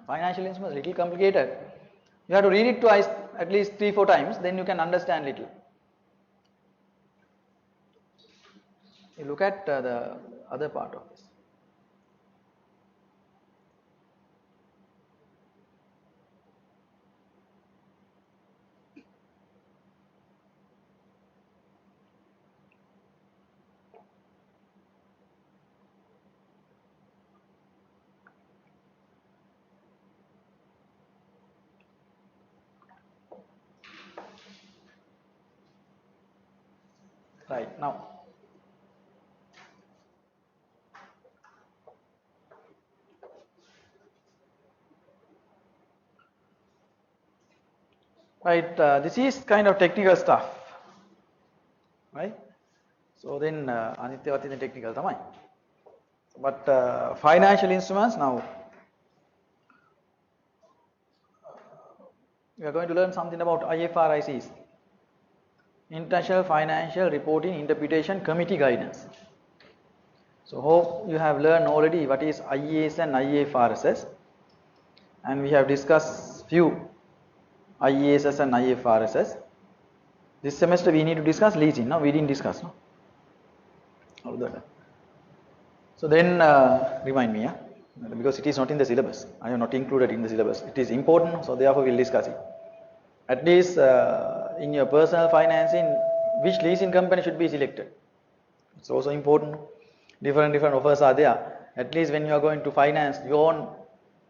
Financial instruments little complicated. You have to read it twice, at least 3-4 times, then you can understand little. You look at the other part of this. Right, now. Right, this is kind of technical stuff, right? So then, Anitya is technical, tamai. But financial instruments now, we are going to learn something about IFRICs, International Financial Reporting Interpretation Committee Guidance. So hope you have learned already what is IAS and IFRSs, and we have discussed few IASs and IFRSs. This semester we need to discuss leasing. No, we didn't discuss. No. So then remind me, yeah, because it is not in the syllabus. I have not included in the syllabus. It is important, so therefore we will discuss it. At least in your personal financing, which leasing company should be selected. It's also important. Different offers are there. At least when you are going to finance your own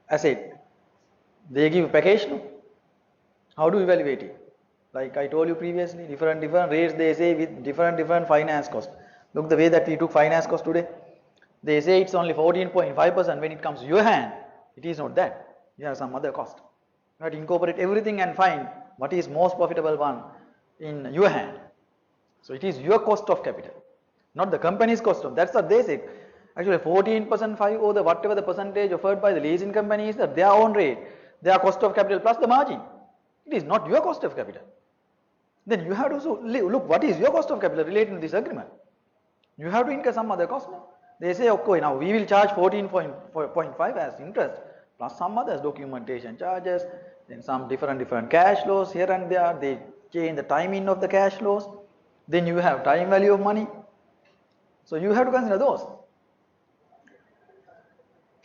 asset, they give package. No? How do you evaluate it? Like I told you previously, different rates they say with different finance cost. Look the way that we took finance cost today. They say it's only 14.5%. When it comes to your hand, it is not that. You have some other cost. You have to incorporate everything and find what is most profitable one in your hand. So it is your cost of capital, not the company's cost of. That's what they say. Actually 14% 5 or the whatever the percentage offered by the leasing company is their own rate, their cost of capital plus the margin. It is not your cost of capital. Then you have to also look what is your cost of capital relating to this agreement. You have to incur some other cost. No? They say, okay, now we will charge 14.5 as interest plus some others, documentation charges, then some different cash flows here and there. They change the timing of the cash flows. Then you have time value of money. So you have to consider those.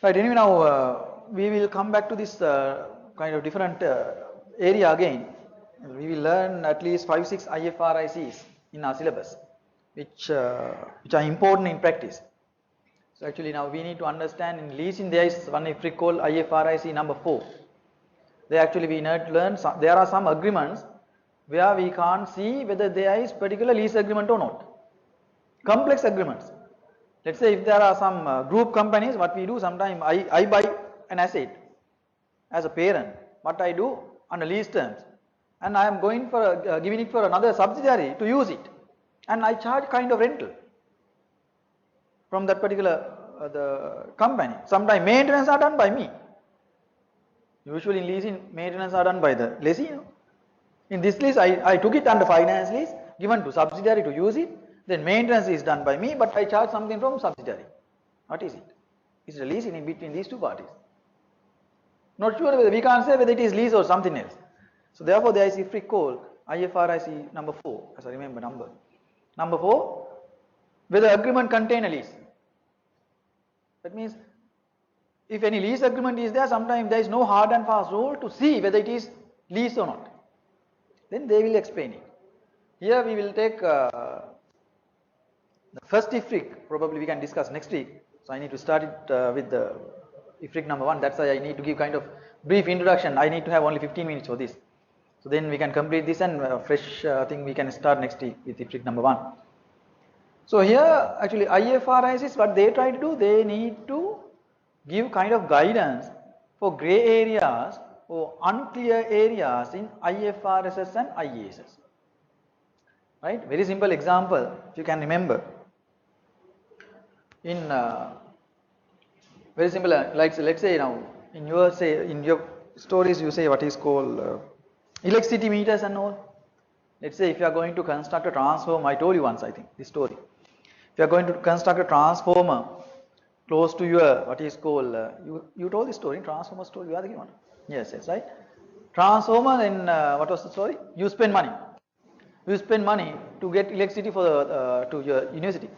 Right, anyway, now we will come back to this kind of different area again. We will learn at least 5-6 IFRICs in our syllabus, which are important in practice. So actually now we need to understand in leasing there is one IFRIC called IFRIC number 4. There actually we need to learn there are some agreements where we can't see whether there is particular lease agreement or not. Complex agreements. Let's say if there are some group companies, what we do sometimes I buy an asset as a parent. What I do under lease terms, and I am going for giving it for another subsidiary to use it, and I charge kind of rental from that particular the company. Sometimes maintenance are done by me. Usually in leasing, maintenance are done by the lessee. In this lease, I took it under finance lease, given to subsidiary to use it. Then maintenance is done by me, but I charge something from subsidiary. What is it? It's a lease in between these two parties. Not sure whether we can't say whether it is lease or something else. So therefore, there is IFRIC called IFRIC number 4, as I remember number. Number 4, whether agreement contain a lease. That means if any lease agreement is there, sometimes there is no hard and fast rule to see whether it is lease or not. Then they will explain it. Here we will take the first IFRIC, probably we can discuss next week. So I need to start it with the IFRIC number 1. That's why I need to give kind of brief introduction. I need to have only 15 minutes for this. So then we can complete this and fresh thing we can start next week with IFRIC number 1. So here actually IFRS is what they try to do. They need to give kind of guidance for grey areas or unclear areas in IFRSs and IASs. Right? Very simple example, if you can remember. In very simple, like let's say now in your stories you say what is called electricity meters and all. Let's say if you are going to construct a transformer, I told you once I think this story. you are going to construct a transformer close to your, what is called, you told the story, transformer story, you are the one. Yes, right. Transformer, and what was the story? You spend money. You spend money to get electricity for the, to your university.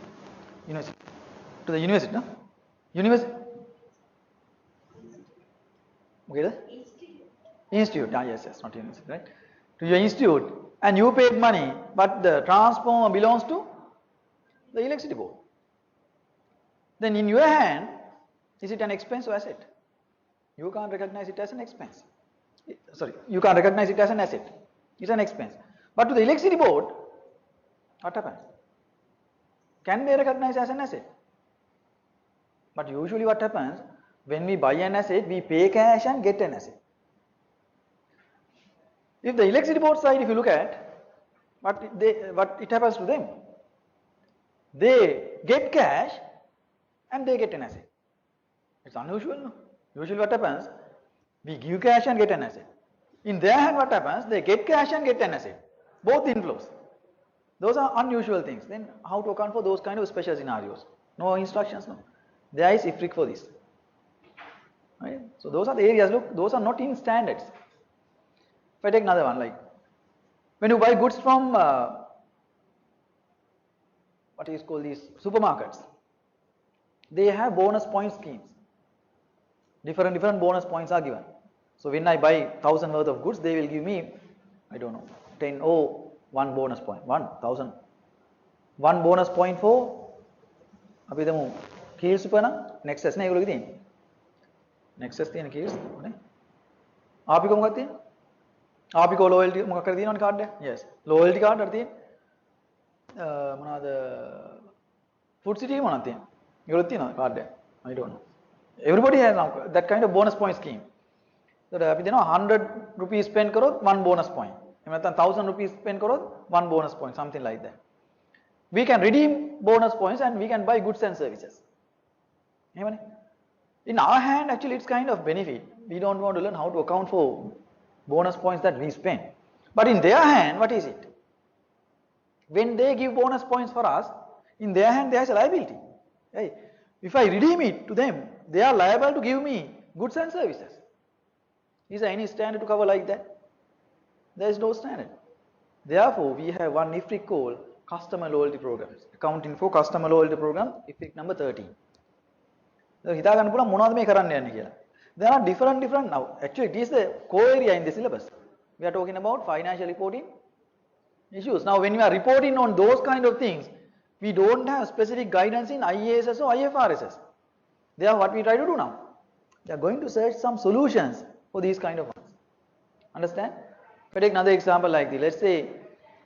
To the university, no? University. Okay, the institute. Yes, not university, right? To your institute, and you paid money, but the transformer belongs to the electricity board. Then in your hand, is it an expense or asset? You can't recognize it as an expense. Sorry, you can't recognize it as an asset. It's an expense. But to the electricity board, what happens? Can they recognize as an asset? But usually what happens, when we buy an asset, we pay cash and get an asset. If the electricity board side, if you look at, what it happens to them? They get cash and they get an asset. It's unusual, no? Usually what happens? We give cash and get an asset. In their hand what happens? They get cash and get an asset. Both inflows. Those are unusual things. Then how to account for those kind of special scenarios? No instructions, no. There is IFRIC for this. Right? So those are the areas, look, those are not in standards. If I take another one, like when you buy goods from what is called these supermarkets, they have bonus point schemes. Different bonus points are given. So when I buy 1,000 worth of goods, they will give me, I don't know, 10 or 1 bonus point, 1,000. 1 bonus point for, අපි දමු keels super නම් Nexus නේ ඒගොල්ලෝ තියෙන්නේ. Nexus තියෙන keels නේ. ආපිකෝ මොකක්ද තියෙන්නේ? ආපිකෝ loyalty මොකක් කරේ තියෙනවනේ කාඩ් එක? Yes. Loyalty card අර තියෙන්නේ. මොනවාද? Food City මොනවද තියෙන්නේ? ඒගොල්ලෝ තියෙනවා කාඩ් එක. I don't know. Everybody has that kind of bonus point scheme. So අපි දෙනවා 100 rupees spend කරොත් 1 bonus point. එහෙම නැත්නම් 1000 rupees spend කරොත් 1 bonus point, something like that. We can redeem bonus points and we can buy goods and services. In our hand, actually, it's kind of benefit. We don't want to learn how to account for bonus points that we spend. But in their hand, what is it? When they give bonus points for us, in their hand, there is a liability. Right? If I redeem it to them, they are liable to give me goods and services. Is there any standard to cover like that? There is no standard. Therefore, we have one IFRIC called customer loyalty programs. Accounting for customer loyalty program, IFRIC number 13. හිතා ගන්න පුළුවන් මොනවද මේ කරන්න යන්නේ කියලා. There are different now. Actually, it is the core area in the syllabus. We are talking about financial reporting issues. Now, when we are reporting on those kind of things, we don't have specific guidance in IASs or IFRSs. Therefore, what we try to do now? We are going to search some solutions for these kind of ones. Understand? If I take another example like this, let's say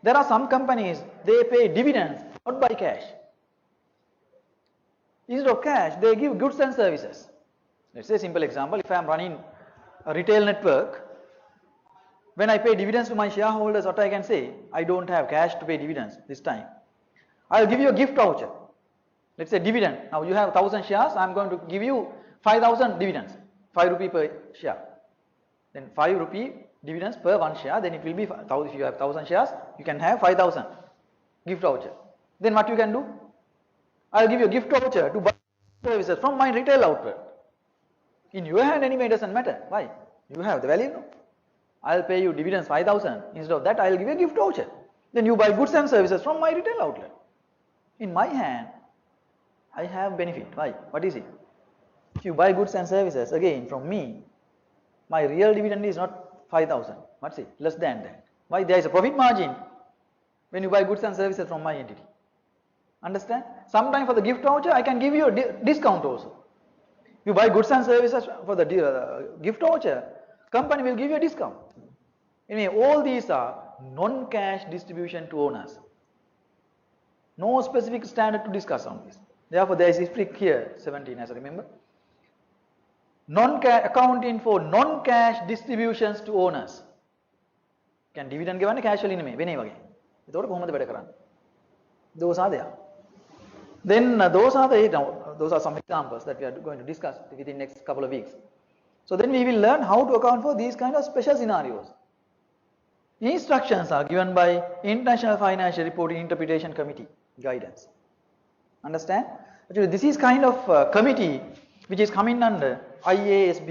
there are some companies, they pay dividends not by cash. Instead of cash, they give goods and services. Let's say a simple example, if I am running a retail network, when I pay dividends to my shareholders, what I can say, I don't have cash to pay dividends this time. I'll give you a gift voucher. Let's say dividend. Now you have 1,000 shares, I'm going to give you 5,000 dividends, 5 rupee per share. Then 5 rupee dividends per one share, then it will be 1,000. If you have 1,000 shares, you can have 5,000 gift voucher. Then what you can do? I'll give you a gift voucher to buy services from my retail outlet. In your hand anyway, it doesn't matter. Why? You have the value. No? I'll pay you dividends 5,000. Instead of that, I'll give you a gift voucher. Then you buy goods and services from my retail outlet. In my hand, I have benefit. Why? What is it? If you buy goods and services again from me, my real dividend is not 5,000. What's it? Less than that. Why? There is a profit margin when you buy goods and services from my entity. Understand? Sometimes for the gift voucher, I can give you a discount also. You buy goods and services for the gift voucher, company will give you a discount. Anyway, all these are non-cash distribution to owners. No specific standard to discuss on this. Therefore, there is IFRIC here, 17 as I remember. Accounting for non-cash distributions to owners. Can dividend give cash නෙමෙයි වෙනේ වගේ. ඒතකොට කොහොමද වැඩ කරන්නේ? Those are there. Then those are some examples that we are going to discuss within next couple of weeks. So then we will learn how to account for these kind of special scenarios. Instructions are given by International Financial Reporting Interpretation Committee guidance. Understand? Actually, this is kind of committee which is coming under IASB.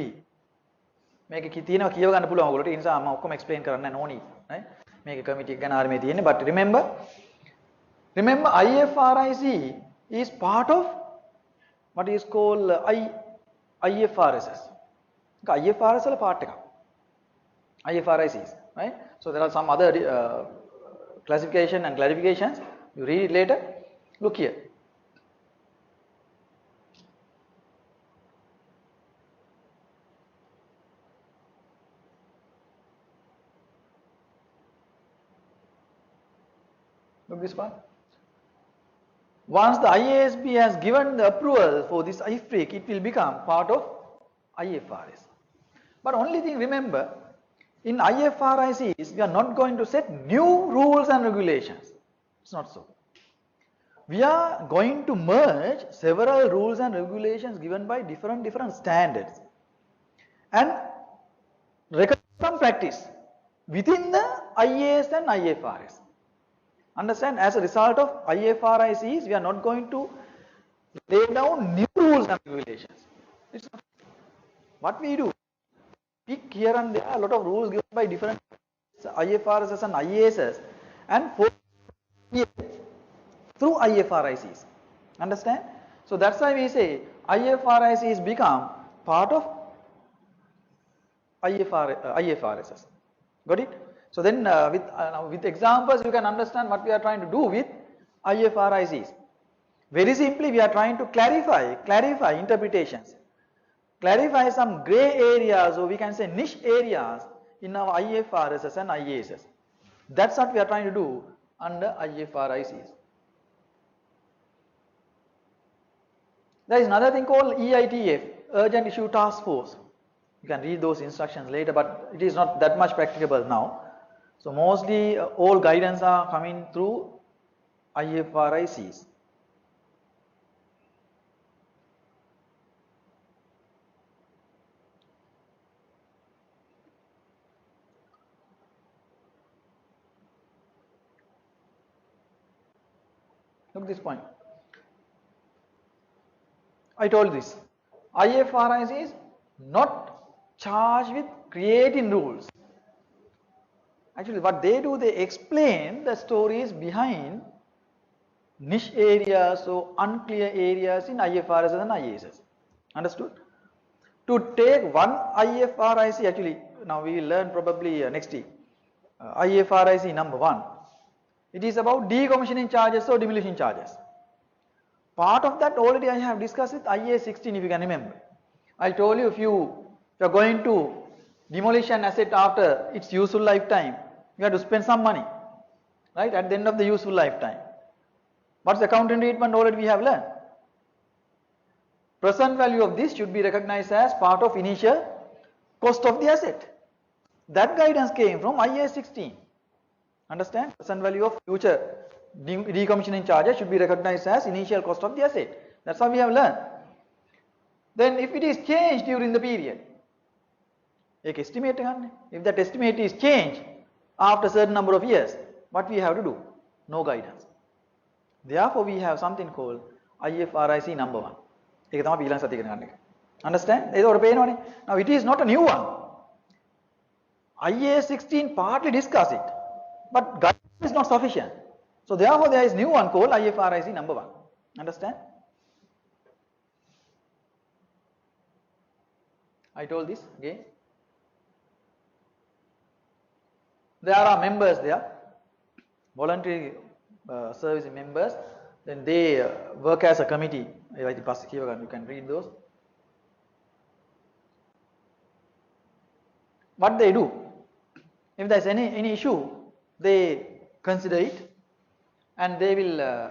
මේක තියෙනවා කියව ගන්න පුළුවන් ඔයගොල්ලෝට. ඒ නිසා මම ඔක්කොම explain කරන්න ඕනි. right? මේක committee එක ගැන ආරමේ තියෙන්නේ. But remember IFRIC is part of what is called IFRSs. IFRS වල part එකක්. IFRICs, right? So there are some other classification and clarifications. You read it later. Look here. Look this part. Once the IASB has given the approval for this IFRIC, it will become part of IFRS. But only thing remember, in IFRICs, we are not going to set new rules and regulations. It's not so. We are going to merge several rules and regulations given by different standards and recommend some practice within the IAS and IFRS. Understand? As a result of IFRICs, we are not going to lay down new rules and regulations. It's not. What we do, pick here and there a lot of rules given by different IFRSs and IASs and through IFRICs. Understand? So that's why we say IFRICs become part of IFRSs. Got it? So then with examples you can understand what we are trying to do with IFRICs. Very simply we are trying to clarify interpretations. Clarify some gray areas, or we can say niche areas in our IFRSs and IASs. That's what we are trying to do under IFRICs. There is another thing called EITF, Urgent Issue Task Force. You can read those instructions later, but it is not that much practicable now. So mostly all guidance are coming through IFRICs. Look this point. I told this. IFRS is not charged with creating rules. Actually, what they do, they explain the stories behind niche areas or unclear areas in IFRS and IASs. Understood? To take one IFRIC, actually, now we will learn probably next week. IFRIC number 1. It is about decommissioning charges or demolition charges. Part of that already I have discussed with IA 16, if you can remember. I told you if you are going to demolish an asset after its useful lifetime, you have to spend some money, right, at the end of the useful lifetime. What's the accounting treatment already we have learned? Present value of this should be recognized as part of initial cost of the asset. That guidance came from IA 16. Understand? Present value of future decommissioning charges should be recognized as initial cost of the asset. That's how we have learned. Then if it is changed during the period, if that estimate is changed after a certain number of years, what we have to do? No guidance. Therefore we have something called IFRIC number 1. Understand? Now it is not a new one. IA 16 partly discuss it, but guidance is not sufficient. So therefore there is new one called IFRIC number 1. Understand? I told this again. There are members there, voluntary service members. Then they work as a committee. You can read those. What they do? If there is any issue, they consider it and they will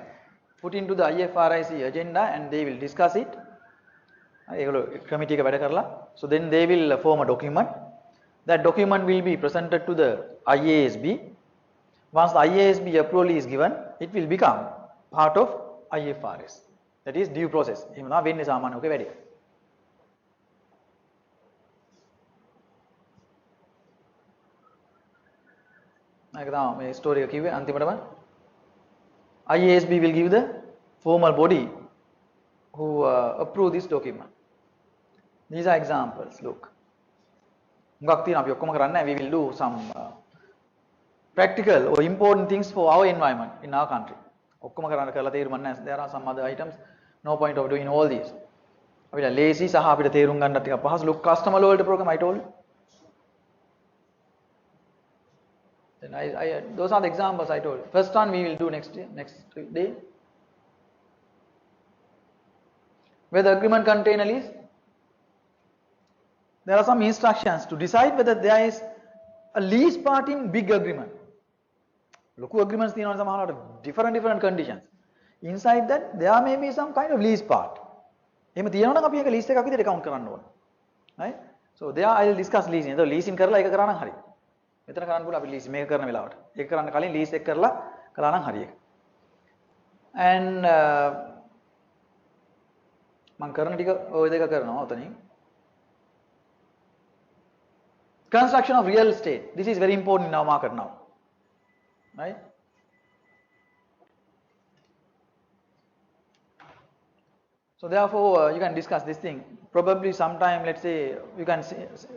put into the IFRIC agenda and they will discuss it. So then they will form a document. That document will be presented to the IASB. Once the IASB approval is given, it will become part of IFRS. That is due process. story IASB will give the formal body who approve this document. These are examples. Look. We will do some practical or important things for our environment in our country. There are some other items. No point of doing all these. Lazy look, customer loyalty program I told you. Then those are the examples I told you. First one we will do next day. Where the agreement container is, there are some instructions to decide whether there is a lease part in big agreement. Local agreements have a lot of different conditions. Inside that, there may be some kind of lease part. Right? So there I will discuss leasing. So leasing කරලා එක කරා නම් හරි. මෙතන කරන්න පුළුවන් අපි lease මේක කරන වෙලාවට. ඒක කරන්න කලින් lease එක කරලා කළා නම් හරි ඒක. And මම කරන ටික ඔය දෙක කරනවා ඔතනින්. Construction of real estate. This is very important in our market now. Right? So therefore, you can discuss this thing. Probably sometime, let's say, you can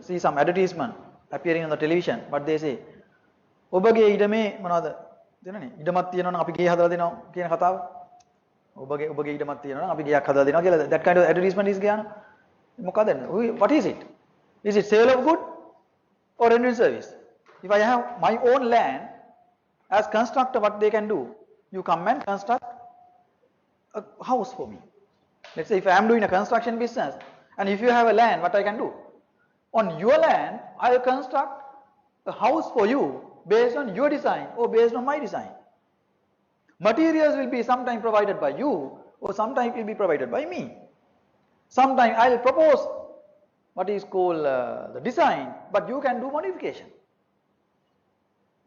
see some advertisement appearing on the television. But they say, ඔබගේ ඊඩමේ මොනවද? දෙනනේ. ඉඩමක් තියෙනවා නම් අපි ගේ හදලා දෙනවා කියන කතාව. ඔබගේ ඉඩමක් තියෙනවා නම් අපි ගෙයක් හදලා දෙනවා කියලා. That kind of advertisement is ගියාන. මොකද? What is it? Is it sale of good or rental service? If I have my own land, as constructor, what they can do? You come and construct a house for me. Let's say if I am doing a construction business, and if you have a land, what I can do? On your land, I will construct a house for you based on your design or based on my design. Materials will be sometimes provided by you or sometimes it will be provided by me. Sometimes I will propose what is called the design, but you can do modification.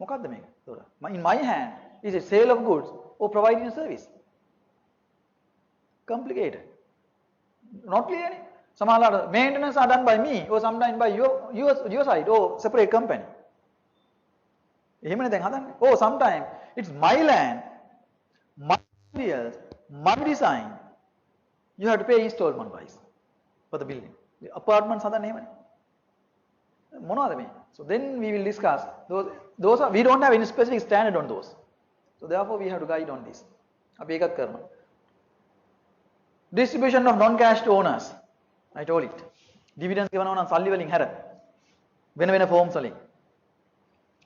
In my hand, is it sale of goods or providing a service? Complicated. Not clear. Some maintenance are done by me or sometimes by your side or separate company. Oh, sometimes it's my land, my materials, my design. You have to pay installment price for the building. The apartments are the name. So then we will discuss those are, we don't have any specific standard on those. So therefore we have to guide on this. Distribution of non-cash to owners. I told it. Dividends given on salary වලින් හැර. වෙන forms වලින්.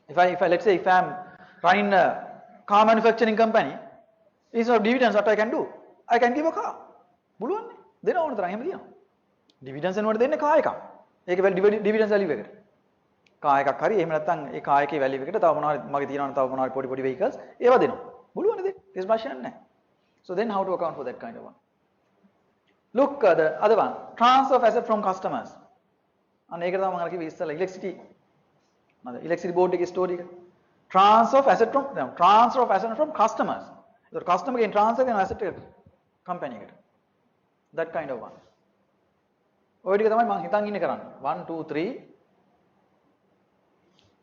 If I let's say if I am running a car manufacturing company, instead of dividends what I can do? I can give a car. පුළුවන් නේ. දෙන ඕන තරම් එහෙම දිනවා. Dividends එනකොට දෙන්නේ car එකක්. ඒකේ dividends value එකට. car එකක් හරි එහෙම නැත්නම් ඒ car එකේ value එකට තව මොනවා හරි මගේ තියෙනවනේ තව මොනවා හරි පොඩි vehicles ඒවා දෙනවා. පුළුවන් නේද? කිසි ප්‍රශ්නයක් නැහැ. So then how to account for that kind of one? Look the other one, transfer of asset from customers. And ඒක තමයි මම කිව්වේ ඉස්සෙල්ලා electricity board එකේ story එක. Transfer of asset from customers. The customer can transfer an asset to company එකට. That kind of one. ඔය ටික තමයි මම හිතන් ඉන්නේ කරන්නේ. 1 2 3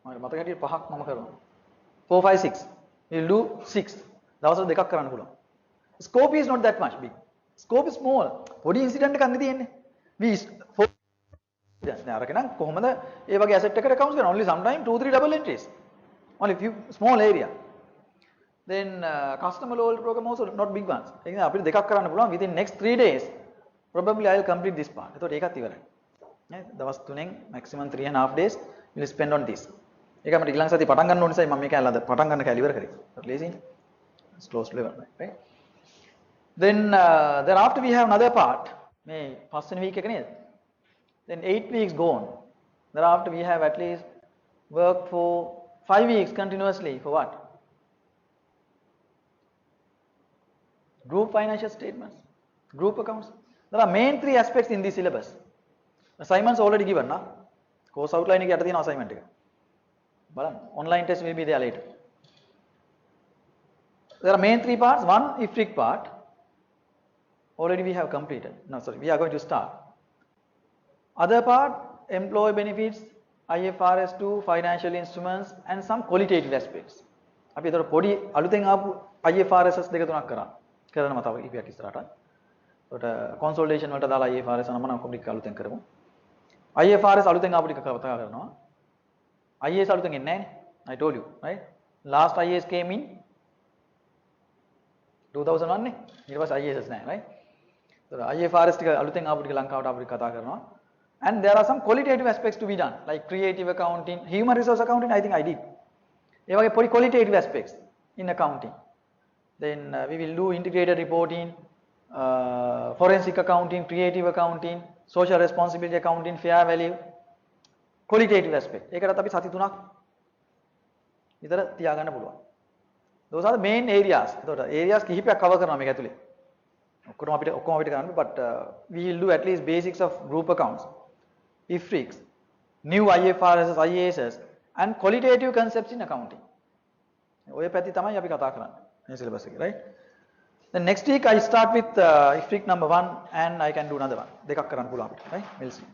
මම මතක හිටියේ පහක් මම කරනවා. 4 5 6. We'll do 6. දවස් දෙකක් කරන්න පුළුවන්. Scope is not that much big. Scope is small. පොඩි incident එකක් නෙතියෙන්නේ. We දැන් අරගෙන කොහොමද ඒ වගේ asset එකට accounts කරන only sometime 2 3 double entries. Only few small area. Then customer loyalty program also not big ones. ඒ කියන්නේ අපිට දෙකක් කරන්න පුළුවන් within next 3 days. Probably I will complete this part. එතකොට ඒකත් ඉවරයි. නේද? දවස් 3න් maximum 3.5 days will spend on this. ඒක අපිට ඊළඟ සතිය පටන් ගන්න ඕන නිසා මම මේක අද පටන් ගන්න කැලි ඉවර කරේ. Lazy. Slow level, right? Then thereafter we have another part. මේ පස්වෙනි week එක නේද? Then 8 weeks gone. Thereafter we have at least work for 5 weeks continuously for what? Group financial statements, group accounts. There are main 3 aspects in this syllabus. Assignments already given, na? Course outline එකේ යට තියෙන assignment එක. බලන්න. Online test will be there later. There are main 3 parts. One, IFRIC part. Already we have completed. No, sorry, we are going to start. Other part, employee benefits, IFRS 2, financial instruments, and some qualitative aspects. අපි ඒතර පොඩි අලුතෙන් ආපු IFRS දෙක තුනක් කරා. කරනවා තව ඉපියක් ඉස්සරහට. ඒකට consolidation වලට දාලා IFRS නම නම් කොම්ප්ලීට් අලුතෙන් කරමු. IFRS අලුතෙන් ආපු ටික කතා කරනවා. IAS අලුතෙන් එන්නේ නැහැ නේ. I told you, right? Last IAS came in 2001 නේ. ඊට පස්සේ IAS නැහැ, right? So IFRS ටික අලුතෙන් ආපු ටික ලංකාවට ආපු ටික කතා කරනවා. And there are some qualitative aspects to be done, like creative accounting, human resource accounting. I think I did. ඒ වගේ පොඩි qualitative aspects in accounting. Then we will do integrated reporting, forensic accounting, creative accounting, social responsibility accounting, fair value, qualitative aspect. ඒකටත් අපි සති 3ක් විතර තියාගන්න පුළුවන්. Those are the main areas. එතකොට areas කිහිපයක් cover කරනවා මේක ඇතුලේ. ඔක්කොම අපිට කරන්න but we will do at least basics of group accounts, IFRICs, new IFRS, IAS and qualitative concepts in accounting. ඔය පැති තමයි අපි කතා කරන්නේ මේ syllabus එකේ, right? Then next week I start with IFRIC number 1 and I can do another one. දෙකක් කරන්න පුළුවන් අපිට, right? We'll see.